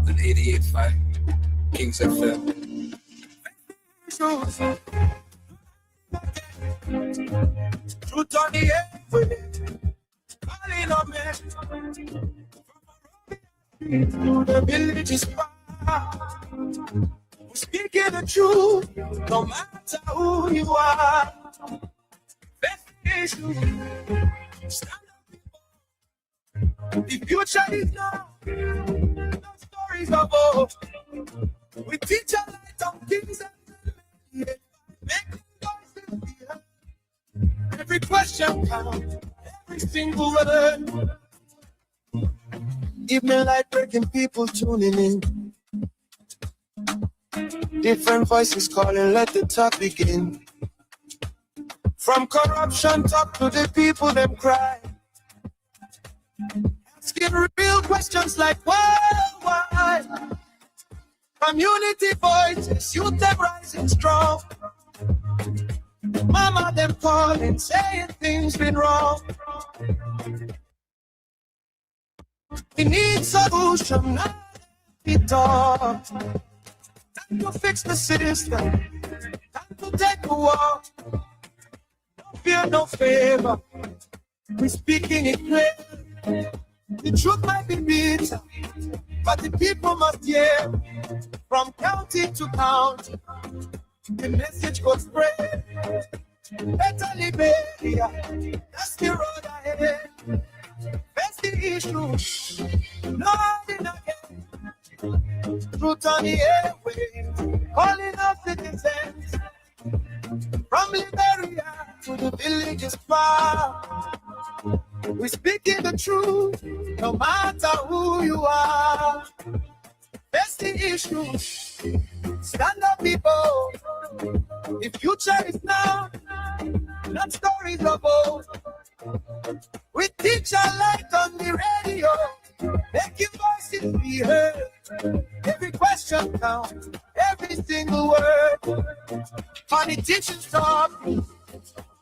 on 88.5 Kings FM. Truth on the air, calling on me. To the village is far. Speaking the truth, no matter who you are. Best issue, stand up. The future is now. No stories of old. We teach a light on kings and men. Make voices be heard. Every question counts, every single word. Evening light breaking, people tuning in. Different voices calling, let the talk begin. From corruption talk to the people them cry. Asking real questions like why? Community voices, youth them rising strong. Mama them calling, saying things been wrong. We need solution, not be talk. Time to fix the system, time to take a walk. No fear, no favor, we speaking it clear. The truth might be bitter, but the people must hear. From county to county, the message goes spread. Better Liberia, that's the road ahead. Face the issue, no hiding again. Truth on the airwaves, calling us citizens. From Liberia to the villages far. We speaking the truth, no matter who you are. Face the issue, stand up people. The future is now, not stories of old. We teach a light on the radio, making voices be heard. Every question counts, every single word. Politicians talk,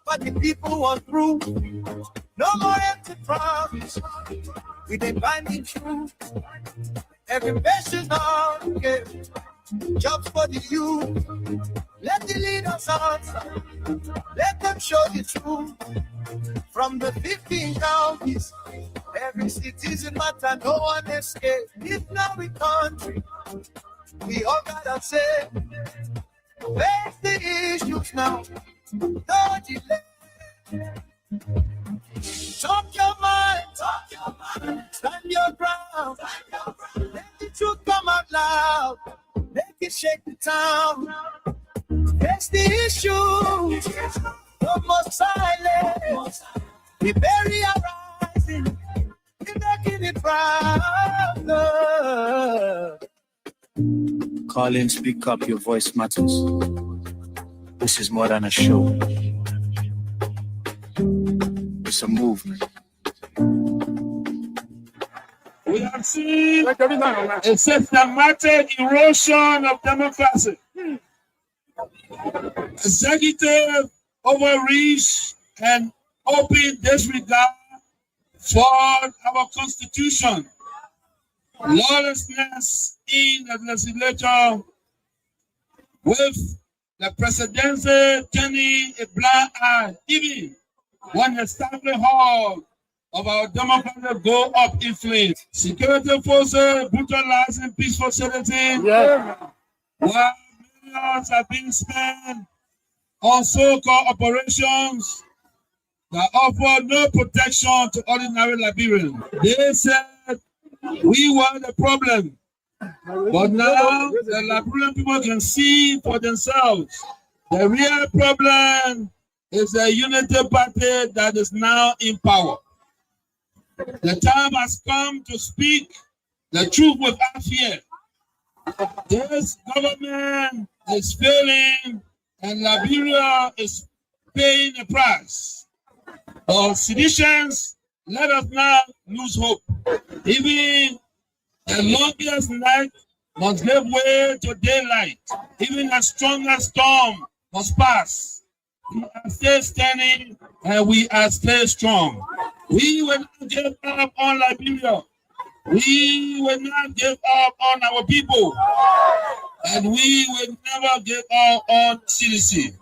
but the people want proof. No more empty promise, we they binding truth. Every patient's on, yeah. Jobs for the youth. Let the leaders answer. Let them show the truth. From the 15 counties, every citizen matter, no one escape. If now we country, we all gotta say, face the issues now. Don't delay. Talk your mind, stand your ground. Let the truth come out loud. Make it shake the town. Face the issue. No more silence. We bury our rising. We're making it proud. Colin, speak up. Your voice matters. This is more than a show. It's a movement. We have seen a systematic erosion of democracy. Executive overreach and open disregard for our constitution. Lawlessness in the legislature with the presidency turning a blind eye, even when the establishment hall of our democracy go up in flames. Security forces brutalizing peaceful citizens, while millions are being spent on so-called operations that offer no protection to ordinary Liberians. They said we were the problem, but now the Liberian people can see for themselves. The real problem is a unity party that is now in power. The time has come to speak the truth without fear. This government is failing and Liberia is paying a price. Our citizens, let us not lose hope. Even the longest night must give way to daylight. Even the strongest storm must pass. We are still standing and we are still strong. We will not give up on Liberia. We will not give up on our people, and we will never give up on CDC.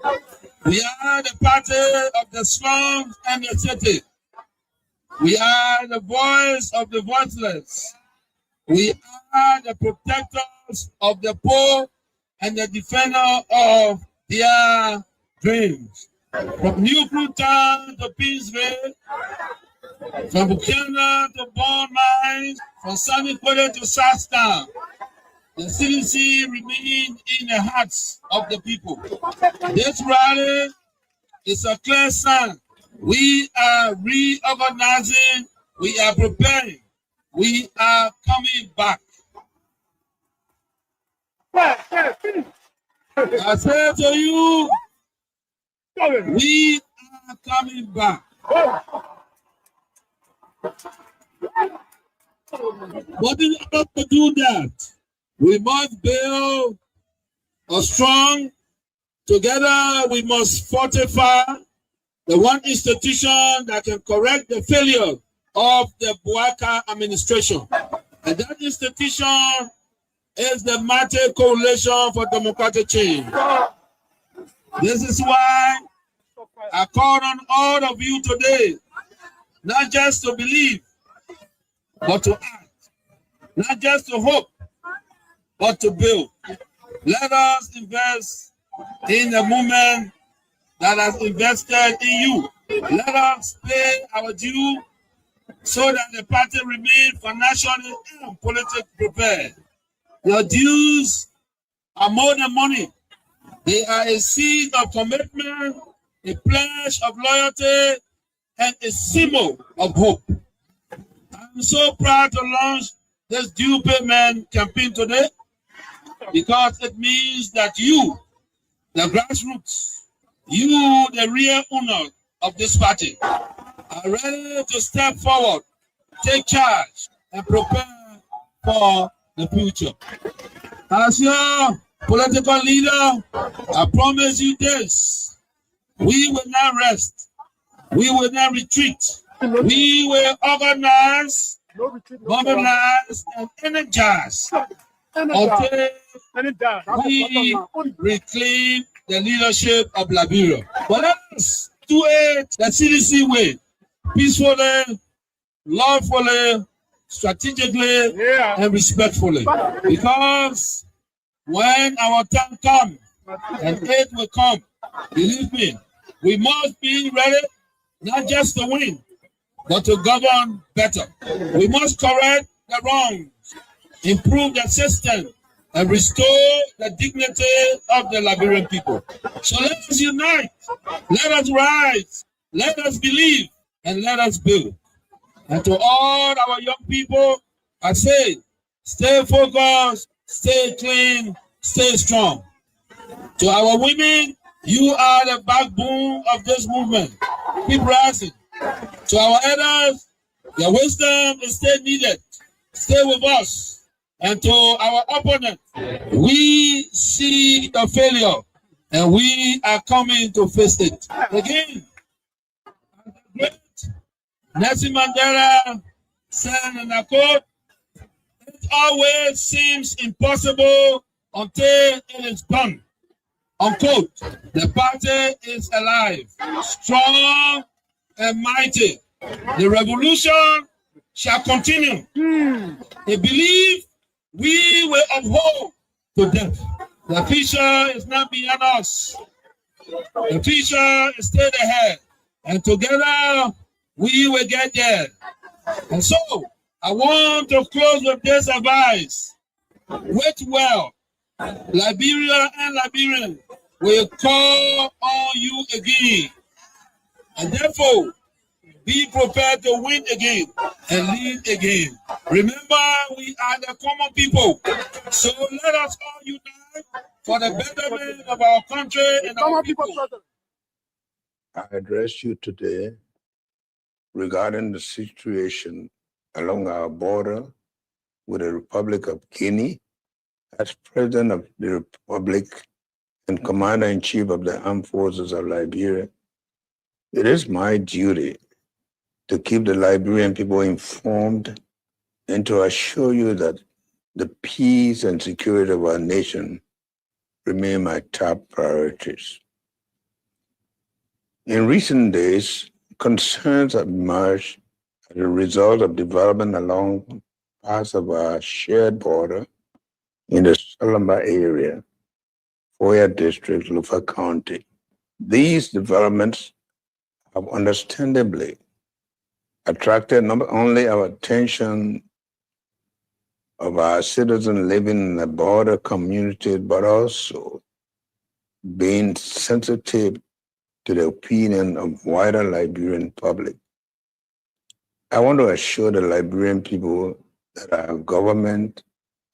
We are the party of the slums and the city. We are the voice of the voiceless. We are the protectors of the poor and the defender of their dreams. From New Town to Peaceville, from Buchanan to Bond Mines, from Sunny Quarter to Southtown, the CDC remains in the hearts of the people. This rally is a clear sign. We are reorganizing, we are preparing, we are coming back. I say to you, we are coming back. But in order to do that, we must build a strong, together we must fortify the one institution that can correct the failure of the Bouaka administration. And that institution is the Mighty Coalition for Democratic Change. This is why I call on all of you today, not just to believe, but to act. Not just to hope, but to build. Let us invest in the movement that has invested in you. Let us pay our due so that the party remains financially and politically prepared. Your dues are more than money. They are a seed of commitment, a pledge of loyalty, and a symbol of hope. I'm so proud to launch this due payment campaign today because it means that you, the grassroots, you, the real owner of this party, are ready to step forward, take charge, and prepare for the future. As your political leader, I promise you this: we will not rest, we will not retreat, we will organize, mobilize, and energize until we reclaim the leadership of Liberia. But let us do it the CDC way, peacefully, lawfully, strategically, and respectfully. Because when our time comes, and it will come, believe me, we must be ready not just to win, but to govern better. We must correct the wrongs, improve the system, and restore the dignity of the Liberian people. So let us unite, let us rise, let us believe, and let us build. And to all our young people, I say, stay focused, stay clean, stay strong. To our women, you are the backbone of this movement. Keep rising. To our elders, your wisdom is still needed. Stay with us. And to our opponents, we see the failure and we are coming to face it. Again, the great Nelson Mandela said in a quote, it always seems impossible until it is done. Unquote. The party is alive, strong and mighty. The revolution shall continue. They believe we will uphold to death. The future is not beyond us. The future is still ahead. And together we will get there. And so I want to close with this advice. Wait well. Liberia and Liberians will call on you again. And therefore, be prepared to win again and lead again. Remember, we are the common people. So let us all unite for the betterment of our country and our people. I address you today regarding the situation along our border with the Republic of Guinea. As President of the Republic and Commander-in-Chief of the Armed Forces of Liberia, it is my duty to keep the Liberian people informed and to assure you that the peace and security of our nation remain my top priorities. In recent days, concerns have emerged as a result of development along parts of our shared border in the Salamba area, Foya District, Lufa County. These developments have understandably attracted not only our attention of our citizens living in the border community, but also being sensitive to the opinion of wider Liberian public. I want to assure the Liberian people that our government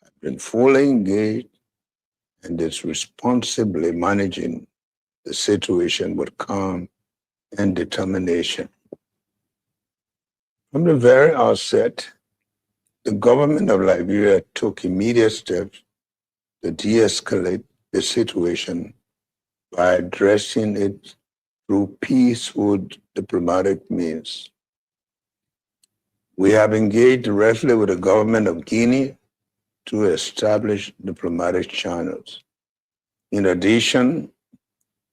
has been fully engaged and is responsibly managing the situation with calm and determination. From the very outset, the government of Liberia took immediate steps to de-escalate the situation by addressing it through peaceful diplomatic means. We have engaged directly with the government of Guinea to establish diplomatic channels. In addition,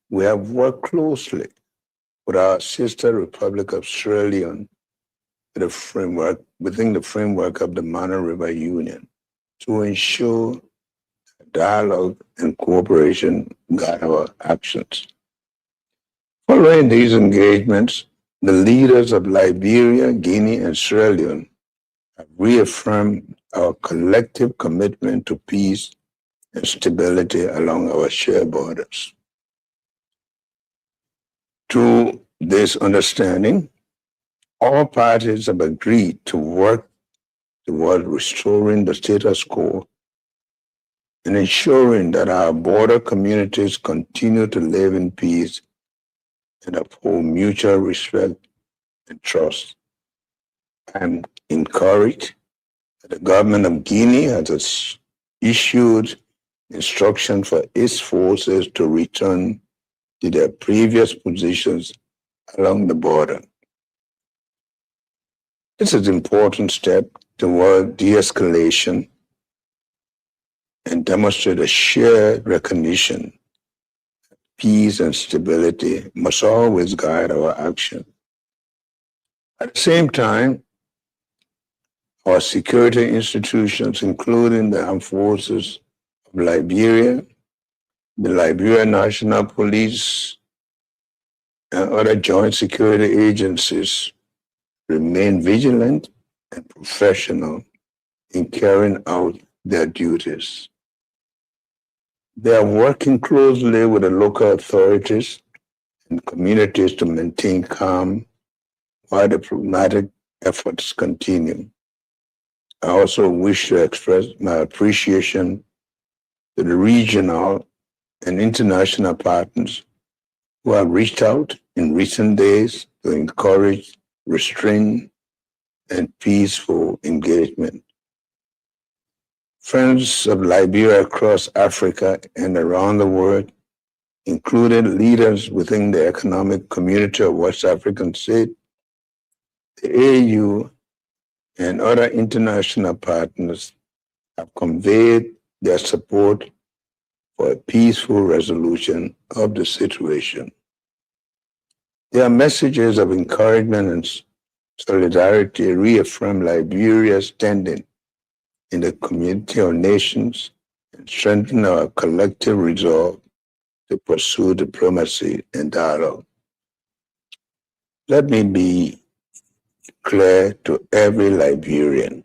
we have worked closely with our sister Republic of Sierra Leone within the framework of the Mana River Union to ensure dialogue and cooperation guide our actions. Following these engagements, the leaders of Liberia, Guinea, and Sierra Leone have reaffirmed our collective commitment to peace and stability along our shared borders. To this understanding, all parties have agreed to work toward restoring the status quo and ensuring that our border communities continue to live in peace and uphold mutual respect and trust. I am encouraged that the government of Guinea has issued instructions for its forces to return to their previous positions along the border. This is an important step toward de-escalation and demonstrate a shared recognition that peace and stability must always guide our action. At the same time, our security institutions, including the armed forces of Liberia, the Liberia National Police, and other joint security agencies, remain vigilant and professional in carrying out their duties. They are working closely with the local authorities and communities to maintain calm while diplomatic efforts continue. I also wish to express my appreciation to the regional and international partners who have reached out in recent days to encourage restraint and peaceful engagement. Friends of Liberia across Africa and around the world, including leaders within the Economic Community of West African States, the AU, and other international partners have conveyed their support for a peaceful resolution of the situation. Their messages of encouragement and solidarity reaffirm Liberia's standing in the community of nations and strengthen our collective resolve to pursue diplomacy and dialogue. Let me be clear to every Liberian.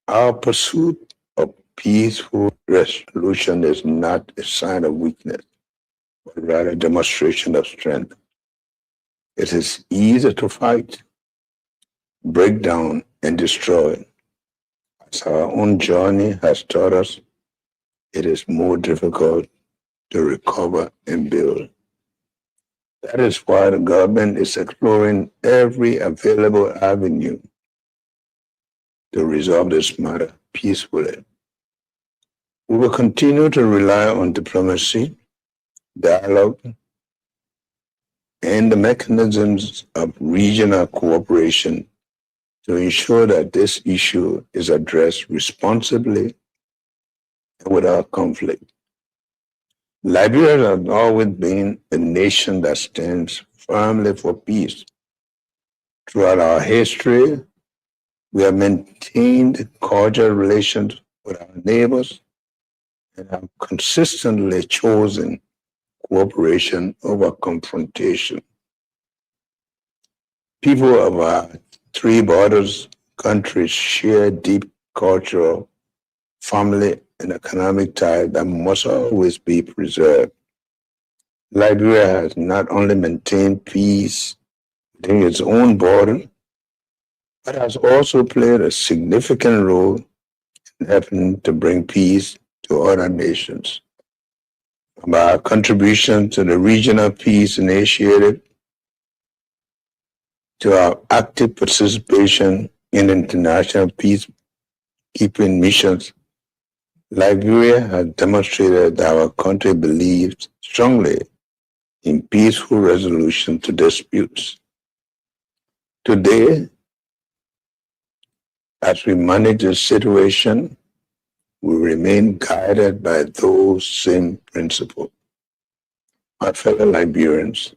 Our pursuit of peaceful resolution is not a sign of weakness, but rather a demonstration of strength. It is easy to fight, break down, and destroy. As our own journey has taught us, it is more difficult to recover and build. That is why the government is exploring every available avenue to resolve this matter peacefully. We will continue to rely on diplomacy, dialogue, and the mechanisms of regional cooperation to ensure that this issue is addressed responsibly and without conflict. Liberia has always been a nation that stands firmly for peace. Throughout our history, we have maintained cordial relations with our neighbors and have consistently chosen cooperation over confrontation. People of our three borders countries share deep cultural, family, and economic ties that must always be preserved. Liberia has not only maintained peace within its own border, but has also played a significant role in helping to bring peace to other nations. From our contribution to the Regional Peace Initiative to our active participation in international peacekeeping missions, Liberia has demonstrated that our country believes strongly in peaceful resolution to disputes. Today, as we manage the situation, we remain guided by those same principles. My fellow Liberians,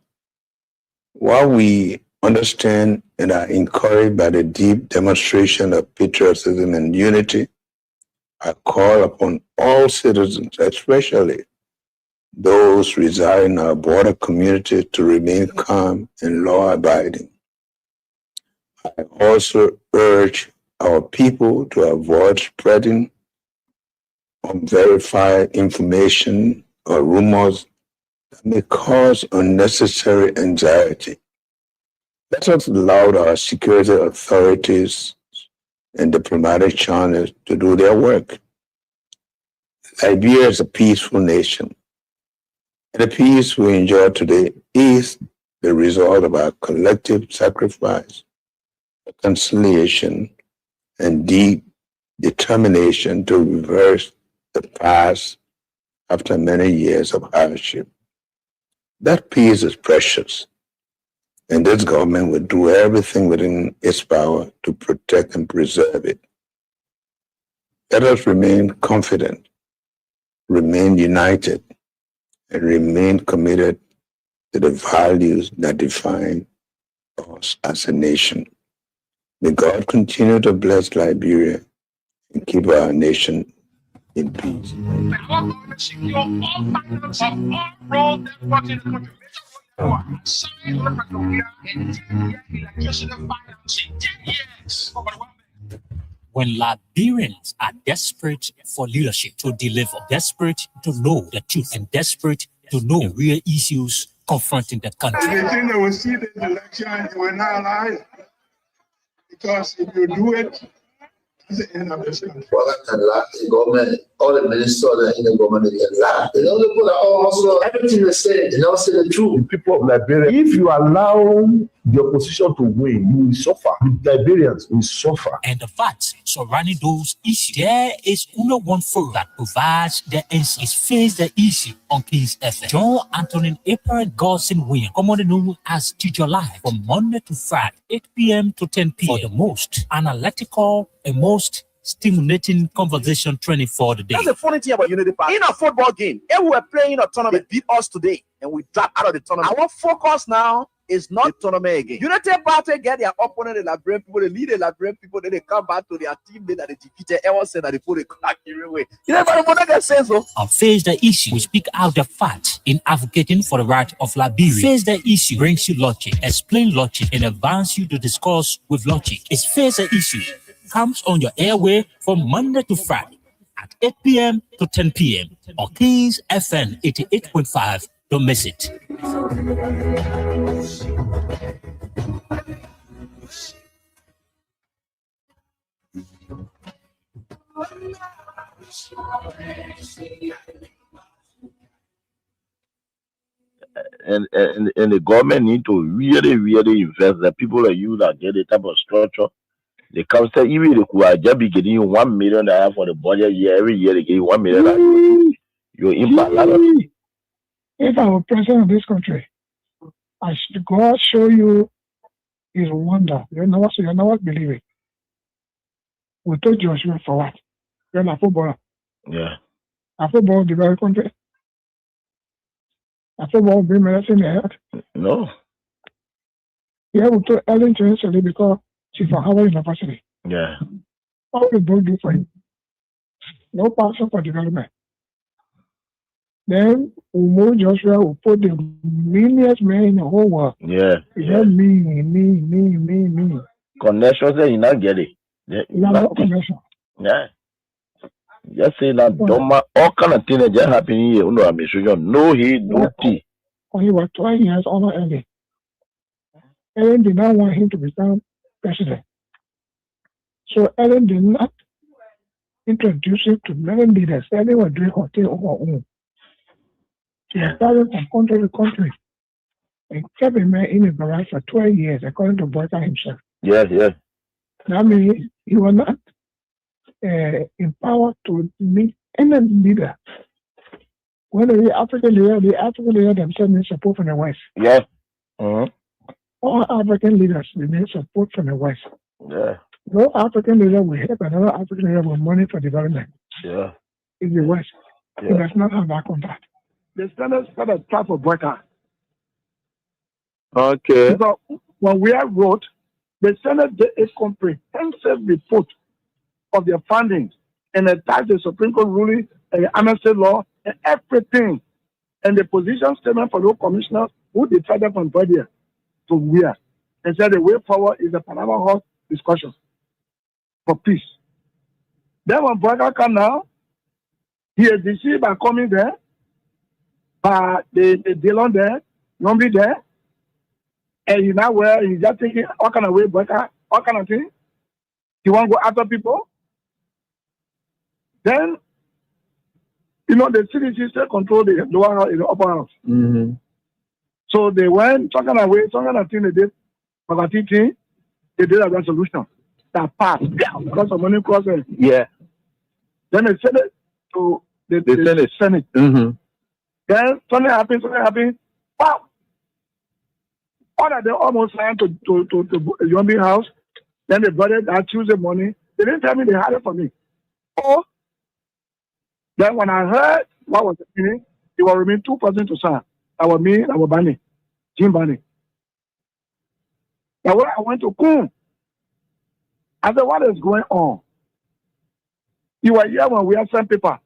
while we understand and are encouraged by the deep demonstration of patriotism and unity, I call upon all citizens, especially those residing in our border community, to remain calm and law-abiding. I also urge our people to avoid spreading unverified information or rumors that may cause unnecessary anxiety. Let us allow our security authorities and diplomatic channels to do their work. Liberia is a peaceful nation, and the peace we enjoy today is the result of our collective sacrifice, reconciliation, and deep determination to reverse the past after many years of hardship. That peace is precious, and this government will do everything within its power to protect and preserve it. Let us remain confident, remain united, and remain committed to the values that define us as a nation. May God continue to bless Liberia and keep our nation in peace. When Liberians are desperate for leadership to deliver, desperate to know the truth, and desperate to know the real issues confronting the country. They think they will see this election, they will not lie. Because if you do it, that's the end of this country. The government, all the ministers in the government, they can lie. They don't put also everything they say, they don't say the truth. The people of Liberia, if you allow the opposition to win, you will suffer. The Liberians will suffer. And the facts surrounding those issues, there is only one forum that provides the answer. It's Face the Issue on Kings FM. John Anthony April Godson William, commonly known as Teacher Live, from Monday to Friday, 8 p.m. to 10 p.m. for the most analytical and most stimulating conversation training for the day. That's the funny thing about Unity Park. In a football game, if we were playing a tournament, they beat us today, and we dropped out of the tournament. Our focus now is not the tournament again. Unity Party get their opponent, the Liberian people, they lead the Liberian people, then they come back to their teammate that they defeated. Everyone said that they put a crack away. You know, but that gets sense, so. On Face the Issue, we speak out the fact in advocating for the right of Liberia. Face the Issue brings you logic, explain logic, and advance you to discuss with logic. It's Face the Issue. Comes on your airway from Monday to Friday at 8 p.m. to 10 p.m. on Kings FM 88.5. Don't miss it. And the government need to really invest. The people like you that get the type of structure. They come say even they could just be getting you $1 million for the budget year. Every year they give you $1 million. You impact a lot of it. If I were president of this country, I should God show you his wonder. You're not believing. We told Joshua for what? You're a footballer. Yeah. A football developed country. A football bring medicine in the head. No. Yeah, we told Ellen to instantly because she's from Harvard University. Yeah. What will both do for you? No passion for development. Then we move Joshua, we put the meanest man in the whole world. Yeah. Yeah. Me. Connections that you not get it. Yeah. Connection. Yeah. Just say that all kind of things that just happen here. No he, no tea. When he was 12 years older Ellen. Ellen did not want him to become president. So Ellen did not introduce him to many leaders. Ellen was doing her thing on her own. She was traveling from country to country and kept a man in a garage for 12 years, according to Boyka himself. Yeah. That means he was not empowered to meet any leader. When the African leader themselves need support from the West. Yeah. Mm-hmm. All African leaders need support from the West. Yeah. No African leader will help another African leader with money for development. Yeah. In the West. Yeah. He does not have that contact. The standards set a trap for Boyka. Okay. Because when we have wrote, the Senate did a comprehensive report of their findings and attached the Supreme Court ruling and the amnesty law and everything. And the position statement for those commissioners who decided from Boyka to where. And said the way forward is the Panama House discussion for peace. Then when Boyka come now, he is deceived by coming there, by the Dillon there, Nombi there, and he now where he's just thinking all kind of way Boyka, all kind of thing. He want to go after people. Then, the CDC still control the lower house, the upper house. Mm-hmm. So they went talking away, talking of thing they did, they did a resolution that passed because of money crossing. Yeah. Then they sent it to the Senate. Mm-hmm. Then something happened. Wow! All that they almost signed to Yombi house. Then they brought it that Tuesday morning. They didn't tell me they had it for me. Oh. Then when I heard what was happening, it was remain 2 persons to sign. That was me, that was Bani, Jim Bani. Now when I went to Kum, I said, what is going on? You were here when we had sent paper,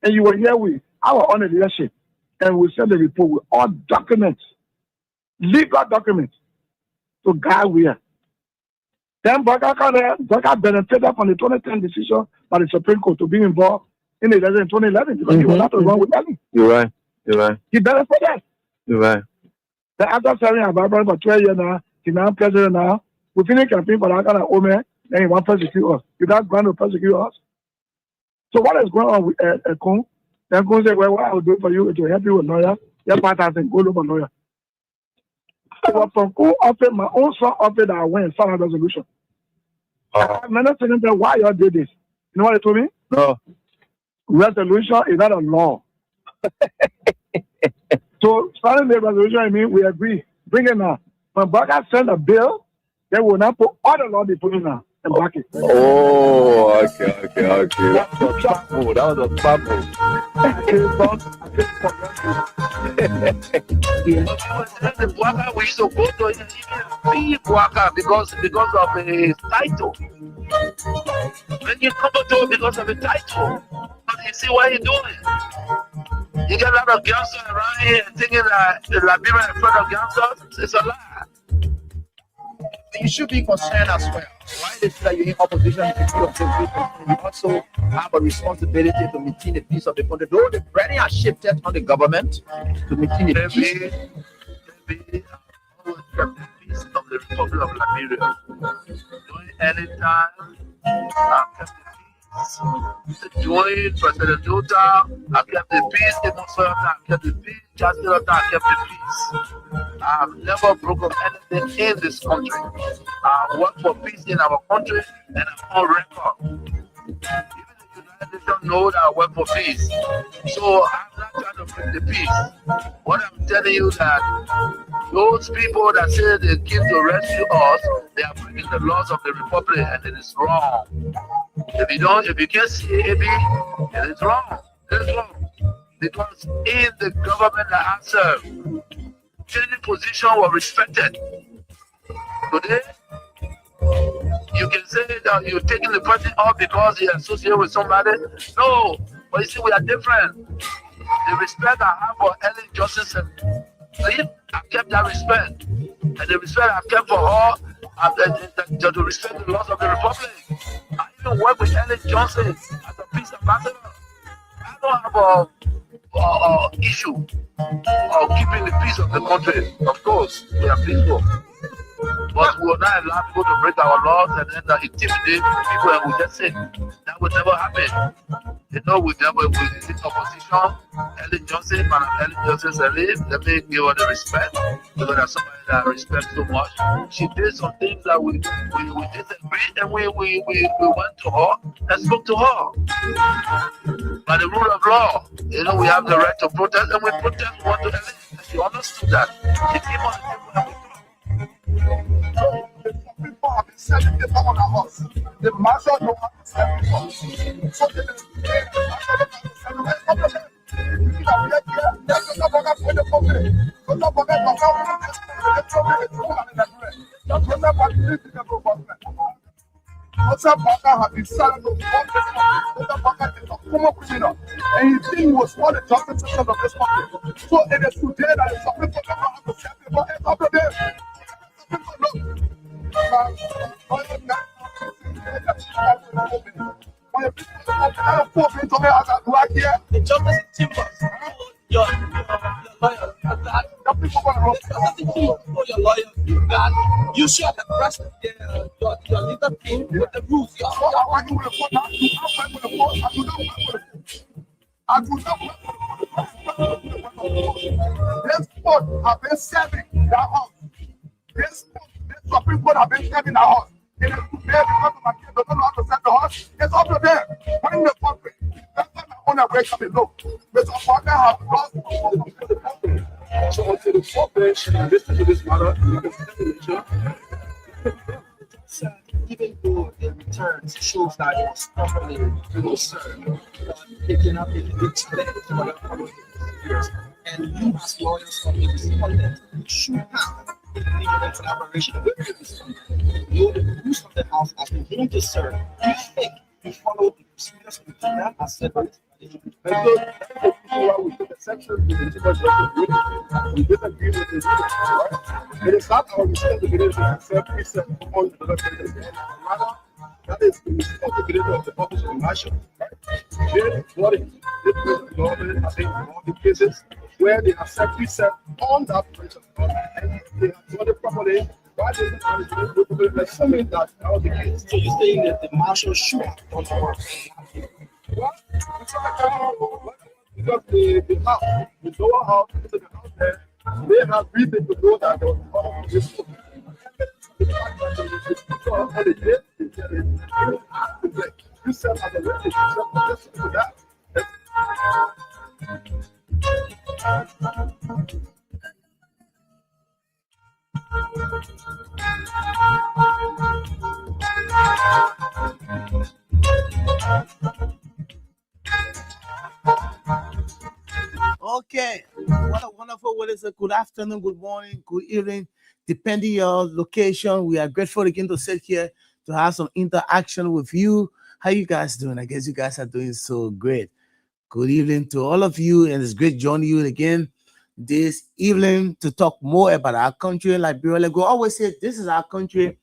and you were here with our own leadership, and we sent the report with all documents, legal documents, to guide where. Then Boyka benefited from the 2010 decision by the Supreme Court to be involved in the election in 2011 because he was not wrong with Ellen. You're right. He benefited. You're right. Then after serving about for 12 years now, he's now president now. We finished campaign for that kind of Ome, then he want to persecute us. He does going to persecute us. So what is going on with Kun? Then Kun said, well, what I will do for you is to help you with lawyer. Your partner said, go look for lawyer. But from Kun offered, my own son offered that I went and signed a resolution. I'm not saying that why you did this. You know what they told me? No. Resolution is not a law. So signing the resolution, I mean, we agree. Bring it now. When Boyka send a bill, they will not put all the law they put in now and back it. Oh, okay. That was a trouble. The Boyka we used to go to be Boyka because of his title. When you come to it because of the title, but you see what he's doing. You get a lot of gangsters around here thinking that the Liberia in front of gangsters. It's a lie. You should be concerned as well. Why is it that you're in opposition to the people? You also have a responsibility to maintain the peace of the country. Though the burden has shifted on the government to maintain the peace. Maybe always kept the peace of the Republic of Liberia. During any time, I've kept the peace. During President Jota, I kept the peace. Even Soyota, I kept the peace. Justin, I kept the peace. I've never broken anything in this country. I work for peace in our country, and I'm on record. Even the United Nations know that I work for peace. So I'm not trying to break the peace. What I'm telling you that those people that say they came to rescue us, they are breaking the laws of the Republic, and it is wrong. If you can't see AB, it is wrong. It is wrong. Because in the government that I serve, any position was respected. Today, you can say that you're taking the person off because he associated with somebody. No, but you see, we are different. The respect I have for Ellen Johnson, I kept that respect. And the respect I kept for her, to respect the laws of the Republic. I even work with Ellen Johnson as a peace ambassador. I don't have a issue of keeping the peace of the country. Of course, we are peaceful. But we will not allow people to break our laws and then intimidate people and we just say that will never happen. We never in opposition. Ellen Johnson, Madam Ellen Johnson said, let me give her the respect because there's somebody that I respect so much. She did some things that we disagreed and we went to her and spoke to her. By the rule of law, we have the right to protest and we protest one to Ellen. And she understood that. She came on the table and we talked. People have been selling paper on our house. The marshal don't have to sell paper. So they have been selling and he think he was for the justice system of this country. So it is today that the Supreme Court have to sell paper every day. The justice chambers. Your lawyer. Your lawyer. You should have pressed your legal team with the rules. I do not work this court have been serving that house. This Supreme Court have been serving that house. It is today because of my kids don't know how to set the house. It's up to them. When the country, that's not my own wake up and look. Mr. Parker has lost the country. So until the court bench listen to this matter, even though the returns shows that it was properly served, it cannot be explained for the years. And you as lawyers from the respondent should have in collaboration with the respondent. Know the rules of the house as we going to serve. You think you follow the procedures we have as separate. we took exception to the we disagree with this, right? It is not our responsibility to accept precept on the rather, that is the responsibility of the office of marshal, right? Then what is the government, I think, all the cases where they accept precept on that person and they have done it properly. Why does the management assuming that was the case? So you're saying that the marshal should have done the work? Well, because the house, the lower house, the house there, they have reason to know that there was all of this. You said as a witness, you said to that. Okay, what a wonderful way. It's a good afternoon, good morning, good evening, depending your location. We are grateful again to sit here to have some interaction with you. How you guys doing? I guess you guys are doing so great. Good evening to all of you, and it's great joining you again this evening to talk more about our country. Liberia, like we always say, this is our country,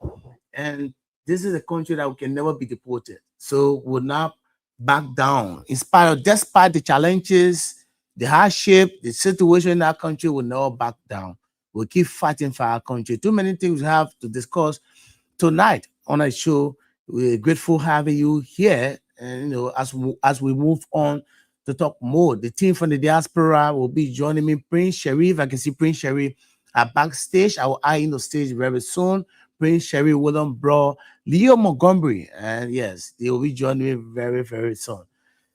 and this is a country that we can never be deported. So we'll not back down. Despite the challenges, the hardship, the situation in our country, will never back down. We'll keep fighting for our country. Too many things we have to discuss tonight on our show. We're grateful having you here, and as we move on to talk more. The team from the diaspora will be joining me. Prince Sharif, I can see Prince Sharif at backstage. I will eye in the stage very soon. Prince Sharif, William Bro, Leo Montgomery, and yes, they will be joining me very, very soon.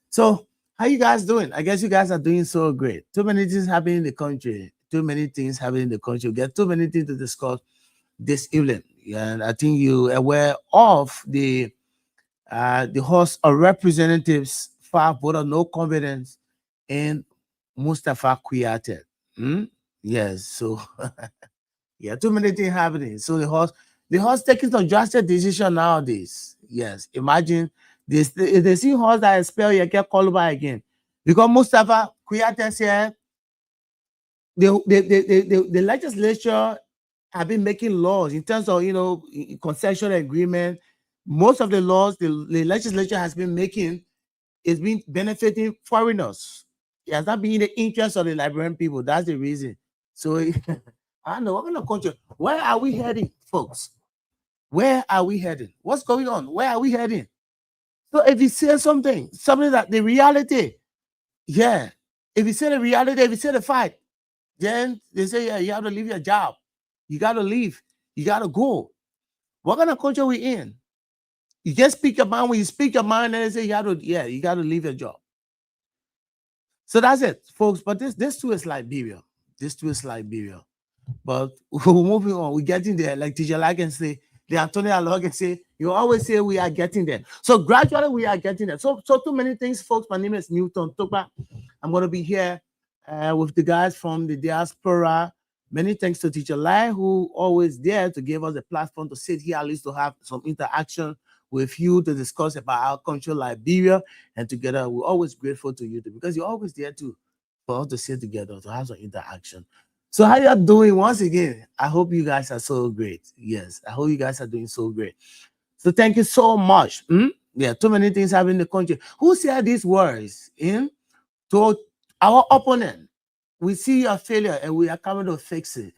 So, how you guys doing? I guess you guys are doing so great. Too many things happening in the country. We get too many things to discuss this evening. And I think you're aware of the The House of Representatives voted no confidence in Mustafa Kuyate. Yes, so yeah, too many things happening. So the House taking some drastic decision nowadays. Yes, imagine this. They see House that expel you get called by again because Mustafa Kuyate said the legislature have been making laws in terms of concession agreement. Most of the laws the legislature has been making is been benefiting foreigners. It has not been in the interest of the Liberian people. That's the reason. So I don't know what kind of country. Where are we heading, folks? Where are we heading? What's going on? Where are we heading? So if you say something that the reality, yeah. If you say the reality, if you say the fact, then they say, yeah, you have to leave your job. You got to leave. You got to go. What kind of country are we in? You just speak your mind. When you speak your mind, and they say, you got to leave your job. So that's it, folks. But this too is Liberia. This too is Liberia. But we're moving on. We're getting there. Like Teacher Lai can say, the Antonio Alog can say, you always say we are getting there. So gradually we are getting there. So too many things, folks. My name is Newton Topa. I'm going to be here with the guys from the diaspora. Many thanks to Teacher Lai, who always there to give us a platform to sit here, at least to have some interaction with you to discuss about our country, Liberia, and together we're always grateful to you too, because you're always there too for us to sit together to have some interaction. So how you doing? Once again, I hope you guys are so great. Yes, I hope you guys are doing so great. So thank you so much. Yeah, too many things happen in the country. Who said these words? To our opponent, we see your failure and we are coming to fix it.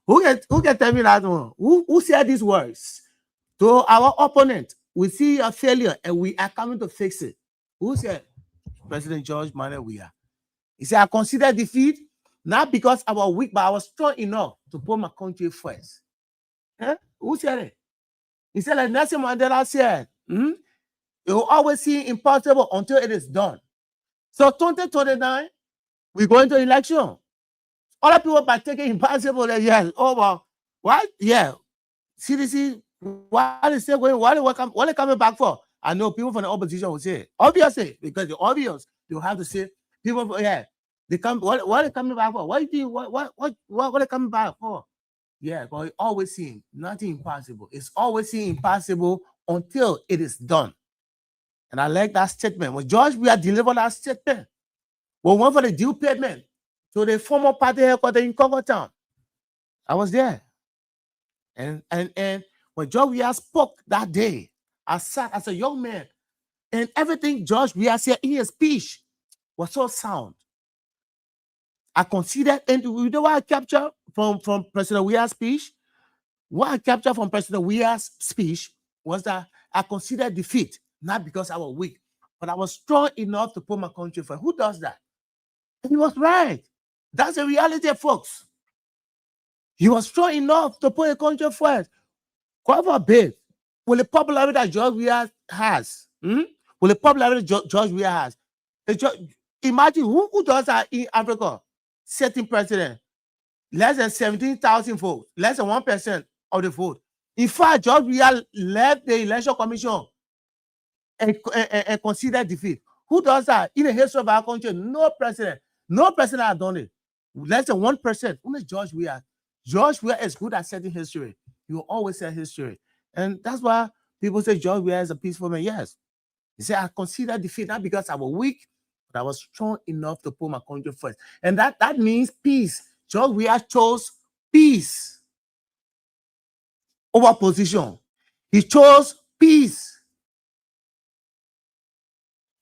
Who can tell me that one? Who said these words? To our opponent, we see your failure and we are coming to fix it. Who said? President George Manuel Weah. He said, I consider defeat not because I was weak, but I was strong enough to put my country first. Who said it? He said, like Nelson Mandela said, you will always see impossible until it is done. So 2029, we're going to election. Other people by taking impossible, yes, well, what? Yeah. CDC, why are they going? What are they coming back for? I know people from the opposition will say, obviously, because the obvious, they'll have to say, people, they come, what are they coming back for? What are they coming back for? Yeah, but it always seems nothing impossible. It's always seem impossible until it is done. And I like that statement. When George Weah delivered that statement, we went for the due payment to the former party headquarters in Congo Town. I was there. And when George Weah spoke that day, I sat as a young man, and everything George Weah said in his speech was so sound. I considered, and you know what I captured from President Weah's speech? What I captured from President Weah's speech was that I considered defeat, not because I was weak, but I was strong enough to put my country first. Who does that? And he was right. That's the reality, folks. He was strong enough to put the country first. God forbid, will the popularity that George Weah has, will the popularity George Weah has, imagine who does that in Africa? Sitting president, less than 17,000 votes, less than 1% of the vote. In fact, George Weah left the election commission and considered defeat. Who does that in the history of our country? No president has done it. Less than 1%. Only George Weah. George Weah is good at setting history. He will always set history. And that's why people say George Weah is a peaceful man. Yes. He said, I consider defeat not because I was weak, but I was strong enough to put my country first. And that means peace. George Weah chose peace over position. He chose peace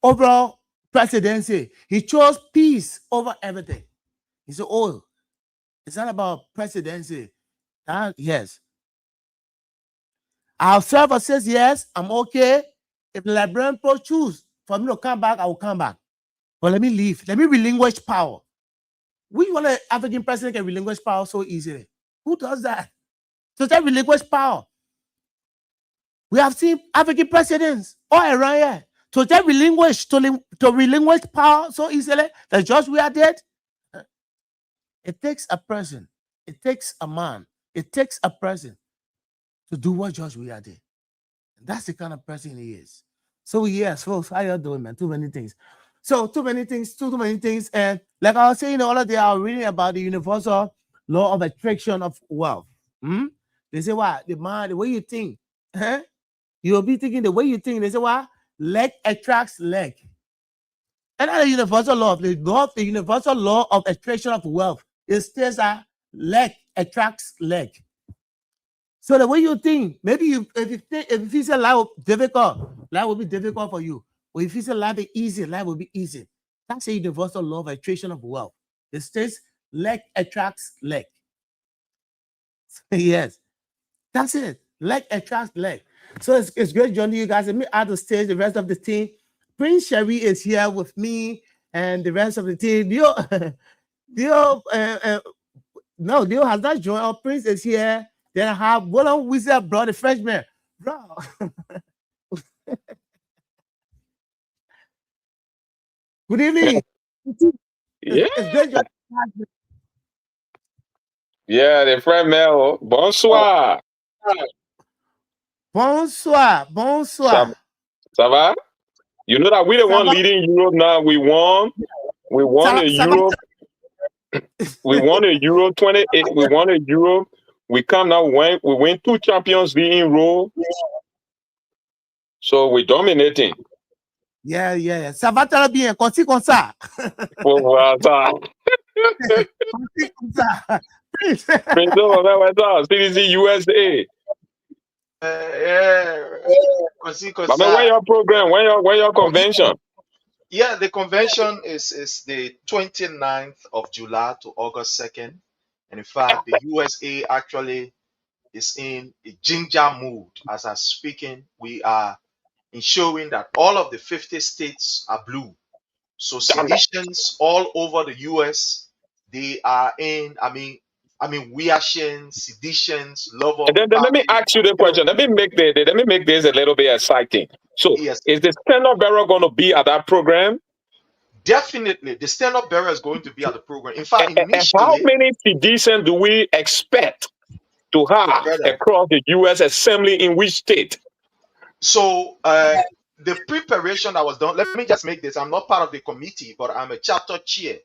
over presidency. He chose peace over everything. He said, oh, it's not about presidency. Yes. Our server says, yes, I'm okay. If the Liberian people choose for me to come back, I will come back. But let me leave. Let me relinquish power. Which one an African president can relinquish power so easily? Who does that? So they relinquish power. We have seen African presidents all around here. So they relinquish power so easily that George Weah did. It takes a person. It takes a man. It takes a person to do what George Weah did. And that's the kind of person he is. So yes, folks, how y'all doing, man? Too many things. So too many things. And like I was saying the other day, I was reading about the universal law of attraction of wealth. They say what? The way you think, you'll be thinking the way you think. They say what? Leg attracts leg. And that's the universal law of the universal law of attraction of wealth. It states that leg attracts leg. So the way you think, maybe if you say life difficult, life will be difficult for you. Or if you say life is easy, life will be easy. That's a universal law of attraction of wealth. It states leg attracts leg. Yes, that's it. Leg attracts leg. So it's great joining you guys. Let me add the stage, the rest of the team. Prince Sherry is here with me and the rest of the team. Dio has not joined. Our Prince is here. Then I have William Wizard, bro, the freshman. Bro. Good evening. Yeah. It's great. Yeah, the friend Mel. Bonsoir. Bonsoir. Ça va? You know that we the one leading Europe now. We won a Euro. We won a Euro 28. We won a Euro. We come now. We win 2 Champions League in a row. So we're dominating. Yeah. Ça va très bien. Continue comme ça. Pour voir ça. Continue comme ça. CDC USA. But when your program, when your convention? Yeah, the convention is the 29th of July to August 2nd. And in fact, the USA actually is in a ginger mood. As I'm speaking, we are ensuring that all of the 50 states are blue. So seditions all over the US, they are in, we are sharing seditions, love of. And then let me ask you the question. Let me make this a little bit exciting. So yes. Is the stand-up bearer going to be at that program? Definitely, the stand-up bearer is going to be at the program. In fact, initially, how many seditions do we expect to have across the U.S. Assembly in which state? So the preparation that was done, let me just make this. I'm not part of the committee, but I'm a chapter chair.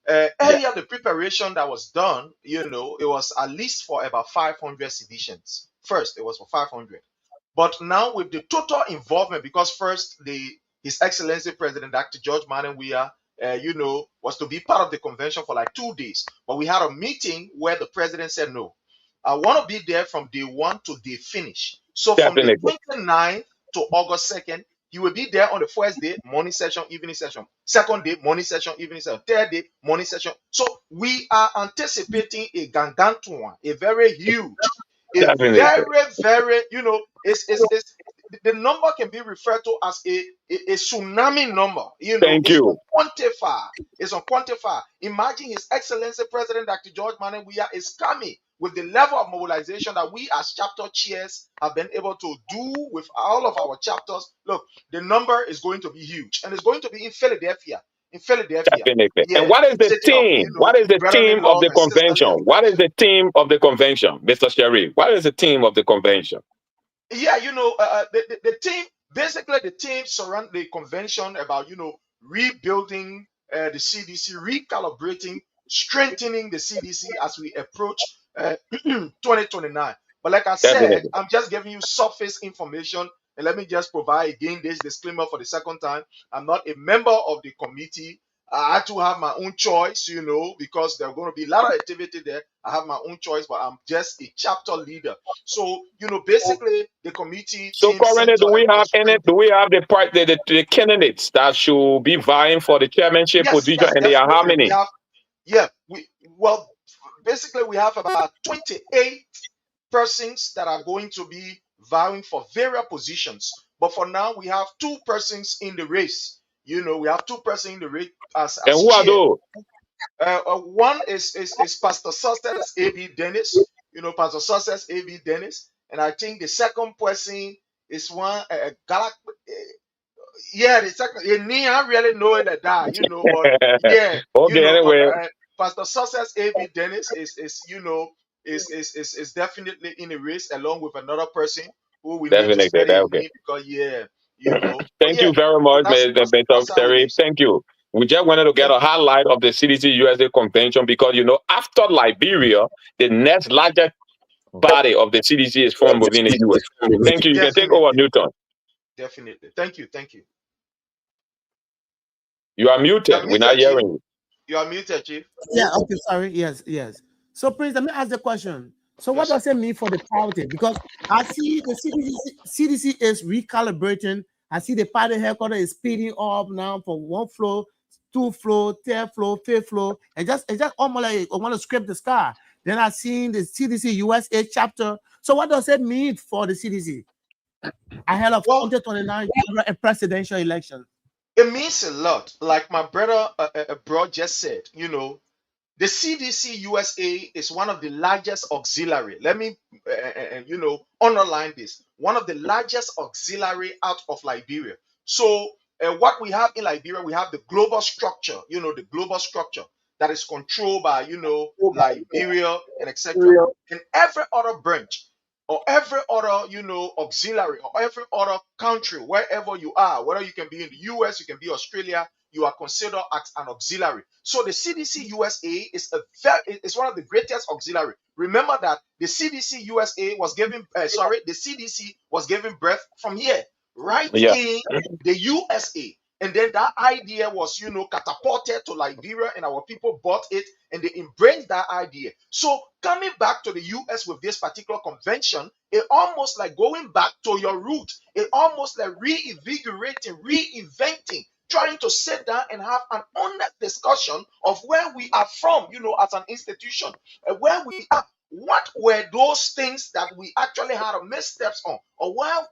Earlier, the preparation that was done, it was at least for about 500 seditions. First, it was for 500. But now with the total involvement, because first His Excellency President Dr. George Manneh Weah, was to be part of the convention for like 2 days. But we had a meeting where the president said, no, I want to be there from day 1 to day finish. So Definitely. From the 29th to August 2nd, he will be there on the first day, morning session, evening session. Second day, morning session, evening session. Third day, morning session. So we are anticipating a gargantuan, a very huge, Definitely. very, it's the number can be referred to as a tsunami number. Thank you. It's unquantified. Imagine His Excellency President Dr. George Manneh Weah is coming with the level of mobilization that we as chapter chairs have been able to do with all of our chapters. Look, the number is going to be huge, and it's going to be in Philadelphia. Definitely. Yeah. And what is the theme? What is the theme of the convention? What is the theme of the convention, Mr. Sherry? What is the theme of the convention? Yeah, the team, basically the team surround the convention about, rebuilding the CDC, recalibrating, strengthening the CDC as we approach 2029. But like I said, Definitely. I'm just giving you surface information. And let me just provide again this disclaimer for the second time. I'm not a member of the committee. I had to have my own choice, because there's going to be a lot of activity there. I have my own choice, but I'm just a chapter leader. So, basically the committee. So currently, do we have the candidates that should be vying for the chairmanship position, and they are how many? Basically we have about 28 persons that are going to be vying for various positions. But for now, we have 2 persons in the race. We have 2 persons in the race as and who chair. are those? One is Pastor Success A.B. Dennis. Pastor Success A.B. Dennis. And I think the second person is one the second. I really know it that, but yeah. Okay, anyway. Pastor Success A.B. Dennis is definitely in the race along with another person who we need to study because you know. But Thank yeah, you very much, that's Mr. how it Terry. is. Thank you. We just wanted to get Thank a highlight of the CDC USA convention because, after Liberia, the next largest body of the CDC is formed within the US. Thank you. You can take over, definitely, Newton. definitely. Thank you, thank you. You are You muted. are We're not muted, Chief. hearing you. You are muted, Chief. Yeah, okay, sorry. Yes, yes. So, Prince, let me ask the question. So, what Yes, sir. does it mean for the party? Because I see the CDC is recalibrating. I see the party headquarters is speeding up now from 1 floor, 2 floor, 3rd floor, 5th floor, and it's just almost like I want to scrape the sky. Then I seen the CDC USA chapter. So, what does it mean for the CDC ahead of Well, 2029 general and presidential election? it means a lot. Like my brother bro just said, the CDC USA is one of the largest auxiliary. Let me, underline this. One of the largest auxiliary out of Liberia. So what we have in Liberia, we have the global structure, the global structure that is controlled by, Liberia and etc. And every other branch or every other, auxiliary or every other country, wherever you are, whether you can be in the US, you can be Australia, you are considered as an auxiliary. So the CDC USA is one of the greatest auxiliary. Remember that the CDC USA was given, the CDC was given birth from here, right Yeah. in the USA. And then that idea was, catapulted to Liberia, and our people bought it and they embraced that idea. So coming back to the US with this particular convention, it almost like going back to your root. It almost like reinvigorating, reinventing, trying to sit down and have an honest discussion of where we are from, as an institution, and where we are. What were those things that we actually had a missteps on, or why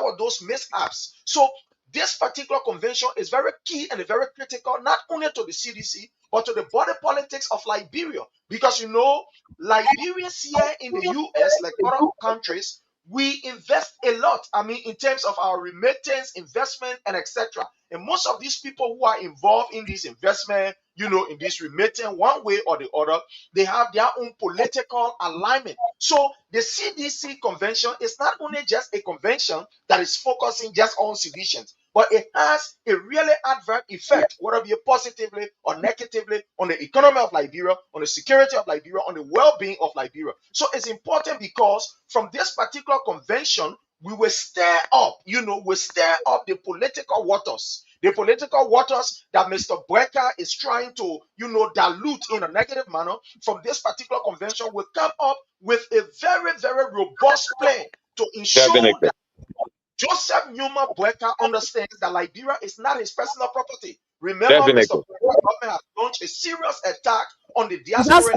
were those mishaps? So this particular convention is very key and very critical, not only to the CDC, but to the body politics of Liberia. Because Liberians here in the US, like other countries, we invest a lot. I mean, in terms of our remittance, investment, and etc. And most of these people who are involved in this investment, in this remittance, one way or the other, they have their own political alignment. So the CDC convention is not only just a convention that is focusing just on civilians, but it has a really adverse effect, whether it be positively or negatively, on the economy of Liberia, on the security of Liberia, on the well-being of Liberia. So it's important because from this particular convention, we will stir up, the political waters. The political waters that Mr. Brecker is trying to, dilute in a negative manner from this particular convention will come up with a very, very robust plan to ensure Definitely. that Joseph Newman Brecker understands that Liberia is not his personal property. Remember, Mr. Definitely. Brecker government has launched a serious attack on the diaspora.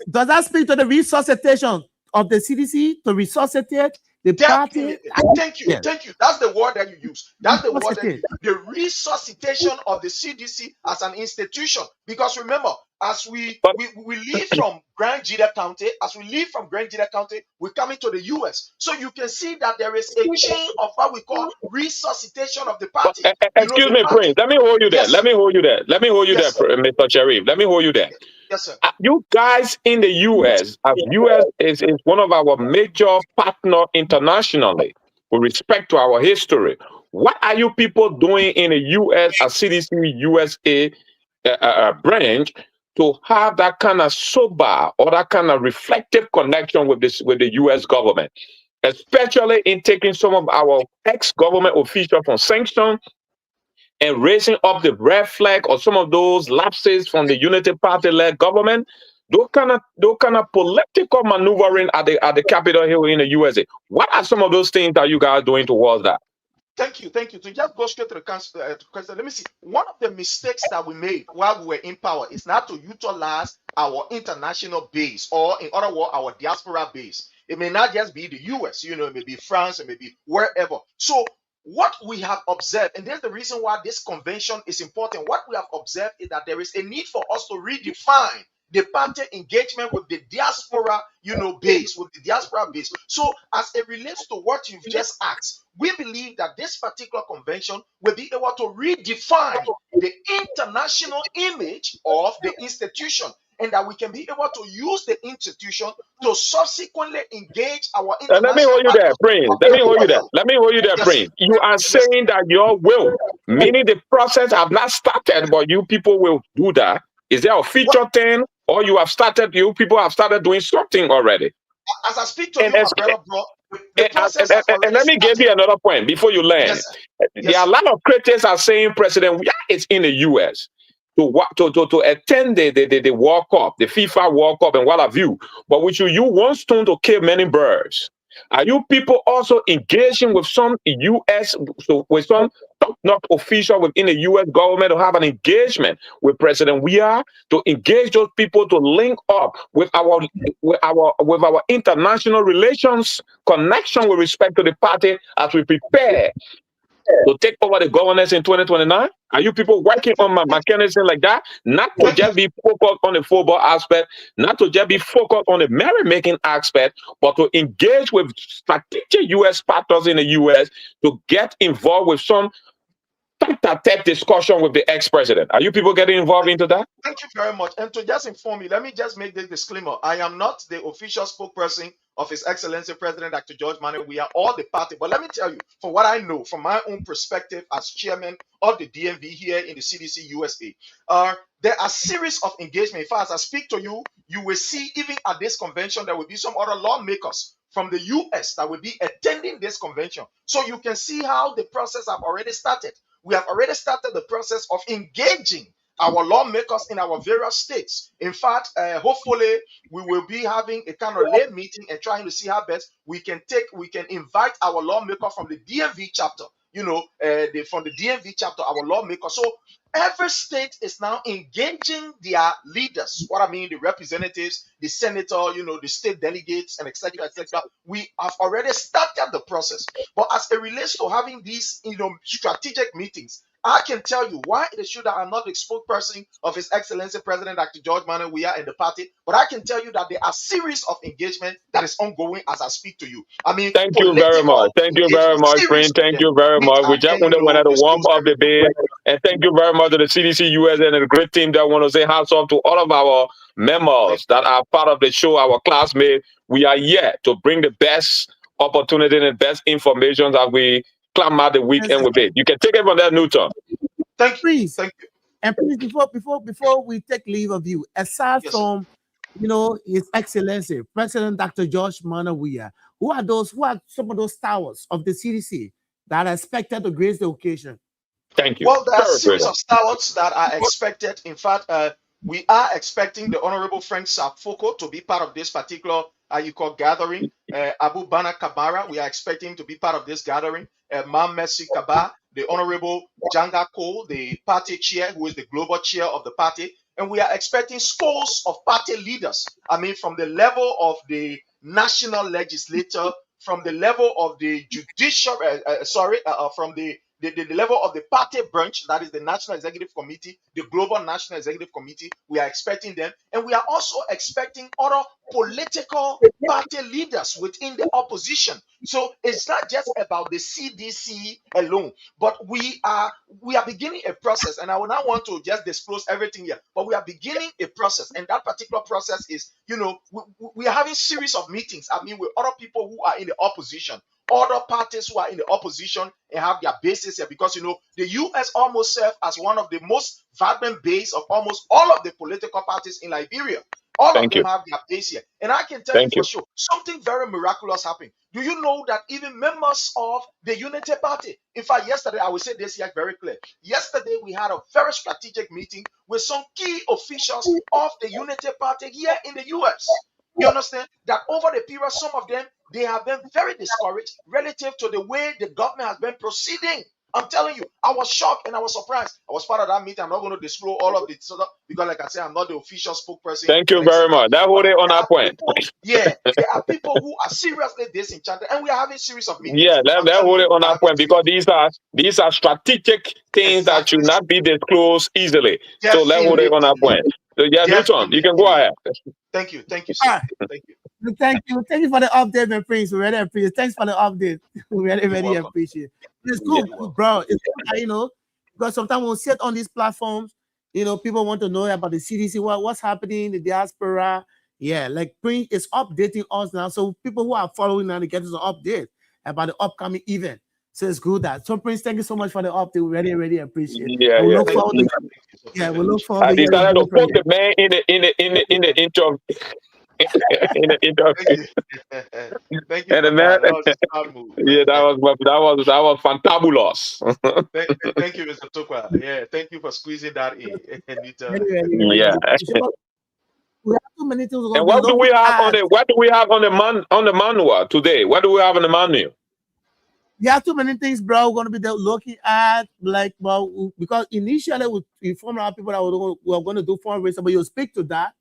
Does that speak to the resuscitation of the CDC to resuscitate the party? Thank you. That's the word that you use. That's the word that you use. The resuscitation of the CDC as an institution. Because remember, as we leave from Grand Jida County, we come into the US. So you can see that there is a chain of what we call resuscitation of the party. Excuse me, Prince. Let me hold you there. Yes, Let me hold you there. Let me hold you Yes, there, Mr. Sharif. Let me hold you there. Yes, sir. You guys in the US, as US is one of our major partner internationally with respect to our history. What are you people doing in the US as CDC USA branch to have that kind of sober or that kind of reflective connection with the US government, especially in taking some of our ex-government officials from sanction and raising up the red flag or some of those lapses from the Unity Party-led government? Those kind of political maneuvering at the Capitol Hill in the USA. What are some of those things that you guys are doing towards that? Thank you. To just go straight to the question, let me see. One of the mistakes that we made while we were in power is not to utilize our international base, or in other words, our diaspora base. It may not just be the US, it may be France, it may be wherever. So what we have observed, and there's the reason why this convention is important, what we have observed is that there is a need for us to redefine the party engagement with the diaspora, base, with the diaspora base. So as it relates to what you've just asked, we believe that this particular convention will be able to redefine the international image of the institution. and that we can be able to use the institution to subsequently engage our Let me international hold you there, Prince. Let me hold you there. Let me hold you there, Yes, Prince. You are yes, saying that your will, meaning the process have not started, but you people will do that. Is there a feature thing, or you have started? You people have started doing something already. as I speak to And you, my as- brother, bro, the process has and already let me give started. you another point before you land. Yes, sir. There Yes, are a sir. lot of critics are saying President Weah is in the U.S. to attend the World Cup, the FIFA World Cup, and what have you. But with you one stone to kill many birds. Are you people also engaging with some U.S. with some top-notch official within the U.S. government to have an engagement with President Weah to engage those people to link up with our international relations connection with respect to the party as we prepare to take over the governance in 2029? Are you people working on my mechanism like that? Not to just be focused on the football aspect, not to just be focused on the merry-making aspect, but to engage with strategic U.S. partners in the U.S. to get involved with some tete-a-tete discussion with the ex-president. Are you people getting involved into that? Thank you very much. And to just inform you, let me just make this disclaimer. I am not the official spokesperson of His Excellency President Dr. George Manneh. We are all the party. But let me tell you, from what I know, from my own perspective as chairman of the DMV here in the CDC USA, there are series of engagement. In fact, as I speak to you, you will see even at this convention, there will be some other lawmakers from the US that will be attending this convention. So you can see how the process have already started. We have already started the process of engaging our lawmakers in our various states. In fact, hopefully we will be having a kind of late meeting and trying to see how best we can invite our lawmaker from the DMV chapter, from the DMV chapter, our lawmaker. So every state is now engaging their leaders. What I mean, the representatives, the senator, the state delegates, and etc., etc. We have already started the process. But as it relates to having these, strategic meetings, I can tell you why it is true that I'm not the spokesperson of His Excellency President Dr. George Manneh Weah and the party, but I can tell you that there are series of engagement that is ongoing as I speak to you. I mean, Thank you very much. Thank you very much, Prince. Thank you very much. We just want to warm up the bed. And thank you very much to the CDC US and the great team that want to say hats off to all of our members that are part of the show, our classmates. We are here to bring the best opportunity and the best information that we climb out the weekend with it. You can take it from that, Newton. Thank you. Please. Thank you. And please, before we take leave of you, aside from His Excellency President Dr. George Manneh Weah, who are some of those stars of the CDC that are expected to grace the occasion? Thank you. Well, there are a series of stalwarts that are expected. In fact, we are expecting the Honorable Frank Safoko to be part of this particular gathering. Abu Bana Kabara, we are expecting him to be part of this gathering. Mam Messi Kaba, the Honorable Janga Cole, the party chair, who is the global chair of the party. And we are expecting scores of party leaders. I mean, from the level of the national legislature, from the level of the judicial, from the level of the party branch, that is the National Executive Committee, the Global National Executive Committee. We are expecting them. And we are also expecting other political party leaders within the opposition. So it's not just about the CDC alone, but we are beginning a process. And I will not want to just disclose everything here, but we are beginning a process. And that particular process is, we are having series of meetings. I mean, with other people who are in the opposition, other parties who are in the opposition and have their bases here, because the US almost serve as one of the most vibrant base of almost all of the political parties in Liberia. All of them have their base here. And I can tell you for sure, something very miraculous happened. Do you know that even members of the Unity Party, in fact, yesterday, I will say this here very clear. Yesterday, we had a very strategic meeting with some key officials of the Unity Party here in the US. You understand that over the period, some of them, they have been very discouraged relative to the way the government has been proceeding. I'm telling you, I was shocked and I was surprised. I was part of that meeting. I'm not going to disclose all of it because, like I said, I'm not the official spokesperson. Thank you very much. That hold it on that point. There are people who are seriously disenchanted, and we are having a series of meetings. Yeah, that hold it on that point because these are strategic things that should not be disclosed easily. So let's hold it on that point. So yeah, Newton, you can go ahead. Thank you, sir. Thank you. Thank you for the update, my friends. We really appreciate it. Thanks for the update. We really appreciate it. It's good, bro. It's good, because sometimes we'll sit on these platforms, people want to know about the CDC, what's happening in the diaspora. Yeah, like Prince is updating us now. So people who are following now, they get us an update about the upcoming event. So it's good that. So Prince, thank you so much for the update. We really appreciate it. Yeah, And we yeah. look forward to we look forward I to hearing decided more to from poke you. the man in the intro. In the intro. Thank you. Thank you And the for man, that. That was a smart move. yeah, that was fantabulous. Thank you, Mr. Tukwa. Yeah, thank you for squeezing that in. Anita. Yeah. We have too many things we're And going to be looking at. what do we have on the manual today? What do we have on the manual? We have too many things, bro. We're going to be looking at, like, well, because initially we informed our people that we're going to do fundraising, but you'll speak to that.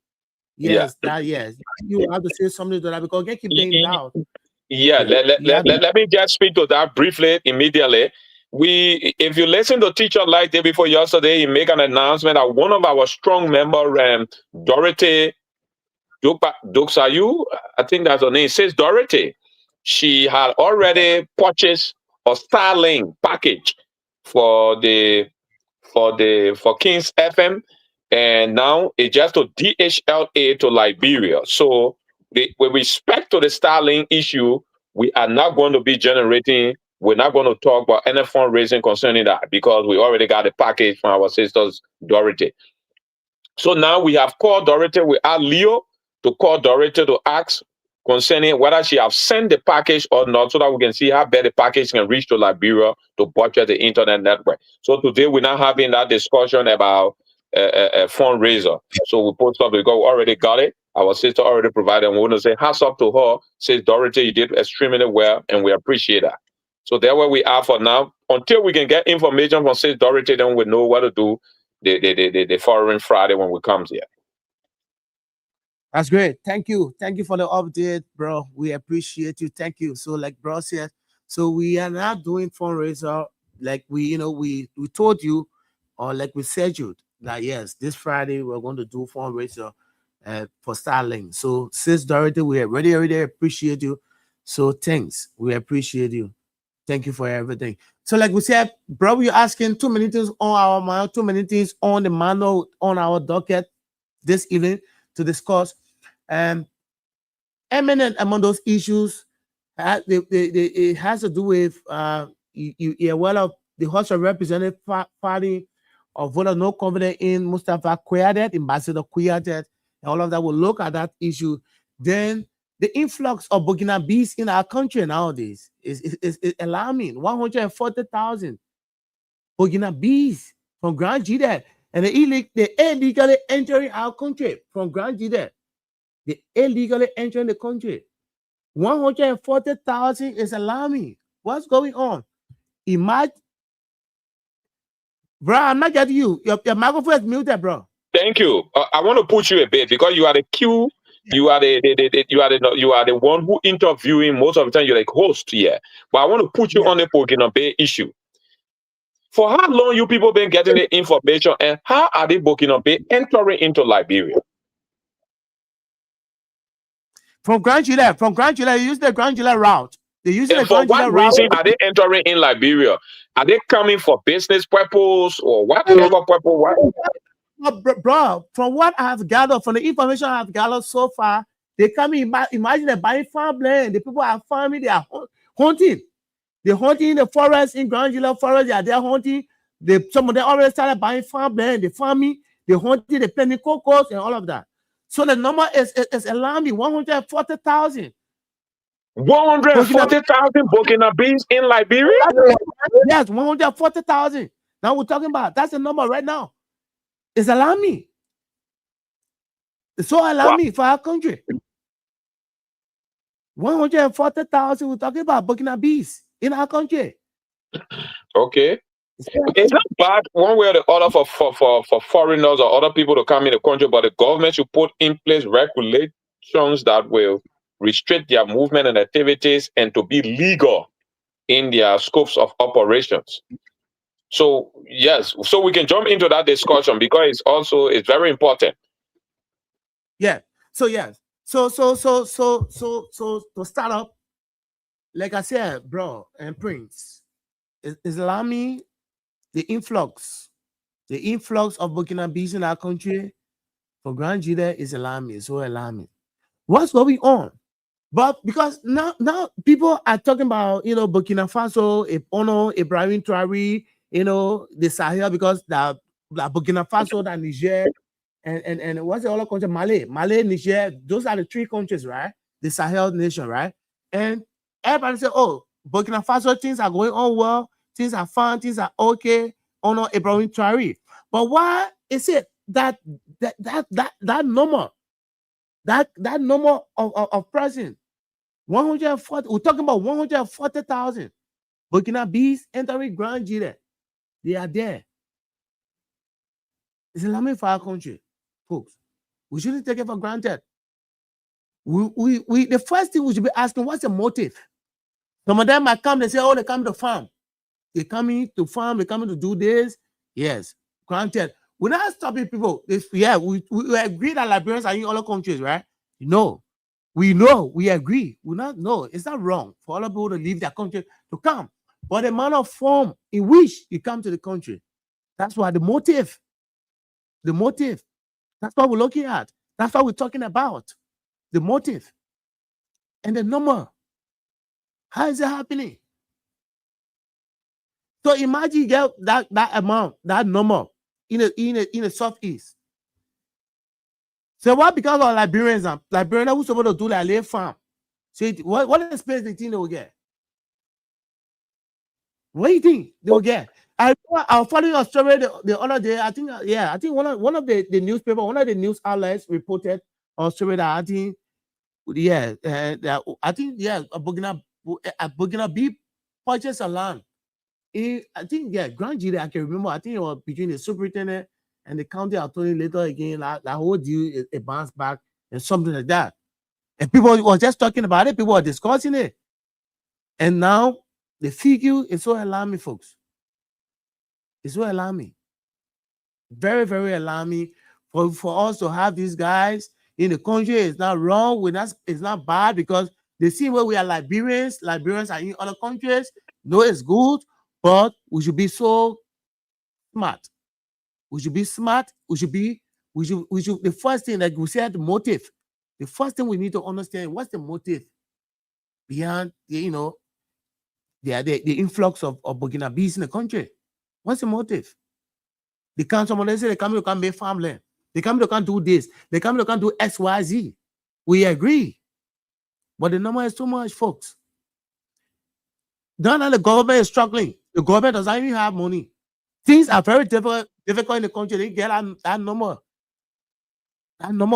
Yes, yes. You have to say something to that because we can't keep laying down. Yeah, let me just speak to that briefly, immediately. If you listen to Teacher Light day before yesterday, he made an announcement that one of our strong members, Dorothy Doksayu, I think that's her name, says Dorothy. She had already purchased a Starlink package for Kings FM, and now it's just to DHLA to Liberia. So with respect to the Starlink issue, we are not going to be we're not going to talk about any fundraising concerning that because we already got a package from our sisters, Dorothy. So now we have called Dorothy. We asked Leo to call Dorothy to ask concerning whether she have sent the package or not, so that we can see how bad the package can reach to Liberia to budget the internet network. So today we're not having that discussion about a fundraiser. So we post up because we already got it. Our sister already provided, and we want to say hats up to her. Says Dorothy, you did extremely well, and we appreciate that. So that's where we are for now. Until we can get information from Sis Dorothy, then we know what to do the following Friday when we come here. That's great. Thank you. Thank you for the update, bro. We appreciate you. Thank you. So like bro said, so we are not doing fundraiser like we told you, or like we scheduled that yes, this Friday we're going to do fundraiser for Starlink. So Sis Dorothy, we really appreciate you. So thanks. We appreciate you. Thank you for everything. So like we said, bro, we're asking too many things on our mind, too many things on the manual, on our docket this evening to discuss. Eminent among those issues, it has to do with well of the House of Representatives Party of voter no confidence in Mustafa Quiadet, Ambassador Quiadet, and all of that. Will look at that issue. Then the influx of Burkinabés in our country nowadays is alarming. 140,000 Burkinabés from Grand Gide, and they illegally entering our country from Grand Gide. They illegally entering the country. 140,000 is alarming. What's going on? Imagine, bro. I'm not getting you. Your microphone is muted, bro. Thank you. I want to push you a bit because you are the Q. You are the one who interviewing most of the time. You're like host here, but I want to put you on the Burkina issue. For how long you people been getting the information, and how are the Burkina entering into Liberia? From Grand Gide, they use the Grand Gide route. They use the For Grand Gide what route. reason are they entering in Liberia? Are they coming for business purpose or whatever purpose? What? Bro, from what I've gathered, from the information I've gathered so far, they come in. Imagine they're buying farmland. The people are farming. They are hunting. They're hunting in the forest, in Grand Gide forest. They are there hunting. Some of them already started buying farmland. They're farming. They're hunting. They're planting cocoa and all of that. So the number is alarming. 140,000. 140,000 Burkinabés in Liberia? Yes, 140,000. Now we're talking about that's the number right now. It's alarming. It's so alarming for our country. 140,000. We're talking about Burkinabés in our country. Okay. It's not bad one way or the other for foreigners or other people to come in the country, but the government should put in place regulations that will restrict their movement and activities and to be legal in their scopes of operations. So yes, so we can jump into that discussion because it's very important. Yeah. So yes. So to start up, like I said, bro and Prince, is alarming. The influx The influx of Burkinabes in our country for Grand Jide is alarming, so alarming. What's going on? But because now people are talking about, Burkina Faso, Ibrahim Traore, the Sahel, because the Burkina Faso, the Niger, and what's the other country? Mali, Niger, those are the three countries, right? The Sahel nation, right? And everybody say, oh, Burkina Faso, things are going on well, things are fun, things are okay, Ibrahim Traore. But why is it that number, that number of presence, 140, we're talking about 140,000 Burkinabes entering Grand Jide. They are there. It's alarming for our country, folks. We shouldn't take it for granted. The first thing we should be asking, what's the motive? Some of them might come, they say, oh, they come to farm. They're coming to farm, they're coming to do this. Yes, granted. We're not stopping people. We agree that Liberians are in other countries, right? No. We know, we agree. It's not wrong for other people to leave their country to come. But the manner of form in which you come to the country, that's why the motive. That's what we're looking at. That's what we're talking about. The motive. And the number. How is it happening? So imagine you get that amount, that number in the southeast. So what because of Liberians who's supposed to do that lay farm? So what is the space they think they will get? What do you think they will get? I was following a story the other day. I think one of the newspaper, one of the news outlets reported a story that Burkinabe purchased a land. Grand Jide, I can remember. I think it was between the superintendent and the county attorney. Later again, that whole deal it bounced back and something like that. And people were just talking about it. People were discussing it. And now the figure is so alarming, folks. It's so alarming. Very, very alarming for us to have these guys in the country. It's not wrong. It's not bad because they see where we are Liberians. Liberians are in other countries. No, it's good. But we should be so smart. We should be smart. We should. The first thing, like we said, the motive. The first thing we need to understand, what's the motive behind the influx of Burkinabes in the country? What's the motive? They come to make farmland. They come to do this. They come to do X, Y, Z. We agree. But the number is too much, folks. Now that the government is struggling, the government doesn't even have money. Things are very difficult in the country. They get that number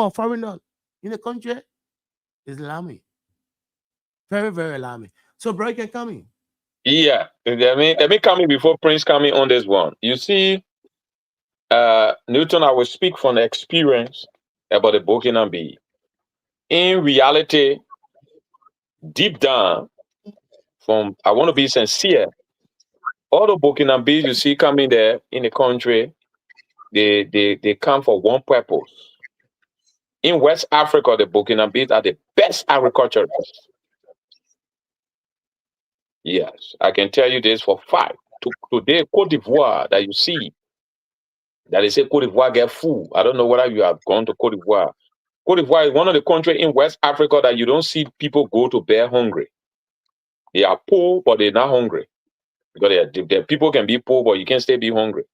of foreigners in the country is alarming. Very, very alarming. So, bro, you can come in. Yeah, let me come in before Prince coming on this one. You see, Newton, I will speak from experience about the Burkinabe. In reality, deep down, I want to be sincere. All the Burkinabes you see coming there in the country, they come for one purpose. In West Africa, the Burkinabes are the best agriculturists. Yes, I can tell you this for fact. Today, Cote d'Ivoire that you see, that they say Cote d'Ivoire get food. I don't know whether you have gone to Cote d'Ivoire. Cote d'Ivoire is one of the countries in West Africa that you don't see people go to bed hungry. They are poor, but they're not hungry. Because people can be poor, but you can still be hungry.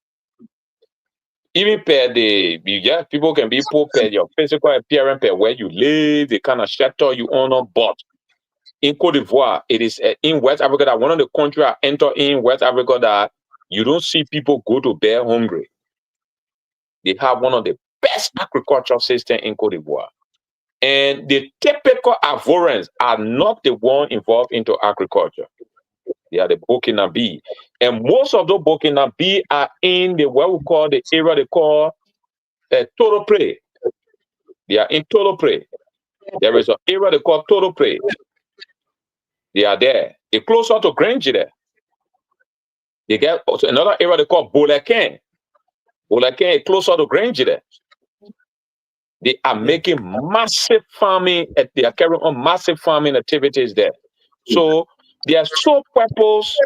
Even people can be poor per your physical appearance, per where you live, the kind of shelter you own, but in Cote d'Ivoire, it is in West Africa that one of the countries I enter in West Africa that you don't see people go to bed hungry. They have one of the best agricultural systems in Cote d'Ivoire. And the typical Ivorians are not the one involved into agriculture. They are the Burkinabe. And most of the Burkinabe are in what we call the area they call Toro-Pre. They are in Toro-Pre. There is an area they call Toro-Pre. They are there. They're closer to Grand Jide. They get also another area they call Bolequin. Bolequin is closer to Grand Jide. They are making massive farming. They are carrying on massive farming activities there. So their sole purpose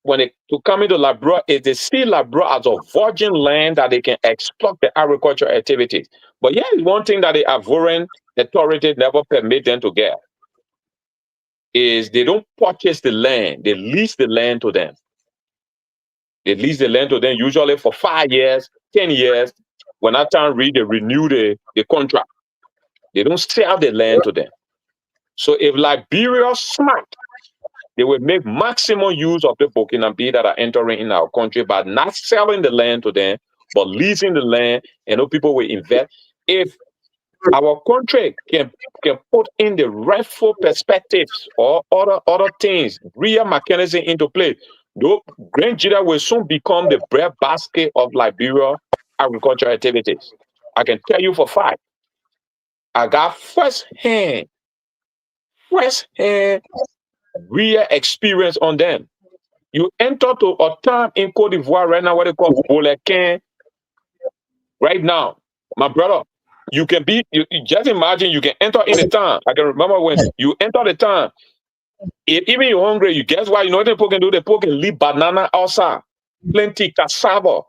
to come into Liberia is they see Liberia as a virgin land that they can exploit the agricultural activities. But yeah, one thing that the Ivorian authority never permit them to get is they don't purchase the land, they lease the land to them. They lease the land to them usually for 5 years, 10 years. When that time reach, they renew the contract. They don't sell the land to them. So if Liberia smart, they will make maximum use of the Burkinabe that are entering in our country by not selling the land to them, but leasing the land, and people will invest. If our country can put in the rightful perspectives or other things, real mechanism into place, though Grand Jita will soon become the breadbasket of Liberia agricultural activities. I can tell you for fact. I got first hand real experience on them. You enter to a time in Cote d'Ivoire right now, what they call Bolequin. Right now, my brother, you can be, you just imagine you can enter in the town. I can remember when you enter the town, even you're hungry, you guess what? You know what the people can do? The people can leave banana outside, plenty cassava,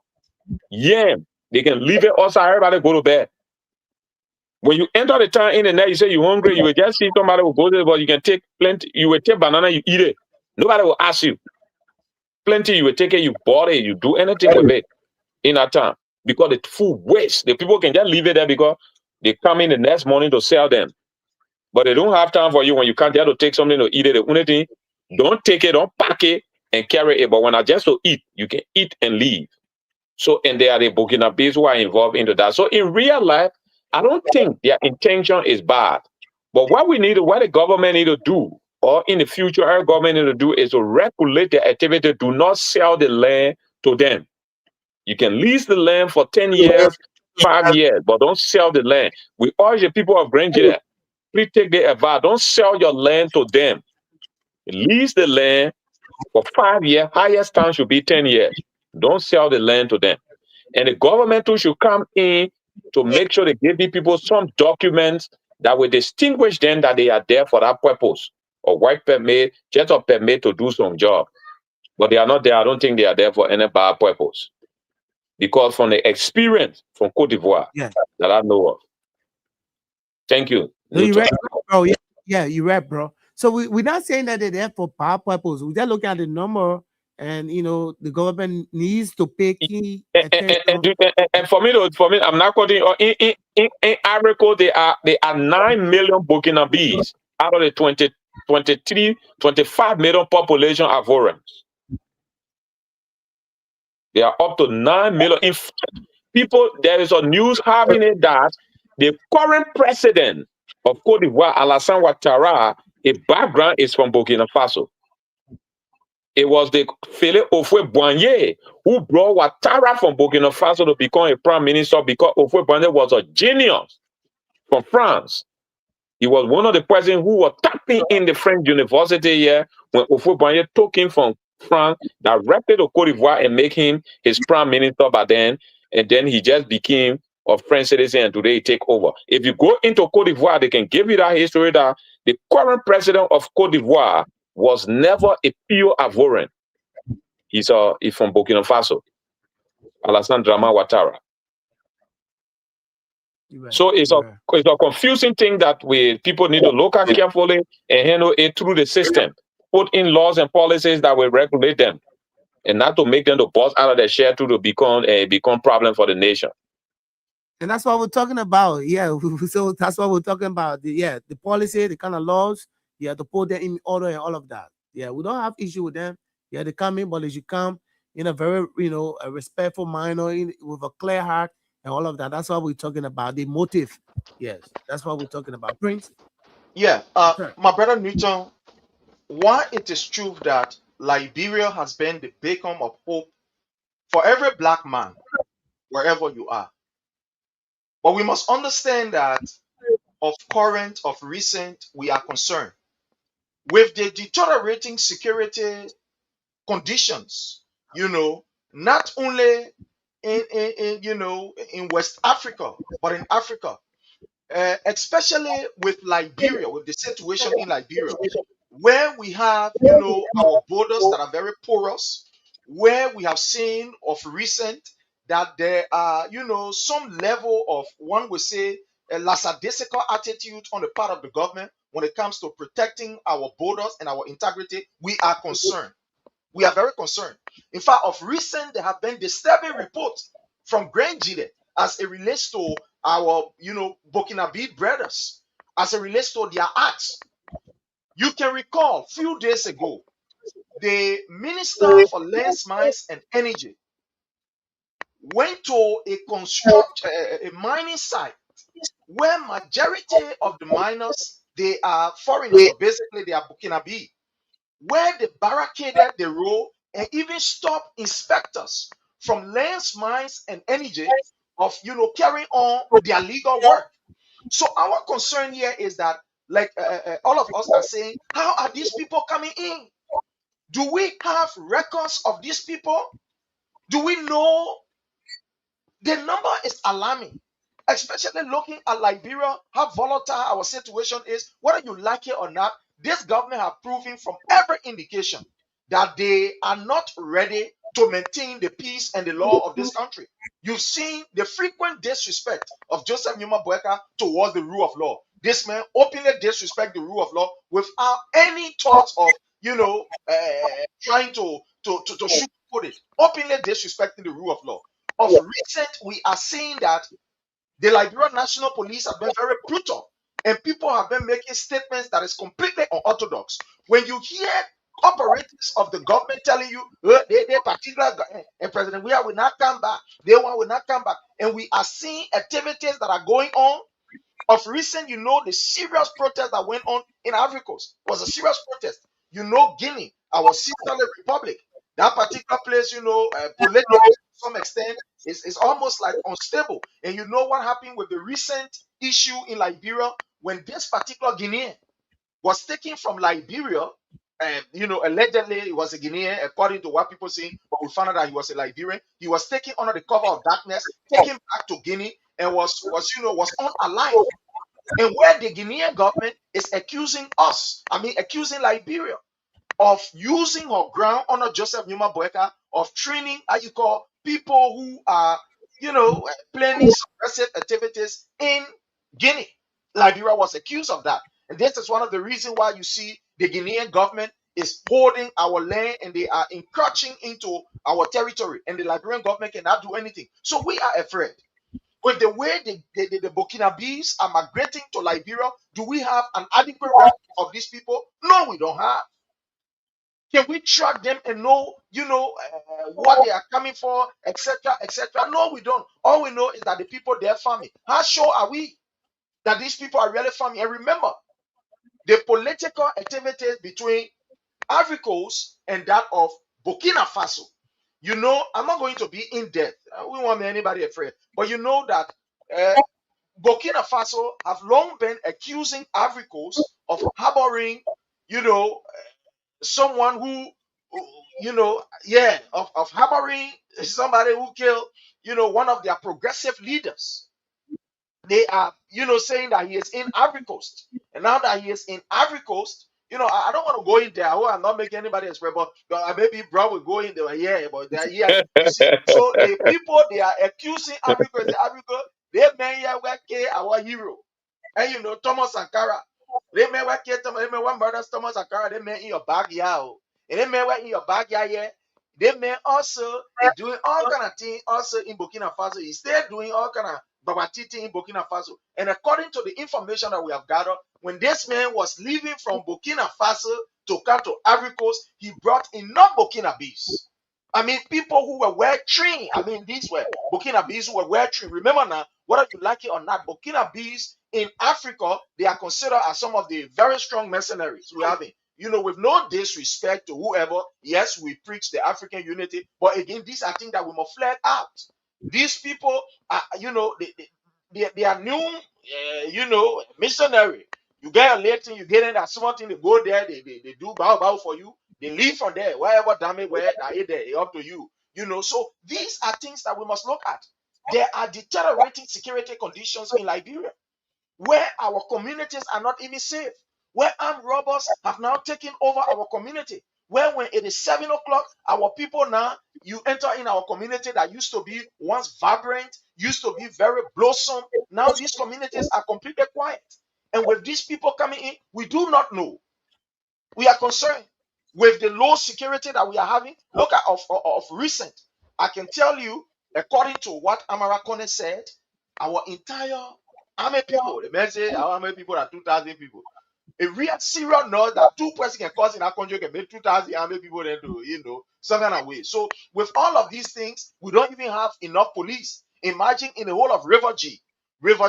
yam. They can leave it outside, everybody go to bed. When you enter the town in the night, you say you're hungry, you will just see somebody will go there, but you can take plenty, you will take banana, you eat it. Nobody will ask you. Plenty, you will take it, you bought it, you do anything with it in that town. Because the food waste. The people can just leave it there because they come in the next morning to sell them. But they don't have time for you when you can't there to take something to eat it. The only thing, don't take it, don't pack it and carry it. But when I just to eat, you can eat and leave. So, and they are the Burkinabes who are involved into that. So in real life, I don't think their intention is bad. But what the government need to do, or in the future, our government need to do is to regulate their activity. Do not sell the land to them. You can lease the land for 10 years, 5 years, but don't sell the land. We urge the people of Grand Jita, please take their advice. Don't sell your land to them. Lease the land for 5 years. Highest time should be 10 years. Don't sell the land to them. And the government too should come in to make sure they give the people some documents that will distinguish them that they are there for that purpose. Or work permit, just a permit to do some job. But they are not there. I don't think they are there for any bad purpose. Because from the experience from Cote d'Ivoire that I know of. Thank you. No, you're right, bro. Yeah, you're right, bro. So we're not saying that they're there for power purpose. We're just looking at the number, and the government needs to pay key attention. And for me, I'm not quoting. In Ivory Coast, they are 9 million Burkinabes out of the 25 million population Ivorians. They are up to 9 million. In fact, people, there is a news having it that the current president of Cote d'Ivoire, Alassane Ouattara, his background is from Burkina Faso. It was the Félix Houphouët-Boigny who brought Ouattara from Burkina Faso to become a prime minister because Houphouët-Boigny was a genius from France. He was one of the presidents who was tapping in the French university here when Houphouët-Boigny took him from France directly to Cote d'Ivoire and make him his prime minister by then, and then he just became a French citizen and today he take over. If you go into Cote d'Ivoire, they can give you that history that the current president of Cote d'Ivoire was never a pure Ivorian. He's from Burkina Faso, Alassane Dramane Ouattara. Right. So it's a confusing thing that people need to look at carefully and handle it through the system. Put in laws and policies that will regulate them, and not to make them the boss out of their share to become problem for the nation. And that's what we're talking about. Yeah, so that's what we're talking about. The policy, the kind of laws, to put them in order and all of that. Yeah, we don't have issue with them. Yeah, they come in, but they should come in a very, a respectful manner, with a clear heart and all of that. That's what we're talking about. The motive. Yes, that's what we're talking about. Prince? Yeah, my brother Newton, why it is true that Liberia has been the beacon of hope for every black man, wherever you are. But we must understand that of recent, we are concerned with the deteriorating security conditions, not only in West Africa, but in Africa, especially with Liberia, with the situation in Liberia. where we have, you know, our borders that are very porous, where we have seen of recent that there are, you know, some level of, one would say, a lackadaisical attitude on the part of the government when it comes to protecting our borders and our integrity, we are concerned. We are very concerned. In fact, of recent, there have been disturbing reports from Grand Gide as it relates to our, you know, Burkinabe brothers, as it relates to their acts. You can recall a few days ago, the Minister for Lands, Mines, and Energy went to a mining site where majority of the miners, they are foreigners, or basically they are Burkinabe, where they barricaded the road and even stopped inspectors from Lands, Mines, and Energy of, you know, carrying on their legal work. So our concern here is that, like all of us are saying, how are these people coming in? Do we have records of these people? Do we know? The number is alarming, especially looking at Liberia, how volatile our situation is. Whether you like it or not, this government have proven from every indication that they are not ready to maintain the peace and the law of this country. You've seen the frequent disrespect of Joseph Nyuma Boyka towards the rule of law. This man openly disrespect the rule of law without any thoughts of, you know, trying to sugarcoat it. Openly disrespecting the rule of law. Of recent, we are seeing that the Liberian National Police have been very brutal, and people have been making statements that is completely unorthodox. When you hear operators of the government telling you they particular and President Weah will not come back, they one will not come back, and we are seeing activities that are going on. Of recent, you know, the serious protest that went on in Ivory Coast was a serious protest. You know, Guinea, our sisterly republic, that particular place, you know, politically to some extent is almost like unstable. And you know what happened with the recent issue in Liberia when this particular Guinean was taken from Liberia. You know, allegedly he was a Guinean, according to what people say, but we found out that he was a Liberian. He was taken under the cover of darkness, taken back to Guinea, and was unalive. And where the Guinean government is accusing us, accusing Liberia of using her ground under Joseph Nyuma Boyka, of training, as you call, people who are, you know, planning suppressive activities in Guinea. Liberia was accused of that. And this is one of the reasons why you see the Guinean government is holding our land and they are encroaching into our territory, and the Liberian government cannot do anything. So we are afraid. With the way the Burkinabes are migrating to Liberia, do we have an adequate record of these people? No, we don't have. Can we track them and know, you know, what they are coming for, etc., etc.? No, we don't. All we know is that the people they're farming. How sure are we that these people are really farming? And remember, the political activities between Ivory Coast and that of Burkina Faso. You know, I'm not going to be in depth. We won't make anybody afraid. But you know that Burkina Faso have long been accusing Ivory Coast of harboring, you know, someone who, you know, of harboring somebody who killed, you know, one of their progressive leaders. They are, you know, saying that he is in Ivory Coast. And now that he is in Ivory Coast, you know, I don't want to go in there. I'm not making anybody afraid, but maybe bro will go in there. Yeah, but they're here. So the people, they are accusing Ivory Coast. They may work our hero. And you know, Thomas Sankara. They may work here. They may one brother Thomas Sankara. They may in your backyard. And they may work in your backyard. Yeah. They may also be doing all kind of things also in Burkina Faso. He's still doing all kind of babatiti in Burkina Faso. And according to the information that we have gathered, when this man was leaving from Burkina Faso to come to Ivory Coast, he brought enough Burkinabes. People who were well trained. These were Burkinabes who were well trained. Remember now, whether you like it or not, Burkinabes in Africa, they are considered as some of the very strong mercenaries we have. You know, with no disrespect to whoever, yes, we preach the African unity, but again, these are things that we must flag out. These people are, you know, they are new, you know, missionary. You get a late you get in that small thing, they go there, they do bow for you, they leave from there, wherever damage where they there, it's up to you. You know, so these are things that we must look at. There are deteriorating security conditions in Liberia, where our communities are not even safe. where armed robbers have now taken over our community. Where when it is 7 o'clock, our people now, you enter in our community that used to be once vibrant, used to be very blossom. Now these communities are completely quiet. And with these people coming in, we do not know. We are concerned with the low security that we are having. Look at of recent. I can tell you, according to what Amara Kone said, our entire army people, the men say our army people are 2,000 people. If we are serious knows that 2 persons can cause in our country can make 2,000 army people then to, some kind of way. So with all of these things, we don't even have enough police. Imagine in the whole of River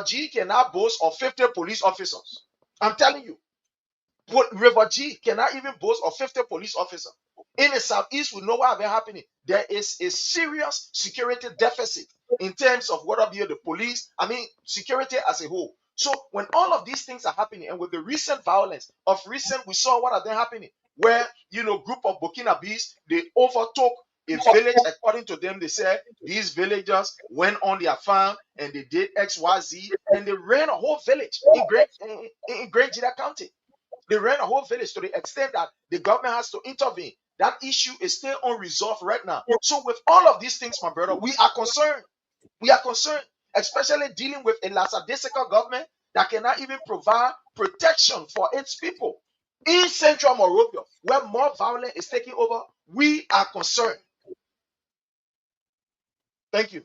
G cannot boast of 50 police officers. I'm telling you. River G cannot even boast of 50 police officers. In the southeast, we know what has been happening. There is a serious security deficit in terms of what be the police, security as a whole. So when all of these things are happening, and with the recent violence of recent, we saw what has been happening, where group of Burkinabés, they overtook a village. According to them, they said these villagers went on their farm and they did XYZ, and they ran a whole village in Great Jida County. They ran a whole village to the extent that the government has to intervene. That issue is still unresolved right now. So with all of these things, my brother, we are concerned. We are concerned, especially dealing with a lackadaisical government that cannot even provide protection for its people. In Central Monrovia, where more violence is taking over, we are concerned. Thank you.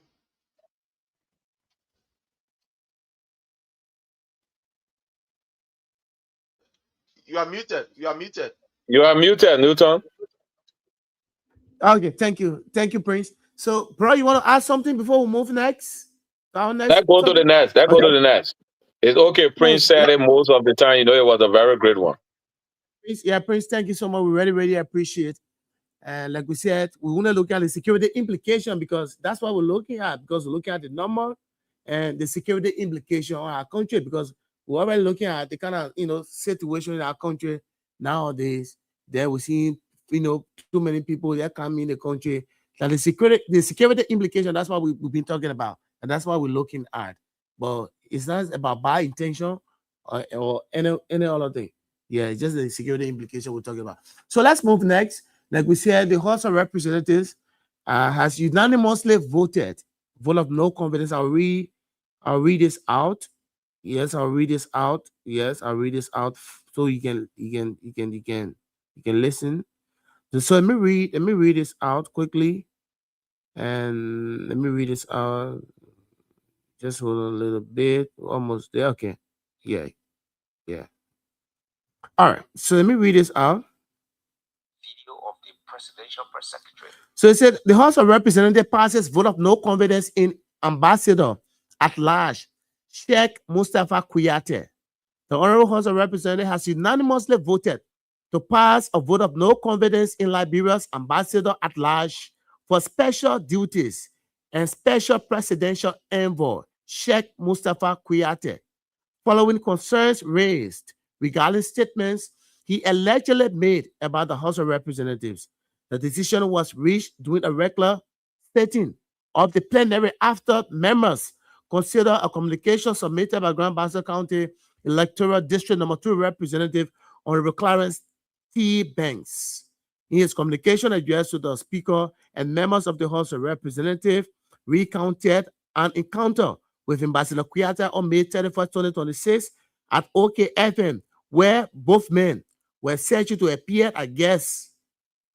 You are muted. You are muted. You are muted, Newton. Okay, thank you. Thank you, Prince. So, bro, you want to add something before we move next? Let's go to the next. Let's go to the next. It's okay. Prince said it most of the time. It was a very great one. Prince, thank you so much. We really appreciate. And like we said, we want to look at the security implication, because that's what we're looking at. Because we're looking at the number and the security implication on our country, because we're already looking at the kind of situation in our country nowadays. That we're seeing too many people that come in the country. That the security implication, that's what we've been talking about, and that's what we're looking at. But it's not about bad intention or any other thing. Yeah, it's just the security implication we're talking about. So let's move next. Like we said, the House of Representatives has unanimously voted vote of no confidence. I'll read this out. Yes, I'll read this out. Yes, I'll read this out so you can listen. So let me read this out quickly, and let me read this out. Just hold on a little bit. Almost there. Okay. Yeah. All right. So let me read this out. Video of the presidential press secretary. So it said the House of Representatives passes vote of no confidence in Ambassador at large Sheikh Mustafa Kuyate. The Honorable House of Representatives has unanimously voted to pass a vote of no confidence in Liberia's Ambassador at large for special duties and special presidential envoy Sheikh Mustafa Kuyate, following concerns raised regarding statements he allegedly made about the House of Representatives. The decision was reached during a regular sitting of the plenary after members considered a communication submitted by Grand Bassa County Electoral District Number 2 Representative Honorable Clarence T. Banks. In his communication addressed to the Speaker and members of the House of Representatives, recounted an encounter with Ambassador Kuyate on May 31, 2026 at OKFM, where both men were scheduled to appear as guests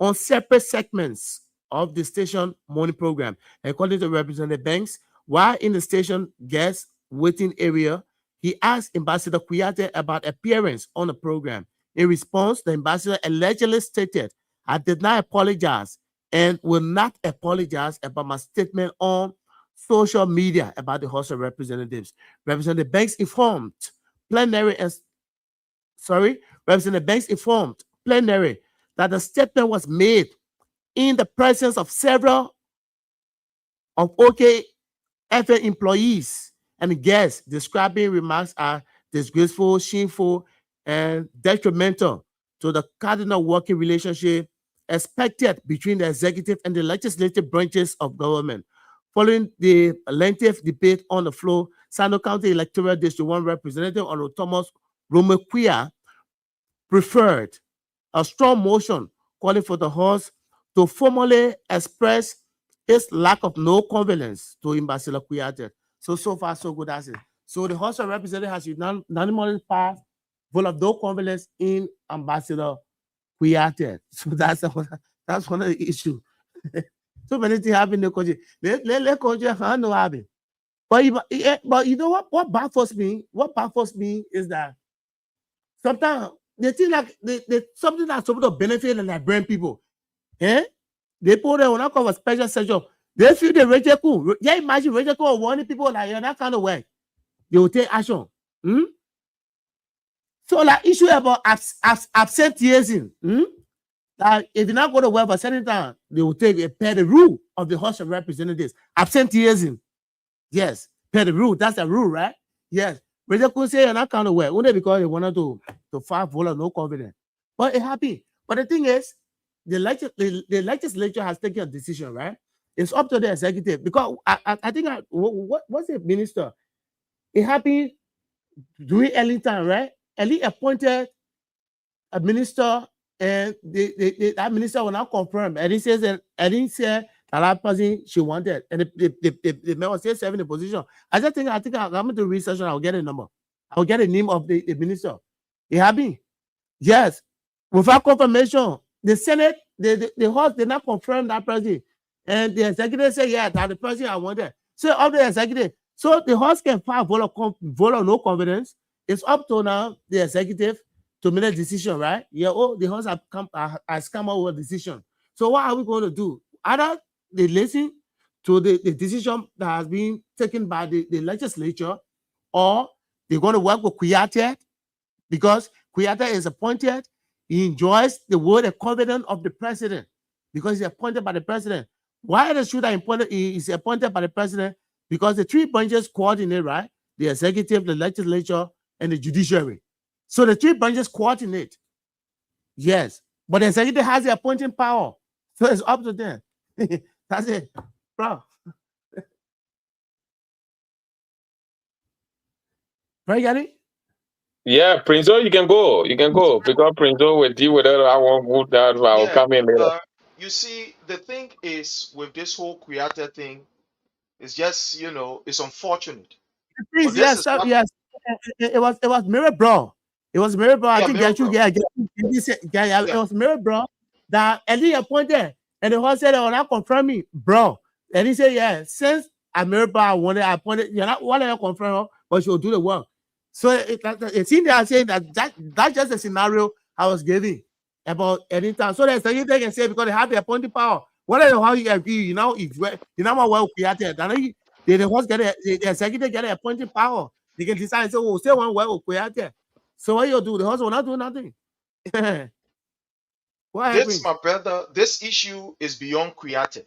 on separate segments of the station morning program. According to Representative Banks, while in the station guest waiting area, he asked Ambassador Kuyate about appearance on the program. In response, the ambassador allegedly stated, "I did not apologize and will not apologize about my statement on social media about the House of Representatives." Representative Banks informed plenary that the statement was made in the presence of several of OKFM employees and guests, describing remarks as disgraceful, shameful, and detrimental to the cardinal working relationship expected between the executive and the legislative branches of government. Following the lengthy debate on the floor, Sano County Electoral District 1 Representative Honorable Thomas Romequia preferred a strong motion calling for the House to formally express its lack of no confidence to Ambassador Kuyate. So far, so good as it. So the House of Representatives has unanimously passed vote of no confidence in Ambassador Kuyate. So that's one of the issues. So many things happen in the country. Let country handle happen. But you know what baffles me? What baffles me is that sometimes they think like they something that's supposed to benefit the Liberian people. Eh? They put them on a kind of special session. They feel the Rachel Cool. Yeah, imagine Rachel Cool warning people like you're that kind of way. They will take action. So like issue about absenteeism. That if you're not going to work for certain time, they will take per the rule of the House of Representatives. Absenteeism. Yes, per the rule. That's the rule, right? Yes. Rachel Cool say you're not kind of way. Only because they wanted to file vote of no confidence. But it happened. But the thing is, the legislature has taken a decision, right? It's up to the executive because I think what's the minister? It happened during early time, right? Early appointed a minister, and that minister will not confirm. And he says that that person she wanted, and the man was still serving the position. I think I'm going to research and I'll get a number. I'll get the name of the minister. It happened. Yes, without confirmation. The Senate, the House did not confirm that person. And the executive said, yeah, that's the person I wanted. So of the executive. So the House can file vote of no confidence. It's up to now the executive to make a decision, right? Yeah, the House has come up with a decision. So what are we going to do? Either they listen to the decision that has been taken by the legislature, or they're going to work with Kuyate, because Kuyate is appointed. He enjoys the word and confidence of the president because he's appointed by the president. Why is it true that he's appointed by the president? Because the three branches coordinate, right? The executive, the legislature, and the judiciary. So the three branches coordinate. Yes. But the executive has the appointing power. So it's up to them. That's it. Bro. Right, Gary? Yeah, Prince, you can go. You can go because Prince will deal with it. I won't move that. I'll come in later. You see, the thing is with this whole Kuyate thing, it's just it's unfortunate. Please, yes, yes. It was Mirror Bro. It was Mirror Bro. I think it was Mirror Bro that Eddie appointed, and the House said, "Oh, not confirm me, bro." And he said, "Yeah, since I'm Mirror Bro, I appointed. You're not want to confirm, but she'll do the work." So it seems they are saying that's just a scenario I was giving about any time. So there's anything they can say because they have the appointing power. Whatever how you agree, if well created, then the House get the executive get the appointing power. They can decide, so we'll say one way or create. So what you do? The House will not do nothing. My brother, this issue is beyond Kuyate.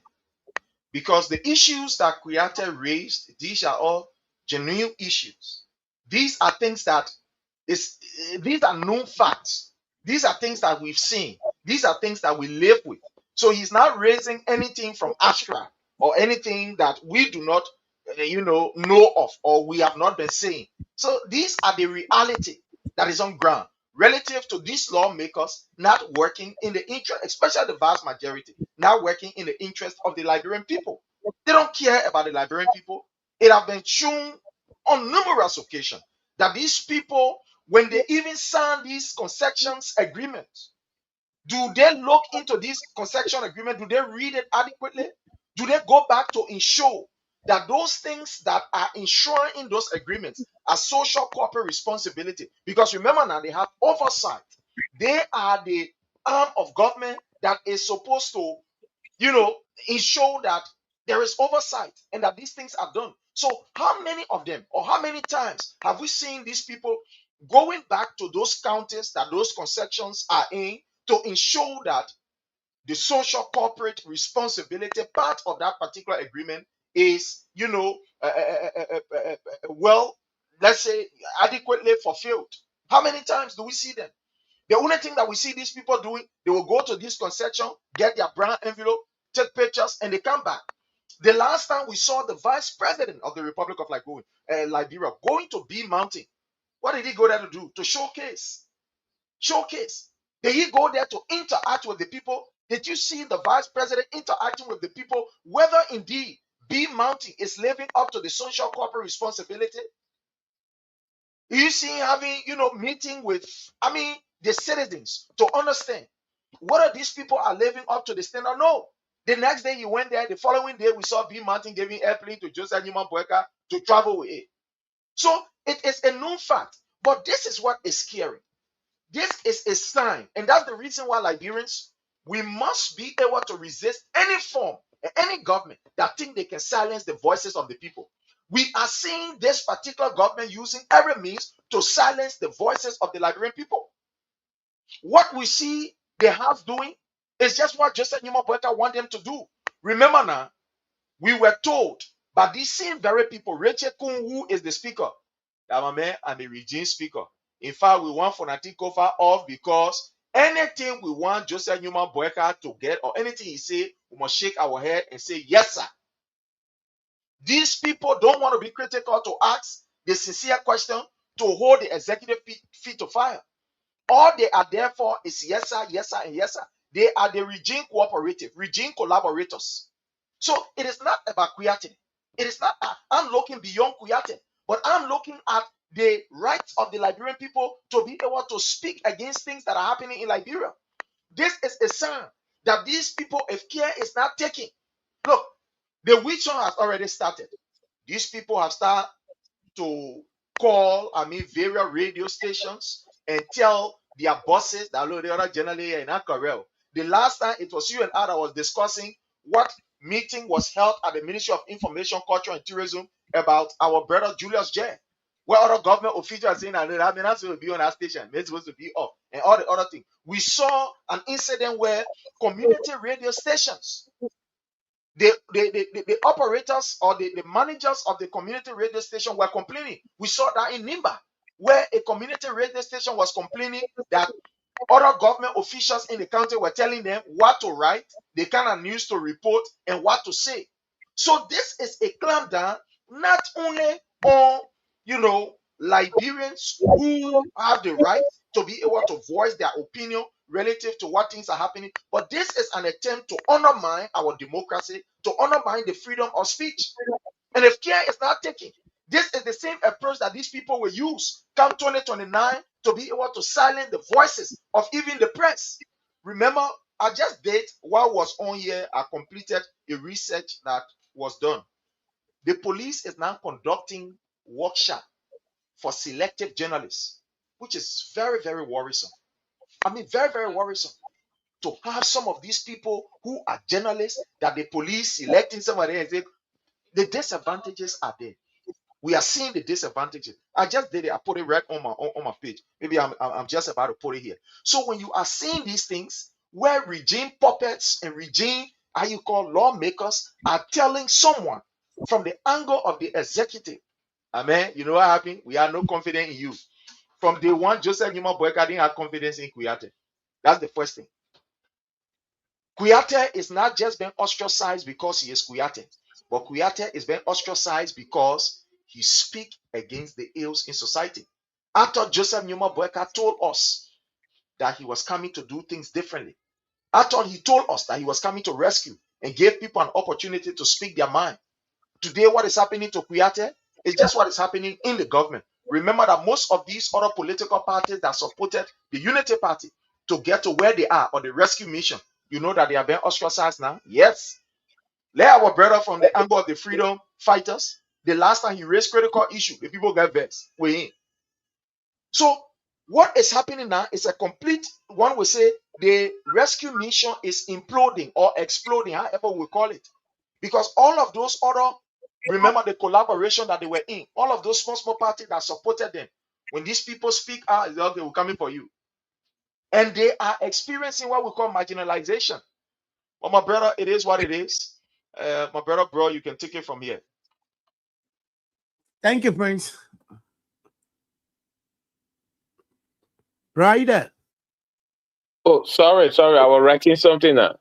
Because the issues that Kuyate raised, these are all genuine issues. These are things these are known facts. These are things that we've seen. These are things that we live with. So he's not raising anything from Astra or anything that we do not, know of or we have not been seeing. So these are the reality that is on ground relative to these lawmakers not working in the interest, especially the vast majority, not working in the interest of the Liberian people. They don't care about the Liberian people. It has been shown on numerous occasions that these people, when they even sign these concessions agreements, do they look into this concession agreement? Do they read it adequately? Do they go back to ensure that those things that are ensuring in those agreements are social corporate responsibility? Because remember now, they have oversight. They are the arm of government that is supposed to, ensure that there is oversight and that these things are done. So how many of them or how many times have we seen these people going back to those counties that those concessions are in to ensure that the social corporate responsibility part of that particular agreement is, well, let's say adequately fulfilled? How many times do we see them? The only thing that we see these people doing, they will go to this concession, get their brown envelope, take pictures, and they come back. The last time we saw the vice president of the Republic of Liberia going to B Mountain, what did he go there to do? To showcase. showcase? Did he go there to interact with the people? Did you see the vice president interacting with the people? Whether indeed B Mountain is living up to the social corporate responsibility? You see him having, meeting with, the citizens to understand whether these people are living up to the standard? No. The next day he went there. The following day we saw B Mountain giving airplane to Joseph Newman Boyka to travel with it. So it is a known fact. But this is what is scary. This is a sign, and that's the reason why Liberians, we must be able to resist any form, any government that think they can silence the voices of the people. We are seeing this particular government using every means to silence the voices of the Liberian people. What we see the House doing is just what Joseph Newman Boyka want them to do. Remember now, we were told by these same very people, Rachel Kun, who is the speaker, that my man, I'm a regime speaker. In fact, we want Fonatic Kofa off because anything we want Joseph Newman Boyka to get or anything he say, we must shake our head and say, yes, sir. These people don't want to be critical to ask the sincere question to hold the executive feet to fire. All they are there for is yes, sir, yes, sir, and yes, sir. They are the regime cooperative, regime collaborators. So it is not about Kuyate. It is not, I'm looking beyond Kuyate, but I'm looking at the rights of the Liberian people to be able to speak against things that are happening in Liberia. This is a sign that these people, if care is not taken, look, the witch hunt has already started. These people have started to call, various radio stations and tell their bosses that the other generally in Akarel. The last time it was you and I that was discussing what meeting was held at the Ministry of Information, Culture and Tourism about our brother Julius J. Where other government officials are saying that I'm not supposed to be on our station, they're supposed to be off, and all the other things. We saw an incident where community radio stations, the operators or the managers of the community radio station were complaining. We saw that in Nimba, where a community radio station was complaining that other government officials in the county were telling them what to write, the kind of news to report, and what to say. So this is a clampdown not only on, Liberians who have the right to be able to voice their opinion relative to what things are happening, but this is an attempt to undermine our democracy, to undermine the freedom of speech. And if care is not taken, this is the same approach that these people will use come 2029 to be able to silence the voices of even the press. Remember, I just did, while I was on here, I completed a research that was done. The police is now conducting workshop for selective journalists, which is very, very worrisome. Very, very worrisome to have some of these people who are journalists that the police selecting somebody and say the disadvantages are there. We are seeing the disadvantages. I just did it. I put it right on my page. Maybe I'm just about to put it here. So when you are seeing these things where regime puppets and regime, lawmakers are telling someone from the angle of the executive, you know what happened? We are not confident in you. From day one, Joseph Newman Boyka didn't have confidence in Kuyate. That's the first thing. Kuyate is not just being ostracized because he is Kuyate, but Kuyate is being ostracized because he speaks against the ills in society. I thought Joseph Newman Boyka told us that he was coming to do things differently. I thought he told us that he was coming to rescue and give people an opportunity to speak their mind. Today, what is happening to Kuyate is just what is happening in the government. Remember that most of these other political parties that supported the Unity Party to get to where they are on the rescue mission, you know that they are being ostracized now? Yes. Let our brother from the angle of the freedom fighters, the last time he raised critical issue, the people got vexed. We're in. So what is happening now is a complete, one will say, the rescue mission is imploding or exploding, however we call it. Because all of those other, remember the collaboration that they were in, all of those small parties that supported them, when these people speak out, okay, we're coming for you. And they are experiencing what we call marginalization. But my brother, it is what it is. My brother, bro, you can take it from here. Thank you, Prince. Right there. Oh, sorry. I was writing something now.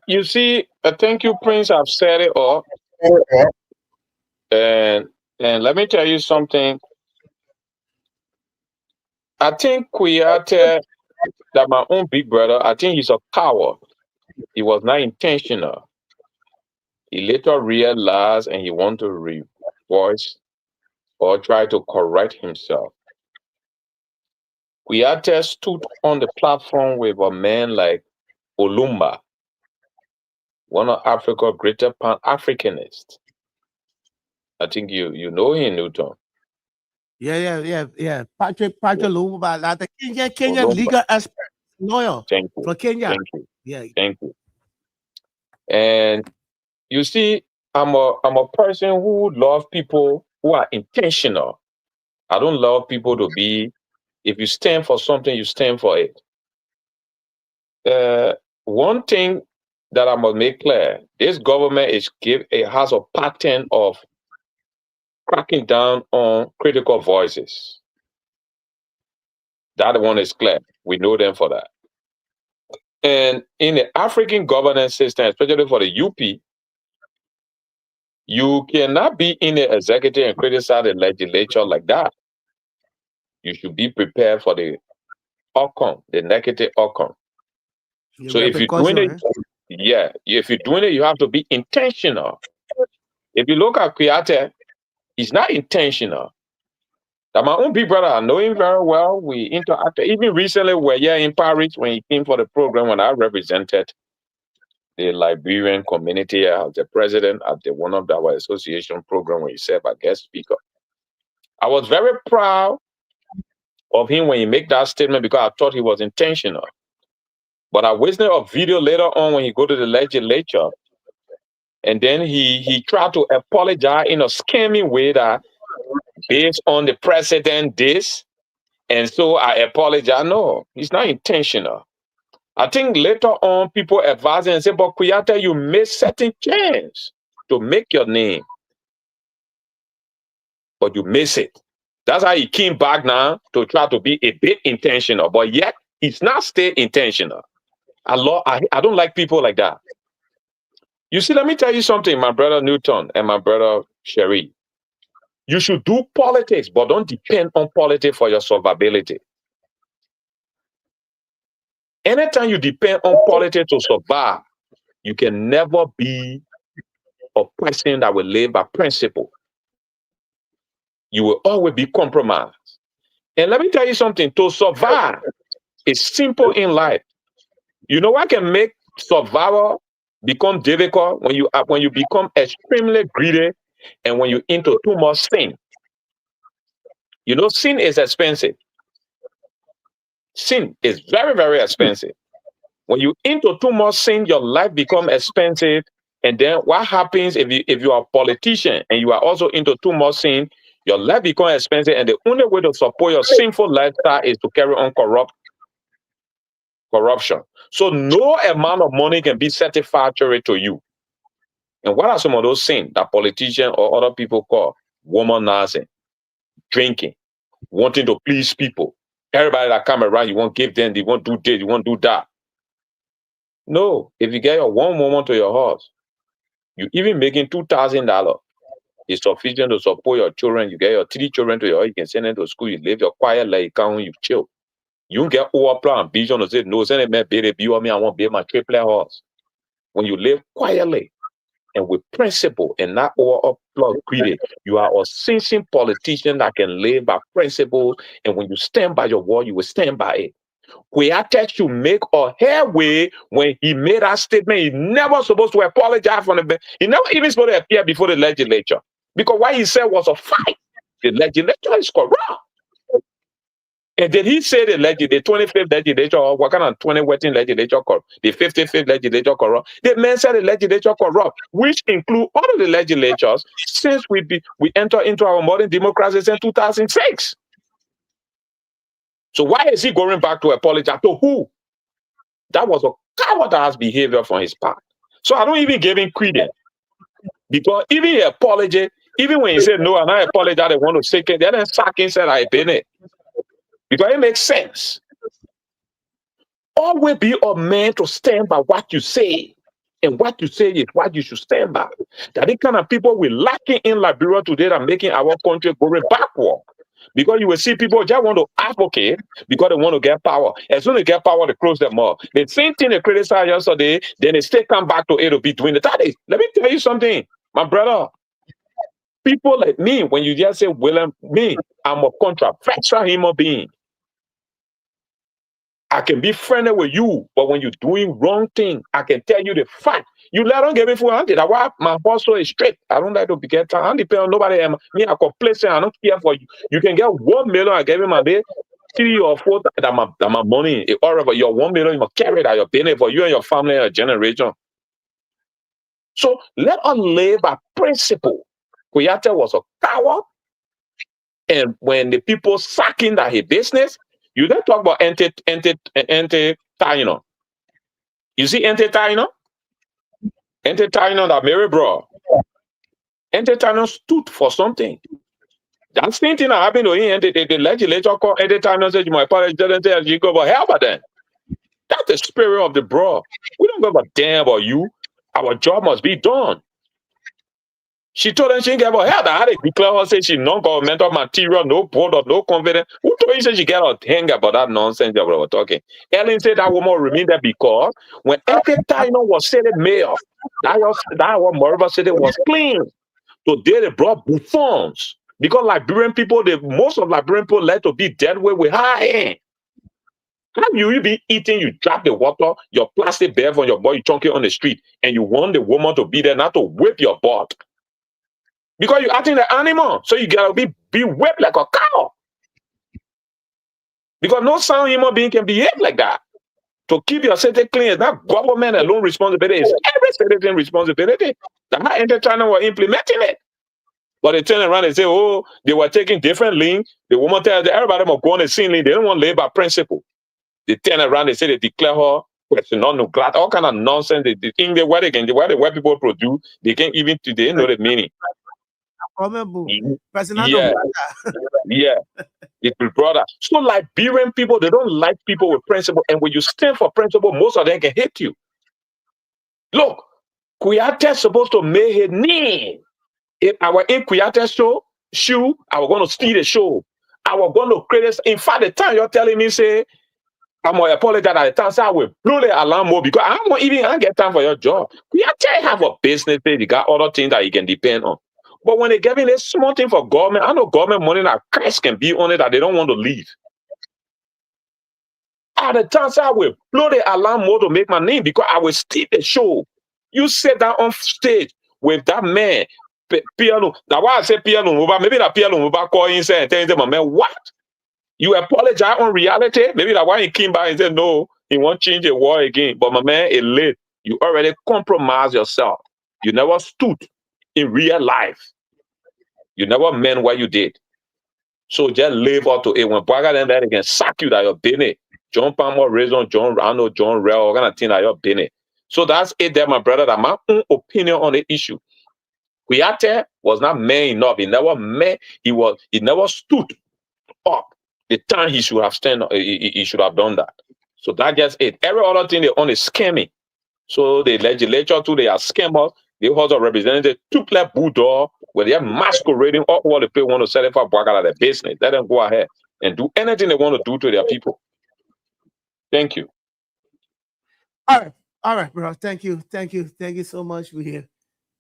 You see, thank you, Prince. I've said it all. And let me tell you something. Kuyate, that my own big brother, I think he's a coward. He was not intentional. He later realized and he wanted to voice or try to correct himself. Kuyate stood on the platform with a man like Olumba, one of Africa's greatest Pan-Africanists. I think you know him, Newton. Yeah. Patrick Lumumba, like the Kenyan Olumba. legal expert, lawyer Thank you. for Kenya. Thank you. Yeah. Thank you. And you see, I'm a person who love people who are intentional. I don't love people to be, if you stand for something, you stand for it. One thing that I must make clear, this government has a pattern of cracking down on critical voices. That one is clear. We know them for that. And in the African governance system, especially for the UP, you cannot be in the executive and criticize the legislature like that. You should be prepared for the outcome, the negative outcome. So if you're doing it, if you're doing it, you have to be intentional. If you look at Kuyate, he's not intentional. That my own big brother, I know him very well. We interacted. Even recently, we're here in Paris when he came for the program when I represented the Liberian community as the president at one of our association program when he served as guest speaker. I was very proud of him when he made that statement because I thought he was intentional. But I witnessed a video later on when he go to the legislature, and then he tried to apologize in a scamming way that based on the precedent this, and so I apologize. No, it's not intentional. I think later on people advise and say, but Kuyate, you missed certain chance to make your name, but you miss it. That's how he came back now to try to be a bit intentional, but yet he's not stay intentional. I don't like people like that. You see, let me tell you something, my brother Newton and my brother Sherry. You should do politics, but don't depend on politics for your survivability. Anytime you depend on politics to survive, you can never be a person that will live by principle. You will always be compromised. And let me tell you something, to survive is simple in life. You know what can make survival become difficult? When you become extremely greedy and when you into too much sin. You know, sin is expensive. Sin is very, very expensive. When you into too much sin, your life becomes expensive. And then what happens if you are a politician and you are also into too much sin, your life becomes expensive. And the only way to support your sinful lifestyle is to carry on corruption. So no amount of money can be satisfactory to you. And what are some of those sins that politicians or other people call womanizing, drinking, wanting to please people? Everybody that come around, you won't give them, they won't do this, you won't do that. No, if you get your one woman to your house, you even making $2,000, it's sufficient to support your children. You get your 3 children to your house, you can send them to school, you live your quiet life, you come home, you chill. You don't get overplan ambition to say, no, send a man, baby, be on me, I want to be my triplet horse. When you live quietly and with principle and not overplan greedy, you are a sincere politician that can live by principle. And when you stand by your word, you will stand by it. Kuyate should make a headway when he made that statement. He never supposed to apologize for the. He never even supposed to appear before the legislature because what he said was a fight. The legislature is corrupt. And then he said the 25th legislature, or what kind of 20 wedding legislature corrupt, the 55th legislature corrupt. The man said the legislature corrupt, which include all of the legislatures since we enter into our modern democracy since 2006. So why is he going back to apologize to who? That was a cowardice behavior from his part. So I don't even give him credence. Because even he apologized, even when he said no, and I apologize, I want to say it, then Sakin said I been it. Because it makes sense. Always be a man to stand by what you say. And what you say is what you should stand by. That the kind of people we're lacking in Liberia today that are making our country going backward. Because you will see people just want to advocate because they want to get power. As soon as they get power, they close them up. The same thing they criticized yesterday, then they still come back to it to be doing it. Let me tell you something, my brother. People like me, when you just say William, me, I'm a controversial human being. I can be friendly with you, but when you're doing wrong thing, I can tell you the fact. You let them get me for 100. That's why my hustle is straight. I don't like to be get time. I don't depend on nobody. Me, I complacent. I don't care for you. You can get 1 million. I gave him my day. 3 or 4 that my money. Or your 1 million, you must carry that your business for you and your family and generation. So let us live by principle. Kuyate was a coward. And when the people sacking that his business, you don't talk about anti-Taino. You see anti-Taino? Anti-Taino that Mary bro. Anti-Taino stood for something. That same thing that happened to him, the legislature called anti-Taino said, you might apologize, you go, but hell about that. That's the spirit of the bro. We don't give a damn about you. Our job must be done. She told them she didn't give a hell. I had to declare her, say she non-governmental material, no board or no confidence. Who told you say she get a hang about that nonsense that we were talking? Ellen said that woman remained there because when Taino was city mayor, that one Morava City was clean. So they brought bouffons. Because Liberian people, most of Liberian people like to be dead way with high end. How you be eating, you drop the water, your plastic bag on your body, you chunk it on the street, and you want the woman to be there not to whip your butt. Because you're acting like an animal, so you gotta be whipped like a cow. Because no sound human being can behave like that. To keep your city clean is not government alone responsibility, it's every citizen responsibility. That's how Inter-China were implementing it. But they turn around and say, oh, they were taking different links. The woman tells everybody must go on the scene link. They don't want to live by principle. They turn around and say they declare her person non nuclear, all kind of nonsense. They think the white people produce, they can't even they know the meaning. Yeah, it's brother. So Liberian people, they don't like people with principle, and when you stand for principle, most of them can hit you. Look, Kuyate supposed to make his name. If I were in Kuyate's shoe, I was going to steal the show. I was going to create this. In fact, the time you're telling me, say, I'm going to apologize at the time, so I will blow the alarm more because I don't get time for your job. Kuyate have a business, you got other things that you can depend on. But when they give me this small thing for government, I know government money that Christ can be on it that they don't want to leave. At the time, so I will blow the alarm more to make my name because I will steal the show. You sit down on stage with that man, Piano. That's why I say Piano. Maybe that Piano call in and tell him, man, what? You apologize on reality? Maybe that's why he came back and said, no, he won't change the war again. But my man, it's late. You already compromised yourself. You never stood in real life. You never meant what you did. So just live up to it. When Baga then that again sack you that you're business. John Palmer, Raison, John Rano, John Rell, all kind of thing that you're business. So that's it there, my brother. That my own opinion on the issue. Kuyate was not man enough. He never never stood up the time he should have he should have done that. So that's just it. Every other thing they own is scamming. So the legislature too, they are scammers. The House of Representatives took that bulldog where they are masquerading all what the people want to sell it for out of their business. Let them go ahead and do anything they want to do to their people. Thank you. All right, bro. Thank you so much. We're here.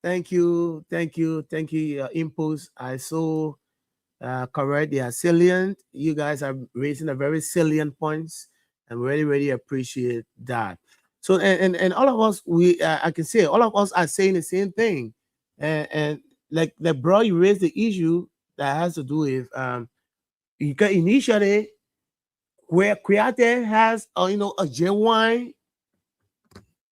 Thank you. Your inputs are so correct. They are salient. You guys are raising a very salient points, and really appreciate that. So and all of us, I can say all of us are saying the same thing, and like bro, you raised the issue that has to do with initially where Kuyate has a genuine.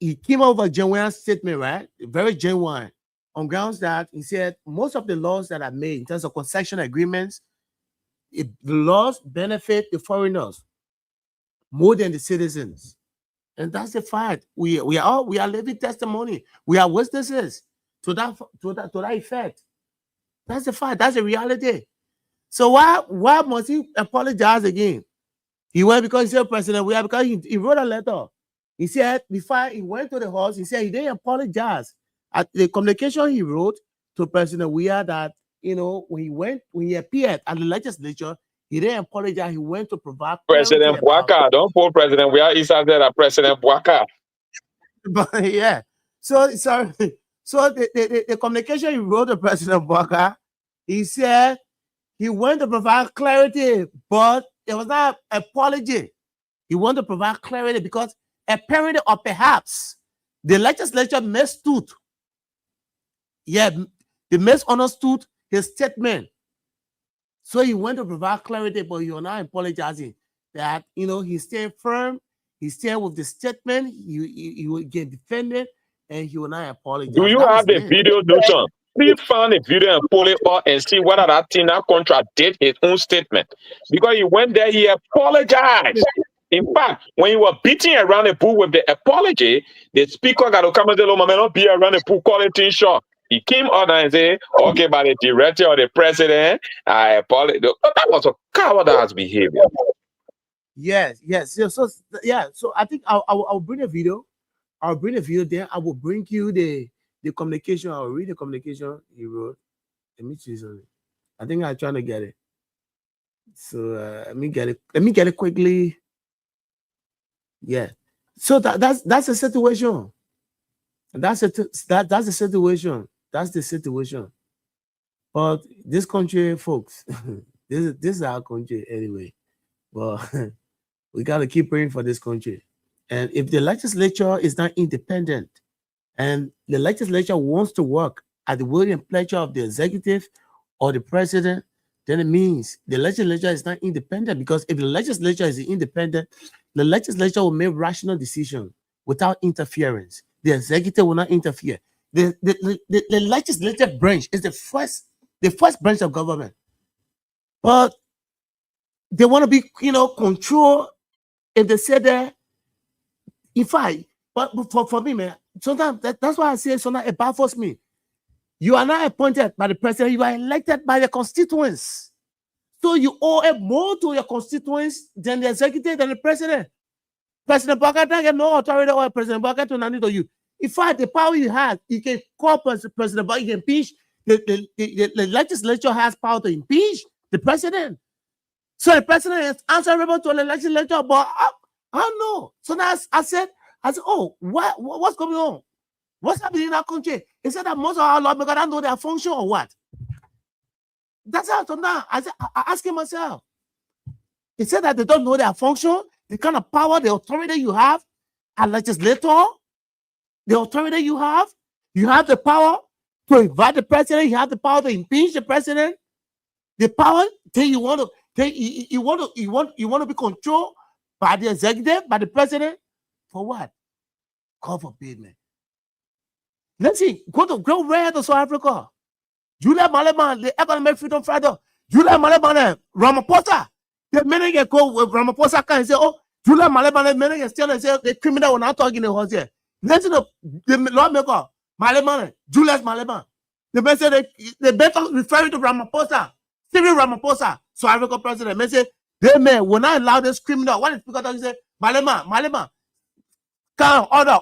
He came up with a genuine statement, right? Very genuine. On grounds that he said most of the laws that are made in terms of concession agreements, the laws benefit the foreigners more than the citizens, and that's the fact. We are living testimony. We are witnesses to that effect. That's the fact. That's the reality. So why must he apologize again? He went because he said, President, because he wrote a letter. He said before he went to the house, he said he didn't apologize. At the communication he wrote to President Weah that when he appeared at the legislature, he didn't apologize. He went to provide clarity President about. Bouaka, don't pull President. We are inside there, President Bouaka. But yeah, so the communication he wrote to President Bouaka, he said he went to provide clarity, but it was not an apology. He wanted to provide clarity because apparently or perhaps the legislature mistook. Yeah, they misunderstood his statement. So he went to provide clarity, but you're not apologizing that he's staying firm, he's staying with the statement, he will get defended, and he will not apologize. Do you have the video, Newton? Please find the video and pull it up and see whether that thing that contradicts his own statement. Because he went there, he apologized. In fact, when you were beating around the bush with the apology, the speaker got to come and say, "Oh, man, not be around the bush, call it thing short." He came out and said, "Okay, by the director or the president, I apologize." That was a coward's behavior. Yes. So I think I'll bring a video. I'll bring a video there. I will bring you the communication. I'll read the communication he wrote. Let me choose on it. I think I'm trying to get it. So let me get it quickly. Yeah. So that's the situation. That's the situation. That's the situation. But this country, folks, this is our country anyway. But we gotta keep praying for this country. And if the legislature is not independent, and the legislature wants to work at the will and pleasure of the executive or the president, then it means the legislature is not independent. Because if the legislature is independent, the legislature will make rational decisions without interference. The executive will not interfere. The legislative branch is the first branch of government. But they want to be, control. If they say that, but for me, man, sometimes that's why I say sometimes it baffles me. You are not appointed by the president, you are elected by the constituents. So you owe more to your constituents than the executive, than the president. President Bouaka doesn't get no authority over President Bouaka to none of you. In fact, the power you have, you can call President Bouaka, you can impeach. The legislature has power to impeach the president. So the president is answerable to the legislature, but I don't know. So now I said, oh, what's going on? What's happening in our country? He said that most of our lawmakers don't know their function or what? That's how now I asking myself. He said that they don't know their function, the kind of power, the authority you have, a legislator, the authority you have the power to invite the president, you have the power to impeach the president, the power that you want to be controlled by the executive, by the president, for what? God forbid, man. Let's see, go red to South Africa. Julia Malema, the economic freedom fighter. Julia Malema, Ramaphosa. The men can go with Ramaphosa and say, oh, Julia Malema, the men can still and say the criminal will not talk in the house here. Listen to the lawmaker, Malema, Julius Malema. The men say they better referring to Ramaphosa, Cyril Ramaphosa, South Africa president. Men say, they men will not allow this criminal. What is because say, Malema, come, order.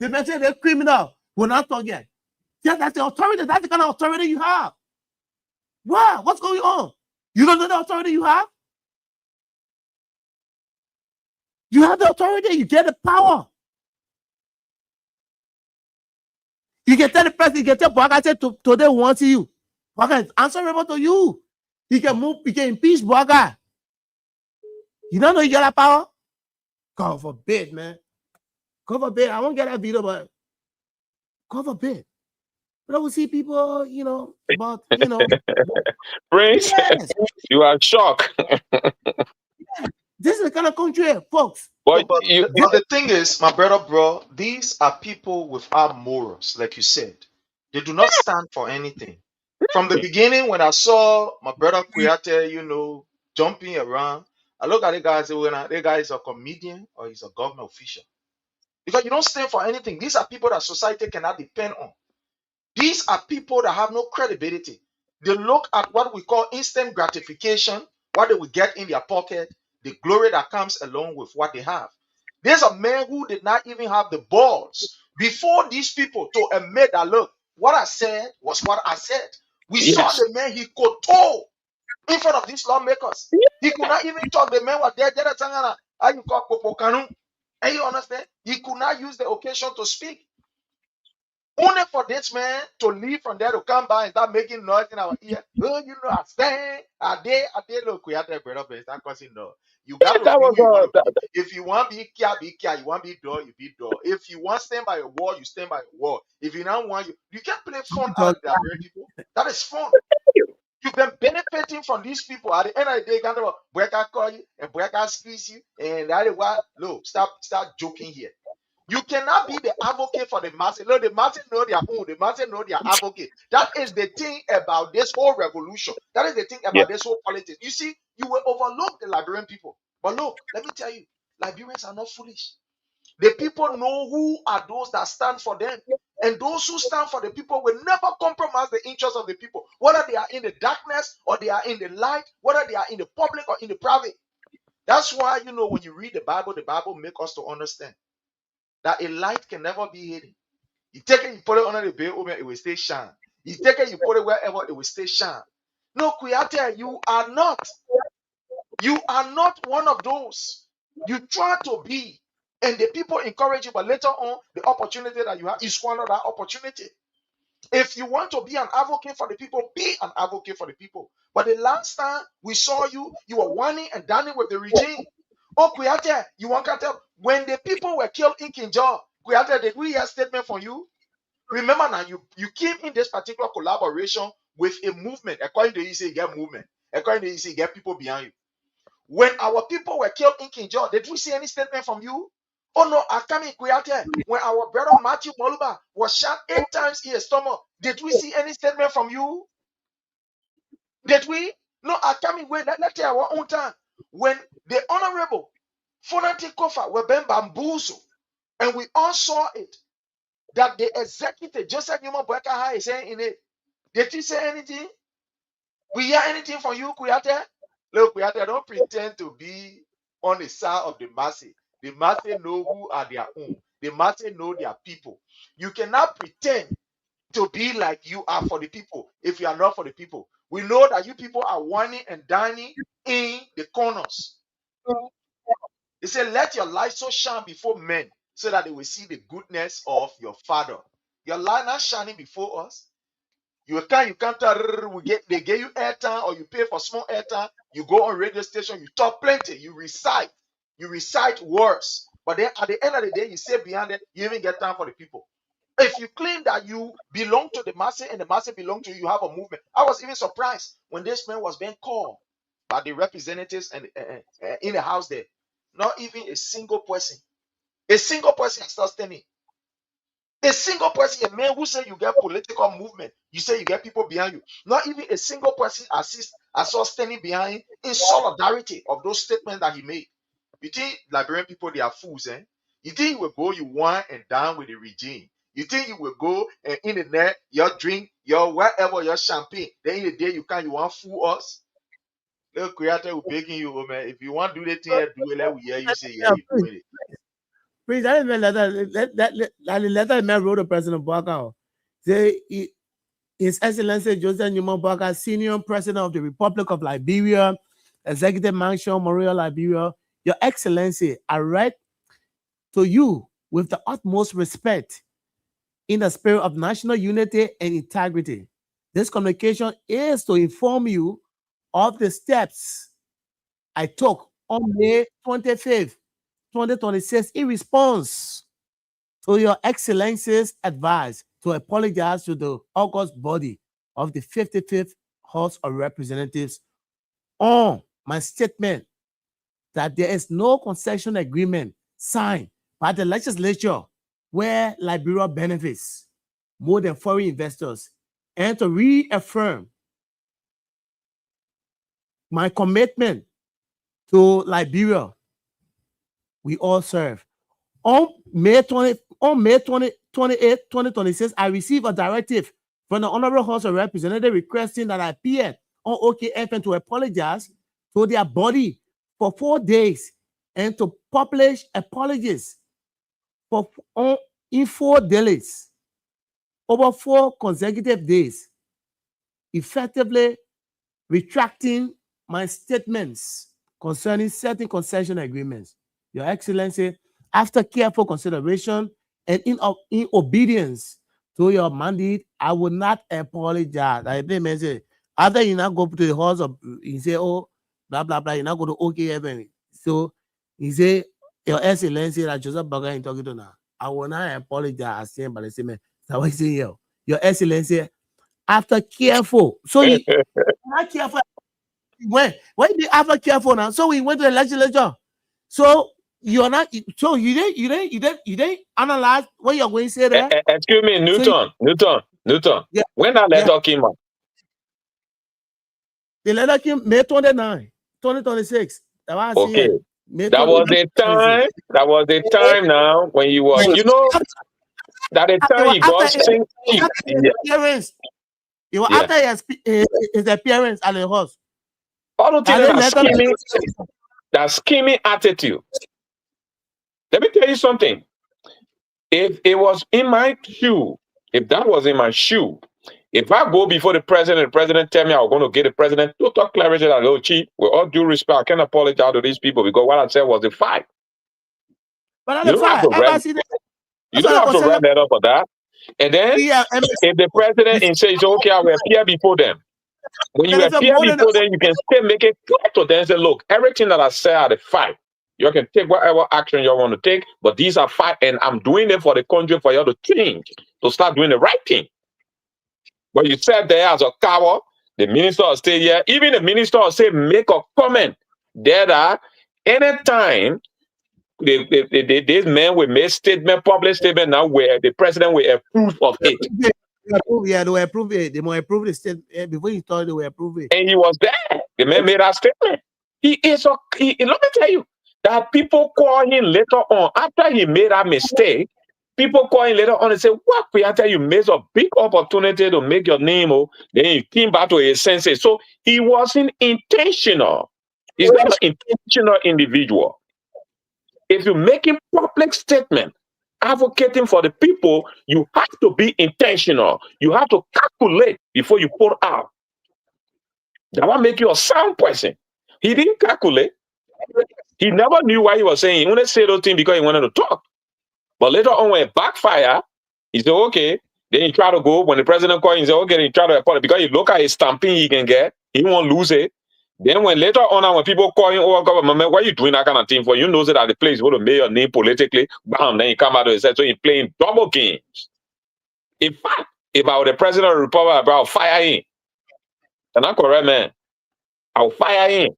The men say the criminal will not talk yet. Yeah, that's the authority. That's the kind of authority you have. Wow, what's going on? You don't know the authority you have? You have the authority. You get the power. You can tell the president, you can tell Bouaka, say today we want to see you. Bouaka is answerable to you. You can move, you can impeach Bouaka. You don't know you got that power? God forbid, man. God forbid. I won't get that video, but God forbid. But I will see people, Prince, yes. You are shocked. This is the kind of country, folks. But But the thing is, my brother, bro, these are people without morals, like you said. They do not stand for anything. From the beginning, when I saw my brother Kuyate, jumping around, I look at the guy and say, well, the guy is a comedian or he's a government official. Because you don't stand for anything. These are people that society cannot depend on. These are people that have no credibility. They look at what we call instant gratification, what they will get in their pocket, the glory that comes along with what they have. There's a man who did not even have the balls before these people to admit that, look, what I said was what I said. We saw Yes. the man, he could toe in front of these lawmakers. He could not even talk. The man was there. And you understand? He could not use the occasion to speak. Only for this man to leave from there to come by and start making noise in our ear. Oh, you know, I stand. I did look. We had that brother, but it's not causing no. You got to That be was who you want to be. If you want to be care, be care. You want to be door, you be door. If you want to stand by your wall, you stand by your wall. If you don't want, you can't play fun out of the Liberian people. That is fun. You've been benefiting from these people. At the end of the day, kind of break call you and break squeeze you, and that is why. Look, stop joking here. You cannot be the advocate for the masses. No, the masses know their own. The masses know their advocate. That is the thing about this whole revolution. That is the thing about this whole politics. You see, you will overlook the Liberian people. But look, let me tell you, Liberians are not foolish. The people know who are those that stand for them. And those who stand for the people will never compromise the interests of the people, whether they are in the darkness or they are in the light, whether they are in the public or in the private. That's why, you know, when you read the Bible makes us to understand that a light can never be hidden. You take it, you put it under the bed, it will stay shine. You take it, you put it wherever, it will stay shine. No, Kuyate, you are not. You are not one of those. You try to be, and the people encourage you, but later on, the opportunity that you have, you squander that opportunity. If you want to be an advocate for the people, be an advocate for the people. But the last time we saw you, you were whining and dining with the regime. Oh, Kuyate, you want to tell when the people were killed in Kinjal, Kuyate, did we hear a statement from you? Remember now, you came in this particular collaboration with a movement. According to you, say you get movement. According to you, say you get people behind you. When our people were killed in Kinjal, did we see any statement from you? Oh no, Akami Kuyate, when our brother Matthew Moluba was shot 8 times in his stomach, did we see any statement from you? Did we? No, Akami, wait, let's tell our own time. When the Honorable Fonati Kofa were being bamboozled, and we all saw it, that the executive, Joseph Newman Boyka is saying in it, did he say anything? We hear anything from you, Kuyate? Look, Kuyate, don't pretend to be on the side of the masses. The masses know who are their own. The masses know their people. You cannot pretend to be like you are for the people if you are not for the people. We know that you people are whining and dining in the corners. He said, let your light so shine before men so that they will see the goodness of your Father. Your light not shining before us. You can't they give you airtime or you pay for small airtime. You go on radio station, you talk plenty, you recite words. But then at the end of the day, you say behind it, you even get time for the people. If you claim that you belong to the masses and the masses belong to you, you have a movement. I was even surprised when this man was being called by the representatives and in the house there. Not even a single person. A single person is still standing. A single person, a man who say you get political movement, you say you get people behind you. Not even a single person I saw standing behind in solidarity of those statements that he made. You think Liberian people, they are fools, eh? You think you will go, you wine and dine with the regime. You think you will go and in the net, your drink, your whatever, your champagne. Then in the day you want to fool us? Look, Creator will begging you, oh man. If you want to do the thing, do it. Let we hear you say, yeah, you do it. Please, that letter man wrote to President Baka. Say, His Excellency Joseph Newman Baka, Senior President of the Republic of Liberia, Executive Mansion, Montreal, Liberia. Your Excellency, I write to you with the utmost respect in the spirit of national unity and integrity. This communication is to inform you of the steps I took on May 25th, 2026 in response to your Excellency's advice to apologize to the august body of the 55th House of Representatives on my statement that there is no concession agreement signed by the legislature where Liberia benefits more than foreign investors, and to reaffirm my commitment to Liberia we all serve. On May 28, 2026, I received a directive from the Honorable House of Representatives requesting that I appear on OKFM to apologize to their body for 4 days and to publish apologies in 4 days, over 4 consecutive days. effectively retracting my statements concerning certain concession agreements. Your Excellency, after careful consideration and in obedience to your mandate, I will not apologize. I think, man, say, after you now go to the halls of, you say, oh, blah, blah, blah, you now go to OKFM. So, he say, Your Excellency, that Joseph Burger in talking to now, I will not apologize. But I say, man, that's what I say here. Your Excellency, after careful, so you not careful. When you after careful now, so we went to the legislature. So you're not. So you didn't analyze what you're going to say there. Excuse me, Newton. Yeah. When that letter came out? The letter came May 29, 2026. Okay. That was the time. That was the time now when you were, you know, that the time you got sing. You were after his appearance at the house. All of that scheming attitude. Let me tell you something. If it was in my shoe, if that was in my shoe, if I go before the president tell me I'm going to get the president total clarity that, oh, chief, with all due respect, I can't apologize to these people because what I said was the fact. But you don't have to write that up for that. And then, if the president says, okay, I will appear before them. When you appear before them, you can still make it clear to them and say, look, everything that I said are the fact. You can take whatever action you want to take, but these are fact, and I'm doing it for the country for you to change, to start doing the right thing. But you said there as a coward, the minister of state here, even the minister of state make a comment there that anytime these men will make statement, public statement now where the president will approve of it. Yeah, they will approve it. They will approve the statement before you thought they will approve it. And he was there. The man made that statement. Let me tell you that people call him later on after he made that mistake. People call him later on and say, "What? After you made a big opportunity to make your name, then he came back to his senses." So he wasn't intentional. He's not an intentional individual. If you're making public statement, advocating for the people, you have to be intentional. You have to calculate before you put out. That will make you a sound person. He didn't calculate. He never knew why he was saying. He only said those things because he wanted to talk. But later on, when it backfire, he said, okay. Then he tried to go. When the president called, he said, okay. Then he tried to report it. Because he look at his stamping he can get. He won't lose it. Then when later on, when people call him, oh, government, why are you doing that kind of thing for? You know that the place will make your name politically. Bam, then he come out and say, so he's playing double games. In fact, if I were the president of the Republic, I'll fire him. And I'm correct, man. I'll fire him.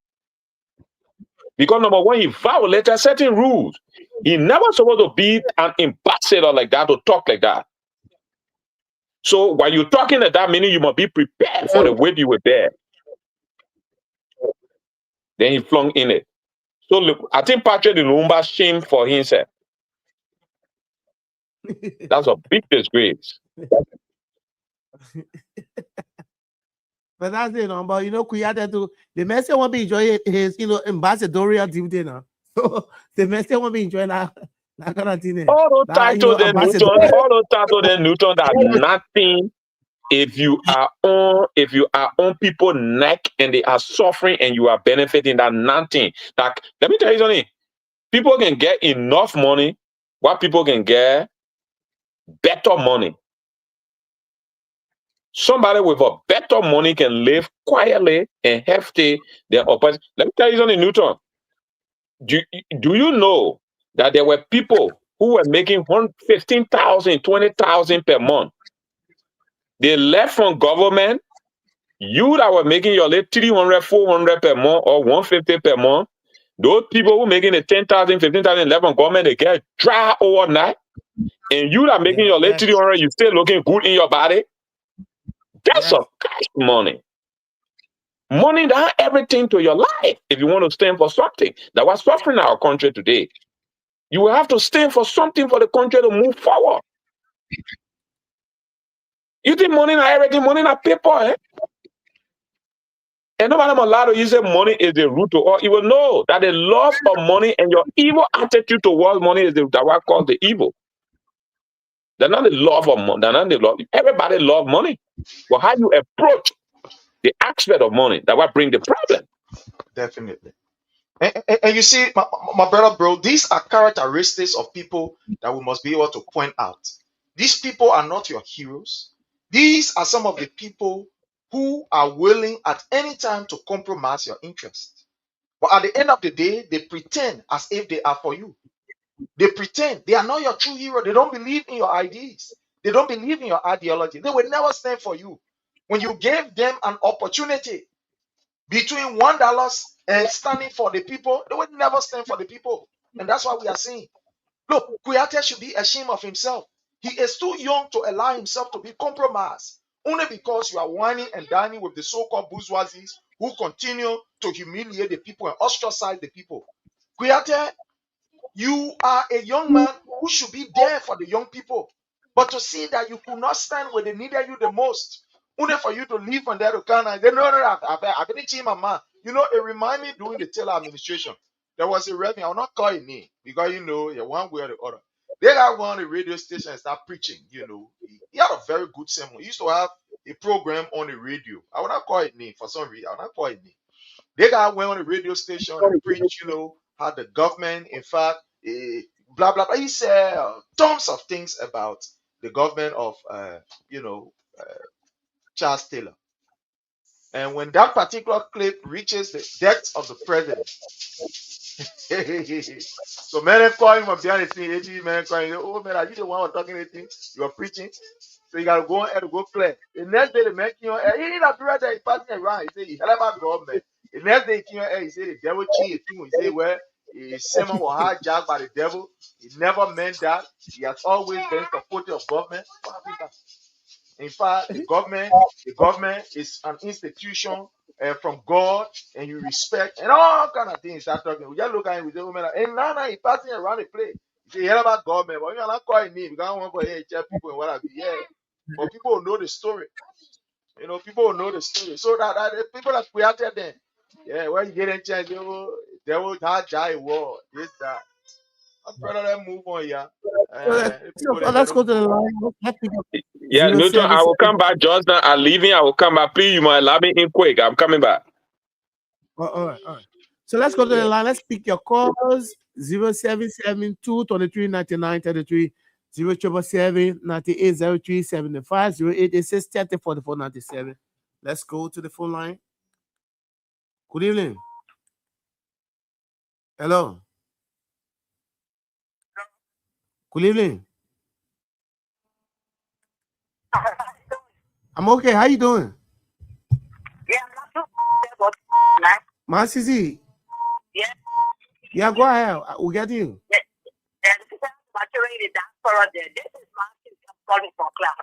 Because number one, he violated certain rules. He never supposed to be an ambassador like that, to talk like that. So while you're talking at that minute, you must be prepared for the weight you were there. Then he flung in it. So look, I think Patrick Lumumba shamed for himself. That's a big disgrace. But that's it, but Kuyate too. The Messi won't be enjoying his, ambassadorial duty now. So the Messi won't be enjoying that kind of thing. All those titles in Newton, that nothing. If you are on people's neck and they are suffering and you are benefiting, that nothing. Like, let me tell you something. People can get enough money. What people can get better money. Somebody with a better money can live quietly and hefty their opposite. Let me tell you something, Newton. Do you know that there were people who were making 15,000, 20,000 per month? They left from government. You that were making your late 300, 400 per month or 150 per month, those people who making the 10,000, 15,000 left from government, they get dry overnight. And you that making your late 300, you still looking good in your body. That's a cash money. Money that everything to your life if you want to stand for something. That's what's suffering our country today. You will have to stand for something for the country to move forward. You think money not everything, money not paper, eh? And nobody allowed to use money is the root to all evil. No, that the love of money and your evil attitude towards money is that what called the evil. They're not the love of money. They're not the love. Everybody loves money. But how you approach the aspect of money that will bring the problem. Definitely. And you see, my brother, bro, these are characteristics of people that we must be able to point out. These people are not your heroes. These are some of the people who are willing at any time to compromise your interest. But at the end of the day, they pretend as if they are for you. They pretend they are not your true hero. They don't believe in your ideas. They don't believe in your ideology. They will never stand for you. When you gave them an opportunity between $1 and standing for the people, they would never stand for the people. And that's why we are saying, look, Kuyate should be ashamed of himself. He is too young to allow himself to be compromised, only because you are whining and dining with the so-called bourgeoisies who continue to humiliate the people and ostracize the people. Kuyate, you are a young man who should be there for the young people. But to see that you could not stand where they needed you the most, only for you to leave from there to Ghana and then no, I've been a man. You know, it reminded me during the Taylor administration. There was a reverend, I will not call his name because you know, one way or the other. They got one on the radio station and start preaching, you know. He had a very good sermon. He used to have a program on the radio. I will not call his name for some reason. I will not call his name. They got went on the radio station and preach, you know, how the government, in fact, blah, blah, blah. He said tons of things about the government of, Charles Taylor. And when that particular clip reaches the death of the president, so men call him from behind the scene, 80 men calling, oh man, are you the one who talking anything? You are preaching. So you gotta go on air to go clear. The next day they make you on air. He didn't have to write that he's passing around. He said he hell about government. The next day he came on air, he said the devil cheated him. He said, well, his sermon was hijacked by the devil. He never meant that. He has always been supportive of government. In fact, the government is an institution from God, and you respect and all kind of things. Start talking. We just look at him. We say, "Oh, and now he's passing around the place." He say, "Hear about government, but you're not calling me because I want to go here and tell people and what have you." Yeah, but people will know the story. You know, people will know the story. So that the people that created them, yeah, when you get in chance, they will not die war. This that. My brother, let's move on, yeah. Let's go to the line. Let's pick up Yeah, Newton, I will come back. Just now, I'm leaving. I will come back. Please, you might allow me in quick. I'm coming back. All right. So let's go to the line. Let's pick your calls. 0772 23 99 33 0777 9803 75 0886 30 44 97. Let's go to the phone line. Good evening. Hello. Good evening. I'm okay. How you doing? Masisi. Yeah. Yeah, go ahead. We'll get you. This is calling for class.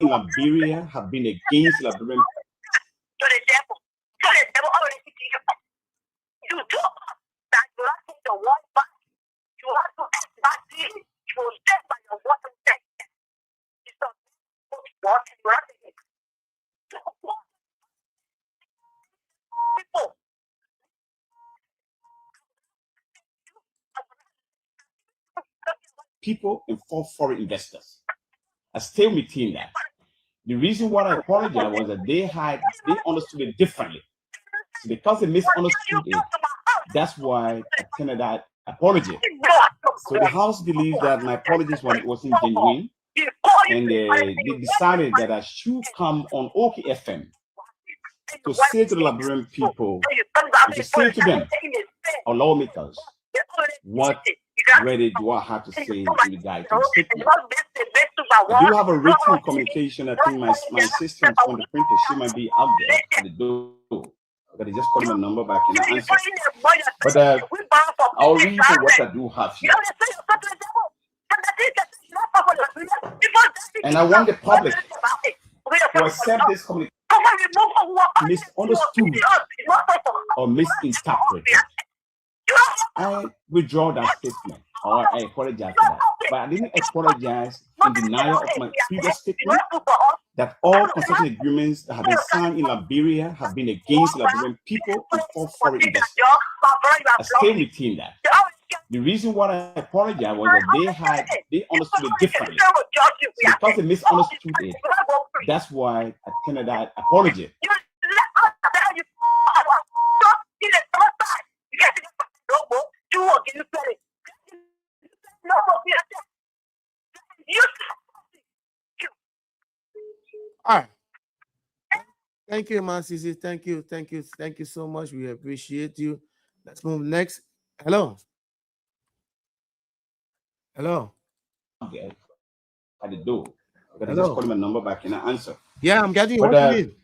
Liberia have been against Liberian. To the devil. Already you do that. You have to take the one back. You have to act back in. You will stand by your water tank. It's not what you have to do. People. People and for foreign investors. I stay within that. The reason why I apologize was that they understood it differently. So because they misunderstood it, that's why I tendered that apology. So the House believes that my apologies wasn't genuine, and they decided that I should come on OKFM to say to the Liberian people, to say to them, our lawmakers, what really do I have to say in regard to the statement. I do have a written communication. I think my assistant on the printer, she might be out there at the door. But they just call my number back and I answer. But I'll read what I do have here. And I want the public to accept this communication misunderstood or misinterpreted. I withdraw that statement, or I apologize for that. But I didn't apologize in denial of my previous statement. that all concession agreements that have been signed in Liberia have been against Liberian people and for foreign investors. I stay within that. The reason why I apologize was that they understood it differently. So because they misunderstood it, that's why I tendered that apology. All right. Thank you, man, Sisi. Thank you so much. We appreciate you. Let's move next. Hello. Okay. At the door. But I Hello. just called my number back and I answer. Yeah, I'm getting you. But, What you need?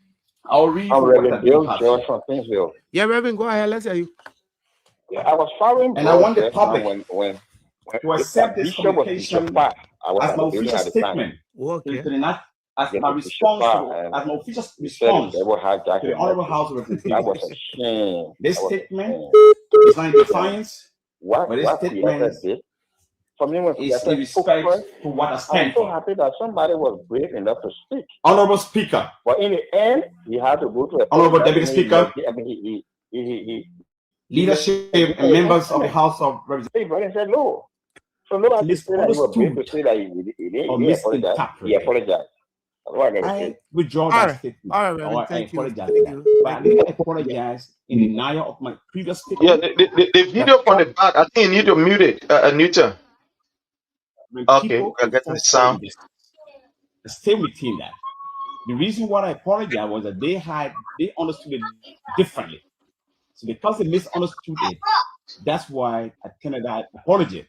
I'll read I'm from what I Reverend do Bill have George here. from Kingsville. Yeah, Reverend, go ahead. Let's hear you. Yeah, I was following And I want the just public now when to accept this Bishop was communication Bishop Park. I was as at my the building official at the time. statement. Okay. To the night, as Yes, my Bishop response Park, to, and as my official he said the response devil hijacked to the his Honorable message. House of That was Representatives. a shame. This That was a statement shame. is not in defiance, What but this statement Piazza did, for me, when is Piazza in spoke respect first, to what I I was stand so for. happy that somebody was brave enough to speak. Honorable Speaker, But in the end, he had to go to a Honorable point that Deputy Speaker, leadership and members of the House of Representatives he said no. So nobody could say that he was brave to misunderstood say that he didn't apologize. He or apologized. That's what I gotta I say. withdraw All that right. statement. All right, Reverend. Or I Thank you. apologize Thank for that. you. But I didn't apologize in denial of my previous Yeah, statement. the video from the back, I think you need to mute it, Newton. When Okay, people we're getting for the sound. investors, I stay within that. The reason why I apologize was that they understood it differently. So because they misunderstood it, that's why I tendered that apology.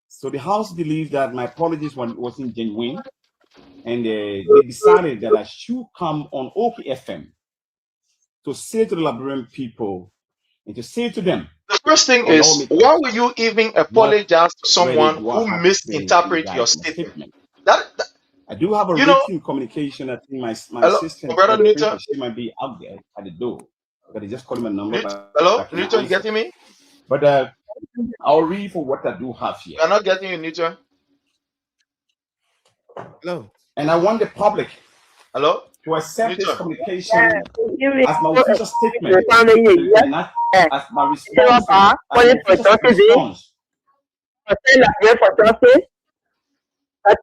So the House believes that my apologies wasn't genuine, and they decided that I should come on OPFM to say to the Liberian people and to say to them, The first thing is, why will you even apologize to someone who misinterprets your statement? That I do have a you know, written communication. I think my hello, assistant, brother Newton. she might be out there at the door, but they just called my number. Hello, Newton, you getting me? But I'll read for what I do have here. You're not getting you, Newton. Hello. And I want the public to accept Newton. this communication as my official statement, not as my response.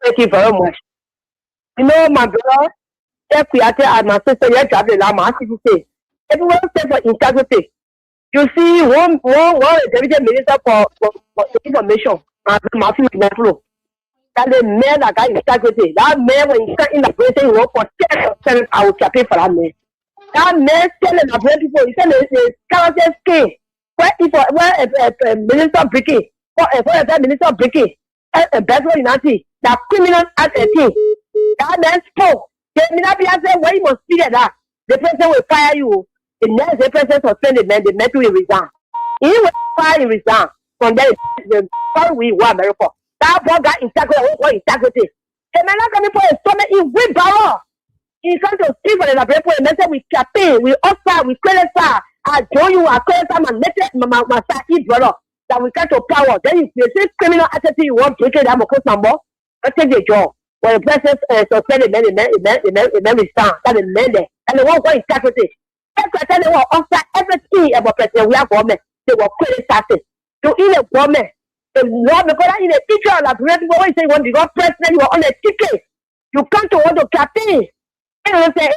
Thank you very much. You know, my brother, if we are at my sister, everyone stands for integrity. You see, one deputy minister for information, Matthew Meflo, that the man that got integrity, that man when he stand in the prison, he work for 10 I will campaign for that man. That man telling the brave people, he said the character scheme, where a minister breaking, for a minister breaking, a better United, that criminal as a thing. That man spoke. The minister said, when you must speak that, the president will fire you. The next president suspended, man, the man will resign. He will fire and resign. From there, the foreign we were America. That boy got integrity. The man not coming for a stomach in wheelbarrow. He come to speak for the Labrador and message with campaign, with Oscar, with Credit. I join you, I call some my side brother. That we come to power. Then you say criminal activity, you want to take that code number, I take the job. When the president suspended, the man resign. That is man there. And they won't go integrity. Every they will offer everything about president. We have government. They will criticize to in a government. The law because in a picture of like people when you say you want to go president, you are on a ticket. You come to want to campaign. You know what I'm saying?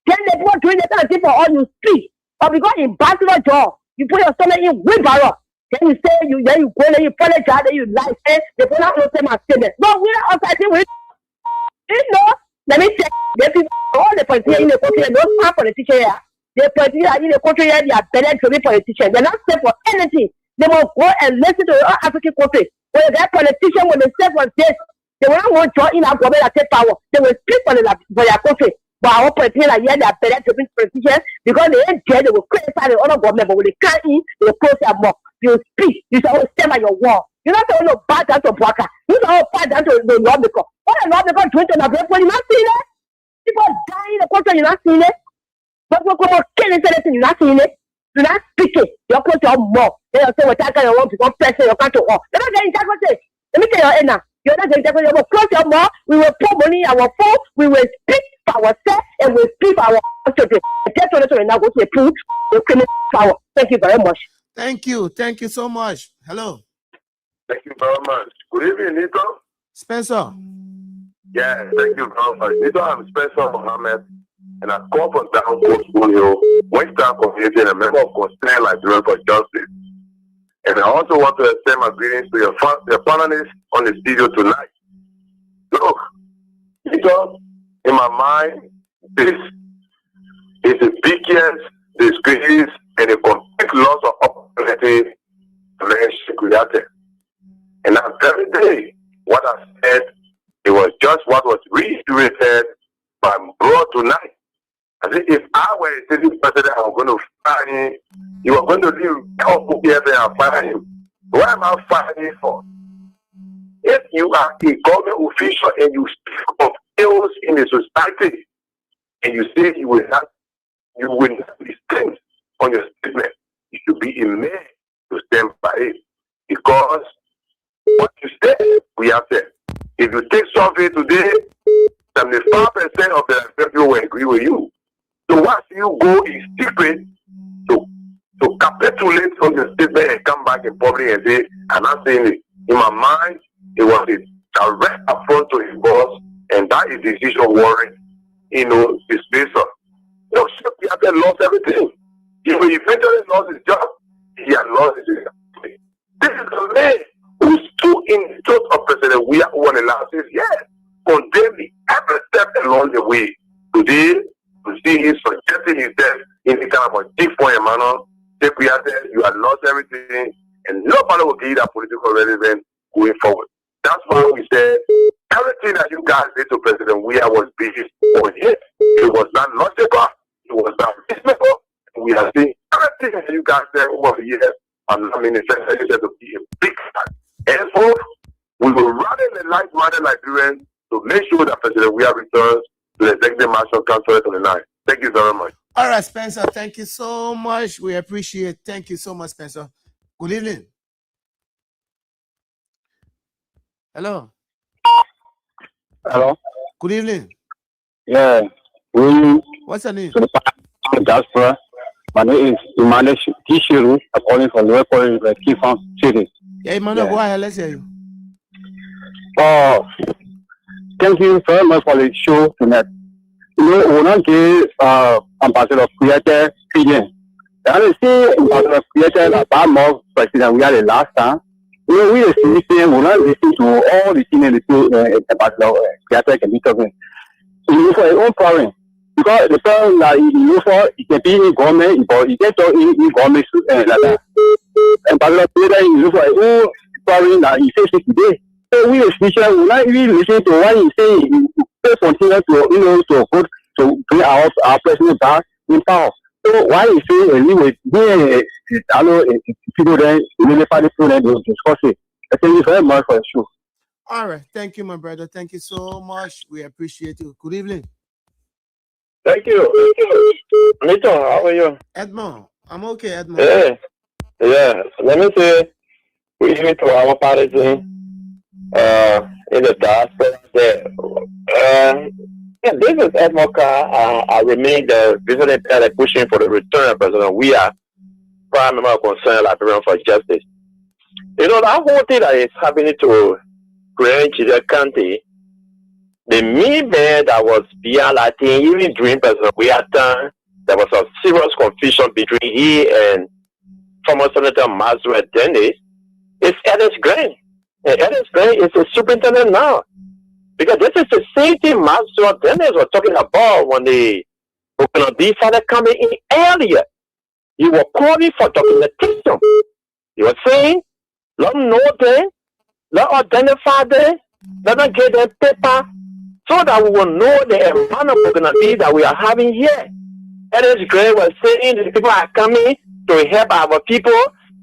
Then they want doing the kind of for all you speak. But because in bachelor job, you put your stomach in wheelbarrow. Then you say you go, then you apologize, then you lie, say they put out no same statement. But we are outside with you know, let me tell the people all the politicians in the country, no smart politicians here. The politicians in the country here, they are better to be politicians. They're not safe for anything. They will go and listen to all African countries. When that politician, when they say for this, they will not want to join in our government and take power. They will speak for their country. But our politicians are here, they are better to be politicians because they ain't there, they will criticize the other government, but when they can't eat, they will close their mouth. You speak, you say, oh, stand by your wall. You're not going to bow down to Bwaka. You're not going to bow down to the lawmaker. What a lawmaker doing to the people, you're not seeing it? People dying in the country, you're not seeing it? But we're going to kill anything, you're not seeing it? You're not speaking. You're going to more. They are saying, we're talking about become president, you're going to war. You're not getting integrity. Let me tell you, Anna, you're not getting integrity. You will close your mouth. We will pour money in our phone. We will speak. power, sir, and we keep our children. That's what we're now going to prove. Power. Thank you very much. Thank you. Thank you so much. Hello. Thank you very much. Good evening, Nito. Spencer. Yeah, thank you very much. Nito, I'm Spencer Mohammed, and I come from Down Coast Hill, Western Community, and a member of Concern Liberian for Justice. And I also want to extend my greetings to your panelists on the studio tonight. Look, Nito, in my mind, this is the biggest disgrace and a complete loss of opportunity men created. And that very day, what I said, it was just what was reiterated by bro tonight. I said, if I were a sitting president, I was going to fire him. You are going to leave PFA and fire him. What am I firing for? If you are a government official and you speak of ills in the society, and you say you will not be stand on your statement, you should be a man to stand by it. Because what you said, we have said. If you take survey today, 75% of the people will agree with you. So once you go in secret to capitulate on the statement and come back in public and say, I'm not saying it. In my mind, it was a direct affront to his boss, and that is the decision warrant, his spacer. No, he had lost everything. He eventually lost his job. He had lost his job. This is a man who stood in the throat of President Weah, who won the last 6 years, condemned every step along the way. Today, to see him suggesting his death in the kind of a different manner, you had lost everything, and nobody will give you that political relevance going forward. That's why we said everything that you guys did to President Weah was based on him. It was not logical, it was not reasonable. We have seen everything that you guys said over the years. I'm not manifesting to be a big fan. Henceforth, we will rally the like-minded Liberians to make sure that President Weah returns to the Executive Marshal Council on the 9th. Thank you very much. All right, Spencer. Thank you so much. We appreciate it. Thank you so much, Spencer. Good evening. Hello. Hello. Good evening. Yeah. What's your name? Diaspora. My name is Emmanuel Kishiru. I'm calling from the College of Kifan City. Yeah, Emmanuel, go ahead. Let's hear you. Thank you very much for the show tonight. We want to give Ambassador Creator opinion. I see Ambassador Creator about more President we had the last time. We listen to all the things Ambassador Creator can be talking. For his own foreign. Because the person that you look for, it can be in government, but it can talk in government like that. Ambassador Creator, you look for his own foreign that he says today. So we will not really listen to what he says. He continue to bring our president back in power. So why is he anyway? People then will discuss it. I thank you very much for the show. All right, thank you, my brother. Thank you so much. We appreciate you. Good evening. Thank you. Mito, how are you? Edmond, I'm okay, Edmond. Yeah. Let me say, we evening to our partisan in the diaspora there. This is Edmond Carr. I remain the visiting elect pushing for the return of President Weah, Prime Member of Concern Liberian for Justice. You know, that whole thing that is happening to Grand Chile County, the main man that was behind that thing, even during President Weah time, there was a serious confusion between he and former Senator Maswell Dennis. It's Ellis Grant. And Ellis Grant is a superintendent now. Because this is the same thing Maswell Dennis was talking about when the Okanadi started coming in earlier. You were calling for documentation. You were saying, let them know them, let us identify them, let them get their paper, so that we will know the amount of Okanadi that we are having here. Ellis Grant was saying the people are coming to help our people.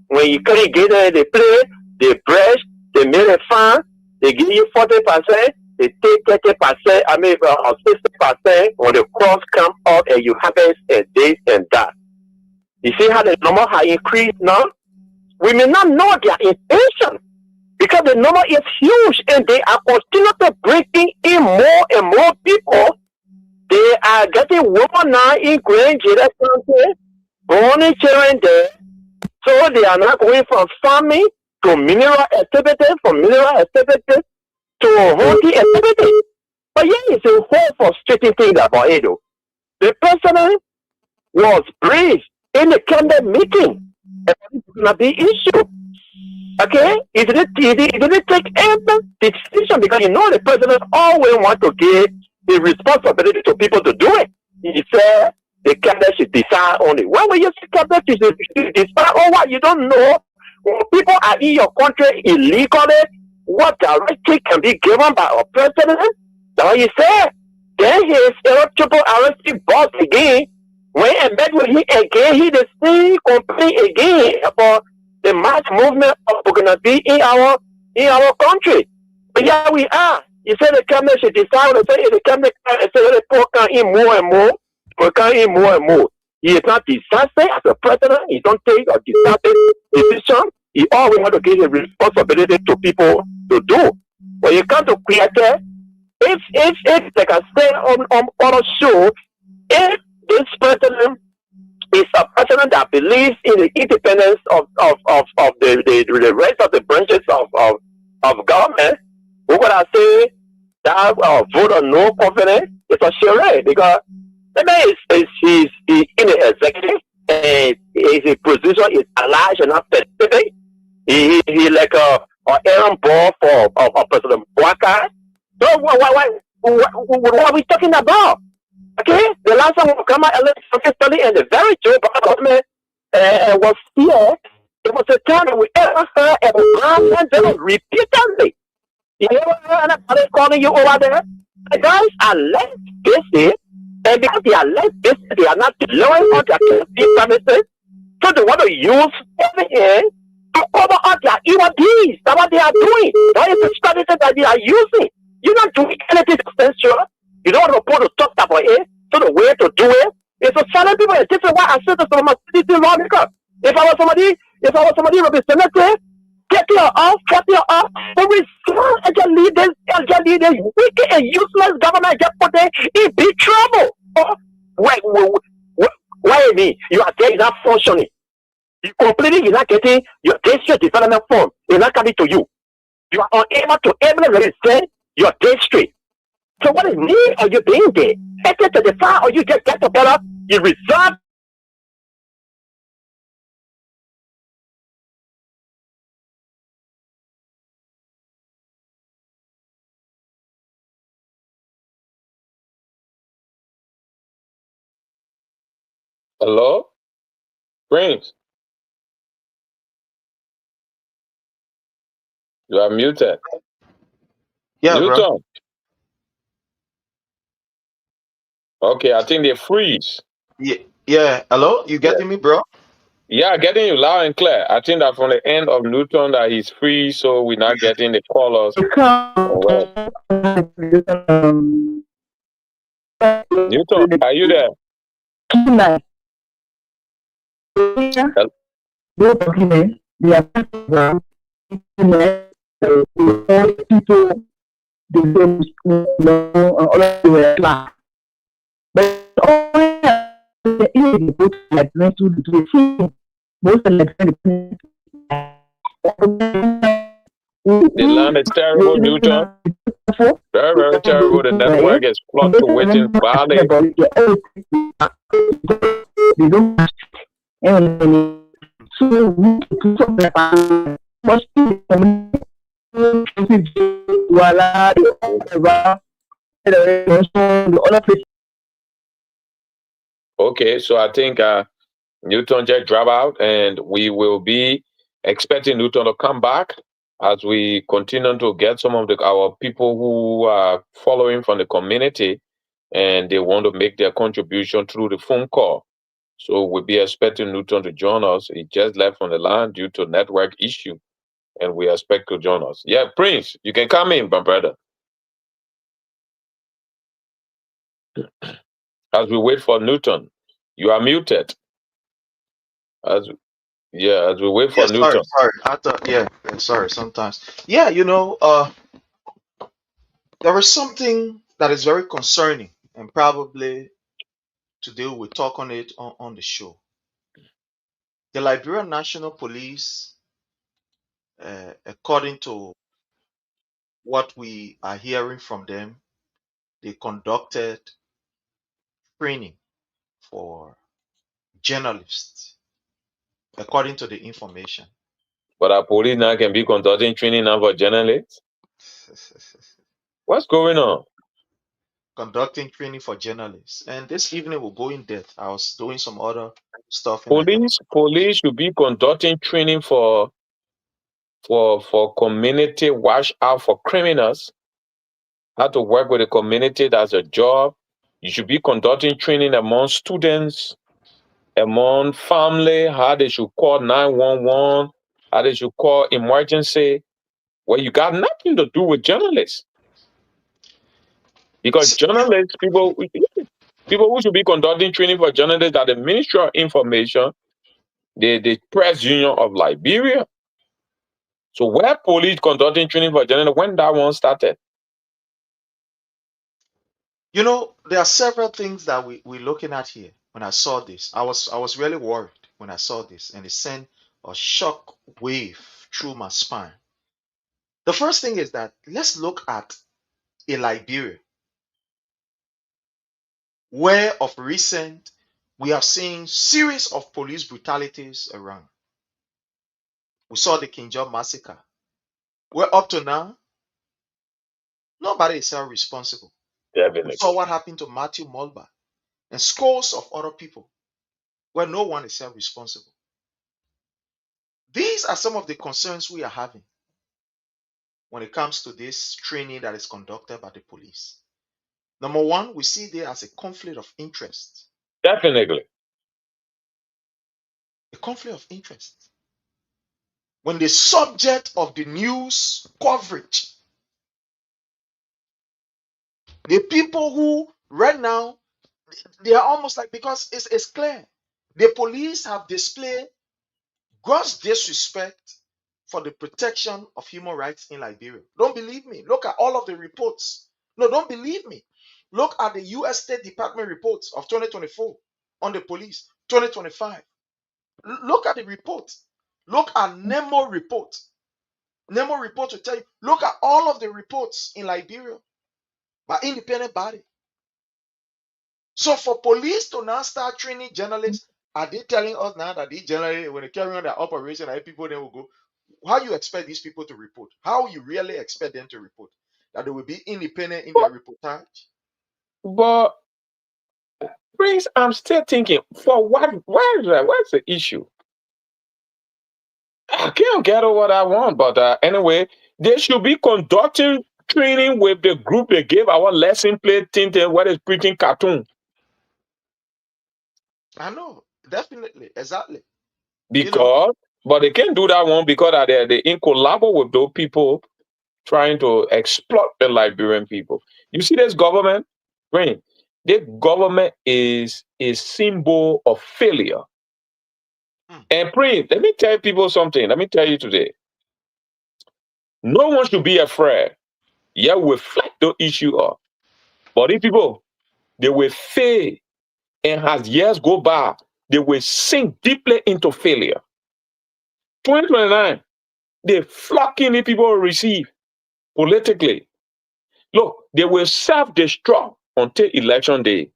When you can't get there, they play, they brush, they make a farm, they give you 40%, they take 30%, or 60% when the crops come out and you harvest and this and that. You see how the number has increased now? We may not know their intention because the number is huge and they are continuously bringing in more and more people They are getting women now in Green Jada County, born in children there. So they are not going from farming to mineral activity, from mineral activity to hunting activity. But yeah, it's a whole frustrating thing about it. Though. The president was briefed in the cabinet meeting about it's gonna be issue. Okay, he didn't take any decision because the president always want to give the responsibility to people to do it. He said the cabinet should decide only. When will you say cabinet should decide on what? You don't know. When people are in your country illegally, what directive can be given by a president? That's what he said. Then his electoral arresting boss again. When embed with him again, he the same complaint again about the mass movement of gonna be in our country. But yeah, we are. You say the cabinet should decide. They say the cabinet say the poor can in more and more. We can in more and more. He is not decisive as a president. He don't take a decisive decision. He always want to give the responsibility to people to do. When you come to create, if like I said on a show, if this president is a president that believes in the independence of the rest of the branches of government, we're gonna say that vote of no confidence is a charade because the man he's in the executive and his position is large and not specific. He like a errand ball for President Bouakai. So what are we talking about? Okay, the last time we come out study and the very Joe Biden government was here. It was a time that we ever heard about brown repeatedly. You ever heard anybody calling you over there? The guys are less busy, and because they are less busy, they are not lowering all their services. So they want to use everything to cover up their evil deeds. That's what they are doing. That is the strategy that they are using. You're not doing anything substantial. You don't want to put a talk about it. So the way to do it is to silence people. This is why I said this from a citizen lawmaker. If I was somebody representative, get your off, to respond and just lead this wicked and useless government just put them in big trouble. Why me? You are there, you're not functioning. You completely, you're not getting your district development fund. It's not coming to you. You are unable to represent your district. So what is need are you being there? After 35 or you just get together, you reserve. Hello? Prince, you are muted. Yeah, bro. Newton. Okay, I think they freeze. Yeah. Hello? You getting me, bro? Yeah, getting you loud and clear. I think that from the end of Newton that he's free, so we're not getting the callers. Newton, are you there? The land is terrible, Newton. Very, very terrible. The network is fluctuating badly. Okay, so I think Newton just drop out, and we will be expecting Newton to come back as we continue to get some of our people who are following from the community, and they want to make their contribution through the phone call. So we'll be expecting Newton to join us. He just left from the line due to network issue, and we expect to join us. Yeah, Prince, you can come in, my brother. As we wait for Newton, you are muted. As we wait for Newton. Sorry. I thought, sorry, sometimes. Yeah, there is something that is very concerning and probably today we'll talk on it on the show. The Liberian National Police, according to what we are hearing from them, they conducted training for journalists, according to the information. But our police now can be conducting training now for journalists. What's going on? Conducting training for journalists. And this evening we'll go in depth. I was doing some other stuff. Police should be conducting training for community watch out for criminals. How to work with the community, that's a job. You should be conducting training among students, among family, how they should call 911, how they should call emergency. Well, you got nothing to do with journalists. Because journalists, people who should be conducting training for journalists are the Ministry of Information, the Press Union of Liberia. So where police conducting training for journalists, when that one started? You know, there are several things that we're looking at here. When I saw this, I was really worried when I saw this, and it sent a shock wave through my spine. The first thing is that let's look at a Liberia where of recent we have seen series of police brutalities around. We saw the King John massacre, where up to now nobody is held responsible. Definitely. We saw what happened to Matthew Mulba and scores of other people where no one is held responsible. These are some of the concerns we are having when it comes to this training that is conducted by the police. Number one, we see there as a conflict of interest. Definitely. A conflict of interest. When the subject of the news coverage, the people who right now, they are almost like, because it's clear, the police have displayed gross disrespect for the protection of human rights in Liberia. Don't believe me. Look at all of the reports. No, don't believe me. Look at the U.S. State Department reports of 2024 on the police, 2025. Look at the report. Look at NEMO report. NEMO report will tell you, look at all of the reports in Liberia by independent body. So for police to now start training journalists, are they telling us now that these journalists, when they carry on their operation, that people then will go, how you expect these people to report? How you really expect them to report? That they will be independent in their reportage? But Prince, I'm still thinking, for what? What's the issue? I can't get what I want, but anyway, they should be conducting training with the group they gave our lesson play Tintin, what is preaching cartoon. I know, definitely, exactly. Because, but they can't do that one because they in collabo with those people trying to exploit the Liberian people. You see this government, Rain, this government is a symbol of failure. And Prince, let me tell people something. Let me tell you today. No one should be afraid. Yeah, we flag the issue up. But if people, they will fail, and as years go by, they will sink deeply into failure. 2029, the flocking the people will receive politically. Look, they will self-destruct until election day.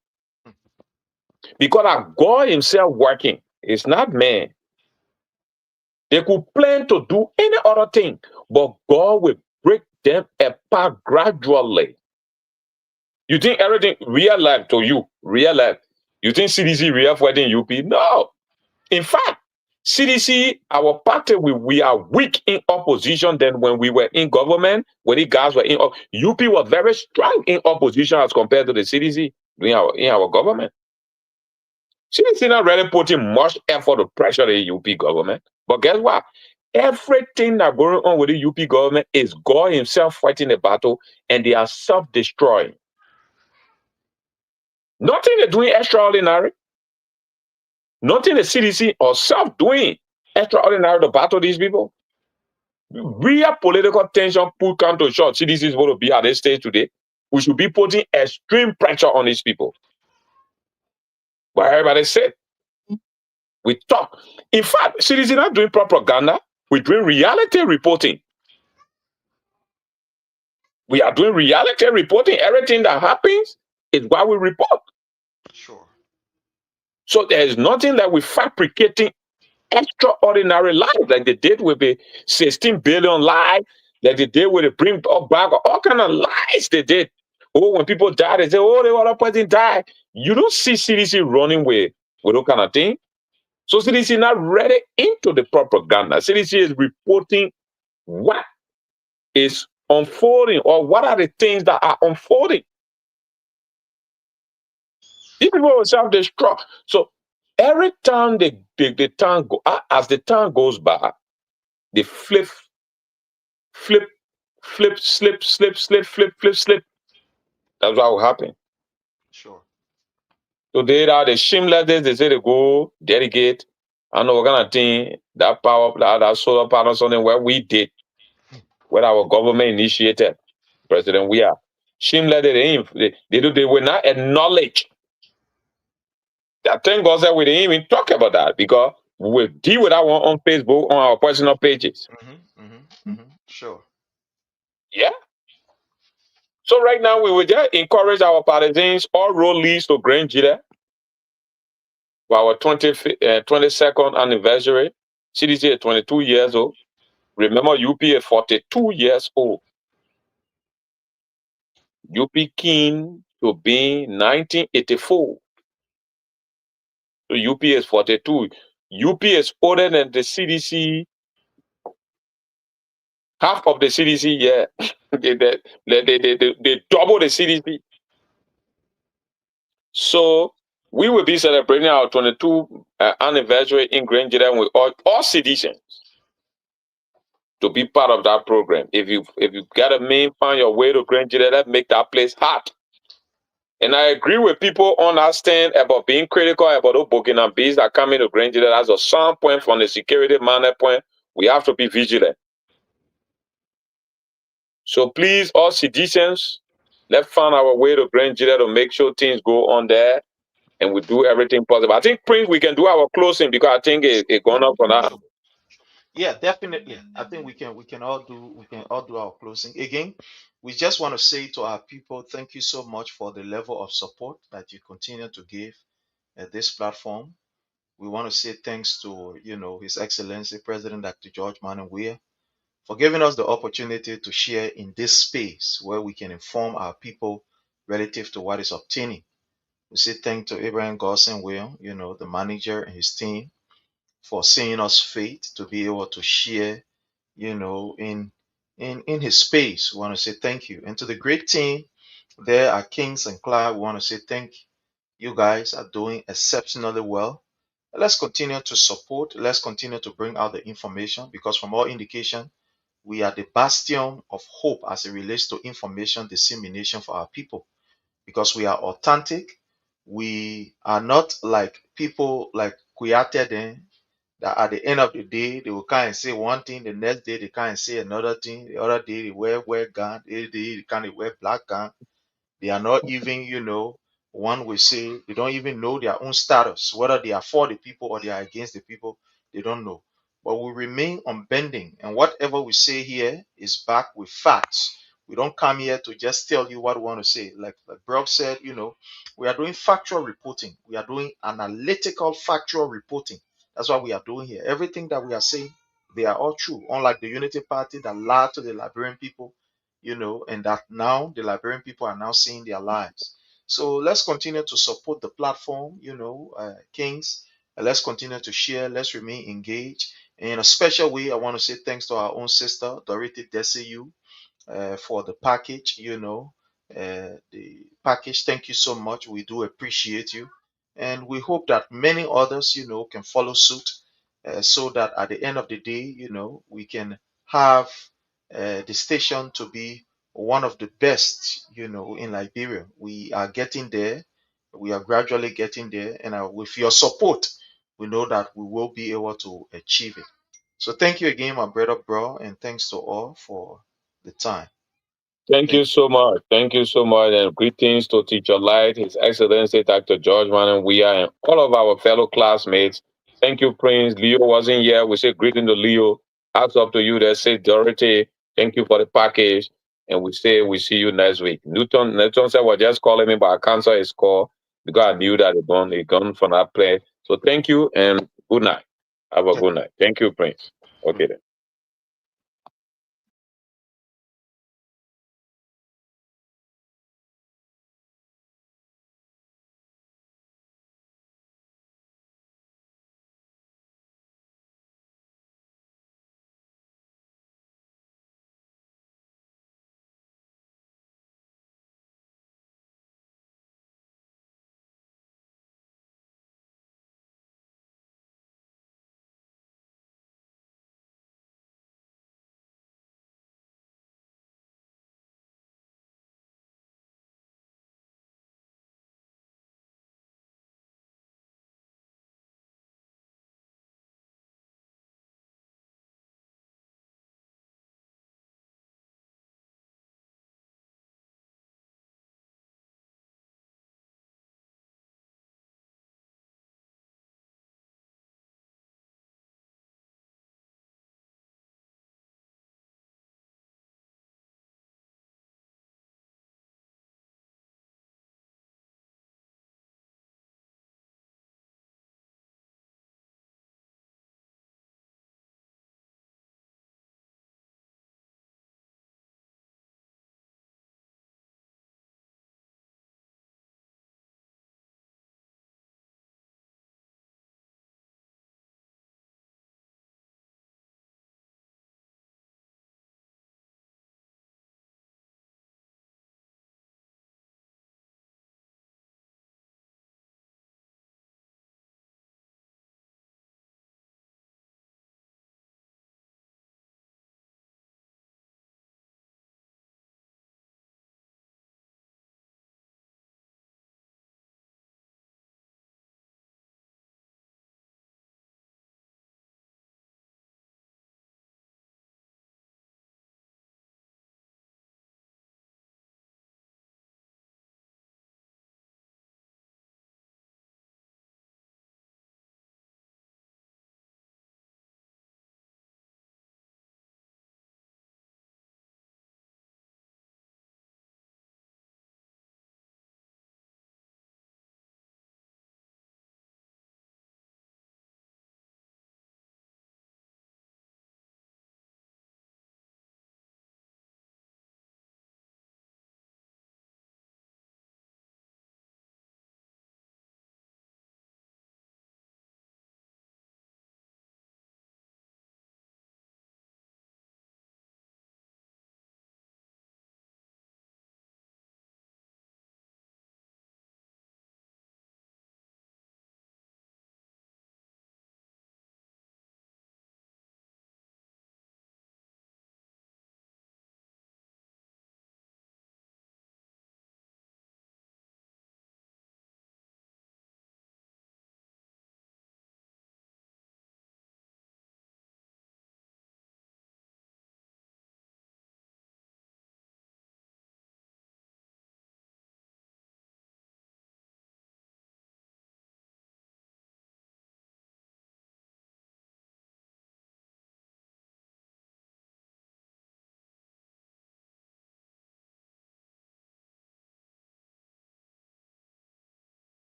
Because God himself working, it's not man. They could plan to do any other thing, but God will break them apart gradually. You think everything real life to you, real life? You think CDC real for the UP? No. In fact, CDC, our party, we are weak in opposition than when we were in government, when the guys were in UP was very strong in opposition as compared to the CDC in our government. CDC not really putting much effort to pressure the UP government. But guess what? Everything that going on with the UP government is God himself fighting the battle, and they are self-destroying. Nothing they're doing extraordinary. Nothing the CDC or self-doing extraordinary to battle these people. Real political tension put come to short. CDC is going to be at this stage today. We should be putting extreme pressure on these people. But everybody said, we talk. In fact, citizens are not doing propaganda. We're doing reality reporting. We are doing reality reporting. Everything that happens is what we report. Sure. So there is nothing that we're fabricating extraordinary lies like they did with the 16 billion lie, like they did with the bring up back, all kind of lies they did. Oh, when people die, they say, oh, the other person died. You don't see CDC running with all kind of thing. So CDC is not ready into the propaganda. CDC is reporting what is unfolding or what are the things that are unfolding. These people will self-destruct. So every time the time go, as the time goes by, they flip, slip. That's what will happen. Sure. So they are the shameless. They say they go delegate. I know what kind of thing that power, that solar panel, something where we did, where our government initiated. President, we are shameless. They will not acknowledge. I thank God that we didn't even talk about that because we will deal with that one on Facebook on our personal pages. Sure. Yeah. So right now we will just encourage our partisans all road leads to Grand Jira for our 22nd anniversary. CDC is 22 years old. Remember, UP is 42 years old. UP came to be 1984. So UP is 42. UP is older than the CDC. Half of the CDC, yeah. they double the CDC. So we will be celebrating our 22 anniversary in Grand Jira with all citizens to be part of that program. If you got a mean, find your way to Grand Jira, that make that place hot. And I agree with people on that stand about being critical about those Burkina bees that come into Grand Jira. That's a sound point from the security manner point. We have to be vigilant. So please, all citizens, let's find our way to Grand Jira to make sure things go on there, and we do everything possible. I think, Prince, we can do our closing because I think it's gone up for now. Yeah, definitely. I think we can all do our closing. Again, we just want to say to our people, thank you so much for the level of support that you continue to give at this platform. We want to say thanks to His Excellency President Dr. George Manneh Weah for giving us the opportunity to share in this space where we can inform our people relative to what is obtaining. We say thank to Abraham Godson Weah, the manager and his team, for seeing us fit to be able to share, in his space. We want to say thank you. And to the great team there at Kings and Clyde, we want to say thank you. You guys are doing exceptionally well. Let's continue to support. Let's continue to bring out the information because from all indication, we are the bastion of hope as it relates to information dissemination for our people because we are authentic. We are not like people like Kuyate then that at the end of the day, they will kind of say one thing, the next day they kind of say another thing, the other day they wear gun, the other day they kind of wear black gun. They are not even, one will say they don't even know their own status, whether they are for the people or they are against the people, they don't know. But we remain unbending, and whatever we say here is backed with facts. We don't come here to just tell you what we want to say. Like Brock said, we are doing factual reporting. We are doing analytical factual reporting. That's what we are doing here. Everything that we are saying, they are all true. Unlike the Unity Party that lied to the Liberian people, and that now the Liberian people are now seeing their lives. So let's continue to support the platform, Kings. Let's continue to share. Let's remain engaged. And in a special way, I want to say thanks to our own sister, Dorothy Desiu, for the package, the package. Thank you so much. We do appreciate you. And we hope that many others, can follow suit so that at the end of the day, we can have the station to be one of the best, in Liberia. We are getting there. We are gradually getting there. And with your support, we know that we will be able to achieve it. So thank you again, my brother, bro. And thanks to all for the time. Thank you so much. Thank you so much. And greetings to Teacher Light, His Excellency Dr. George Manan Weah, and all of our fellow classmates. Thank you, Prince. Leo wasn't here. We say greeting to Leo. Hats up to you there. Say Dorothy. Thank you for the package. And we say we see you next week. Newton said, well, just calling me, but I cancel his call because I knew that he gone from that place. So thank you and good night. Have a good night. Thank you, Prince. Okay then.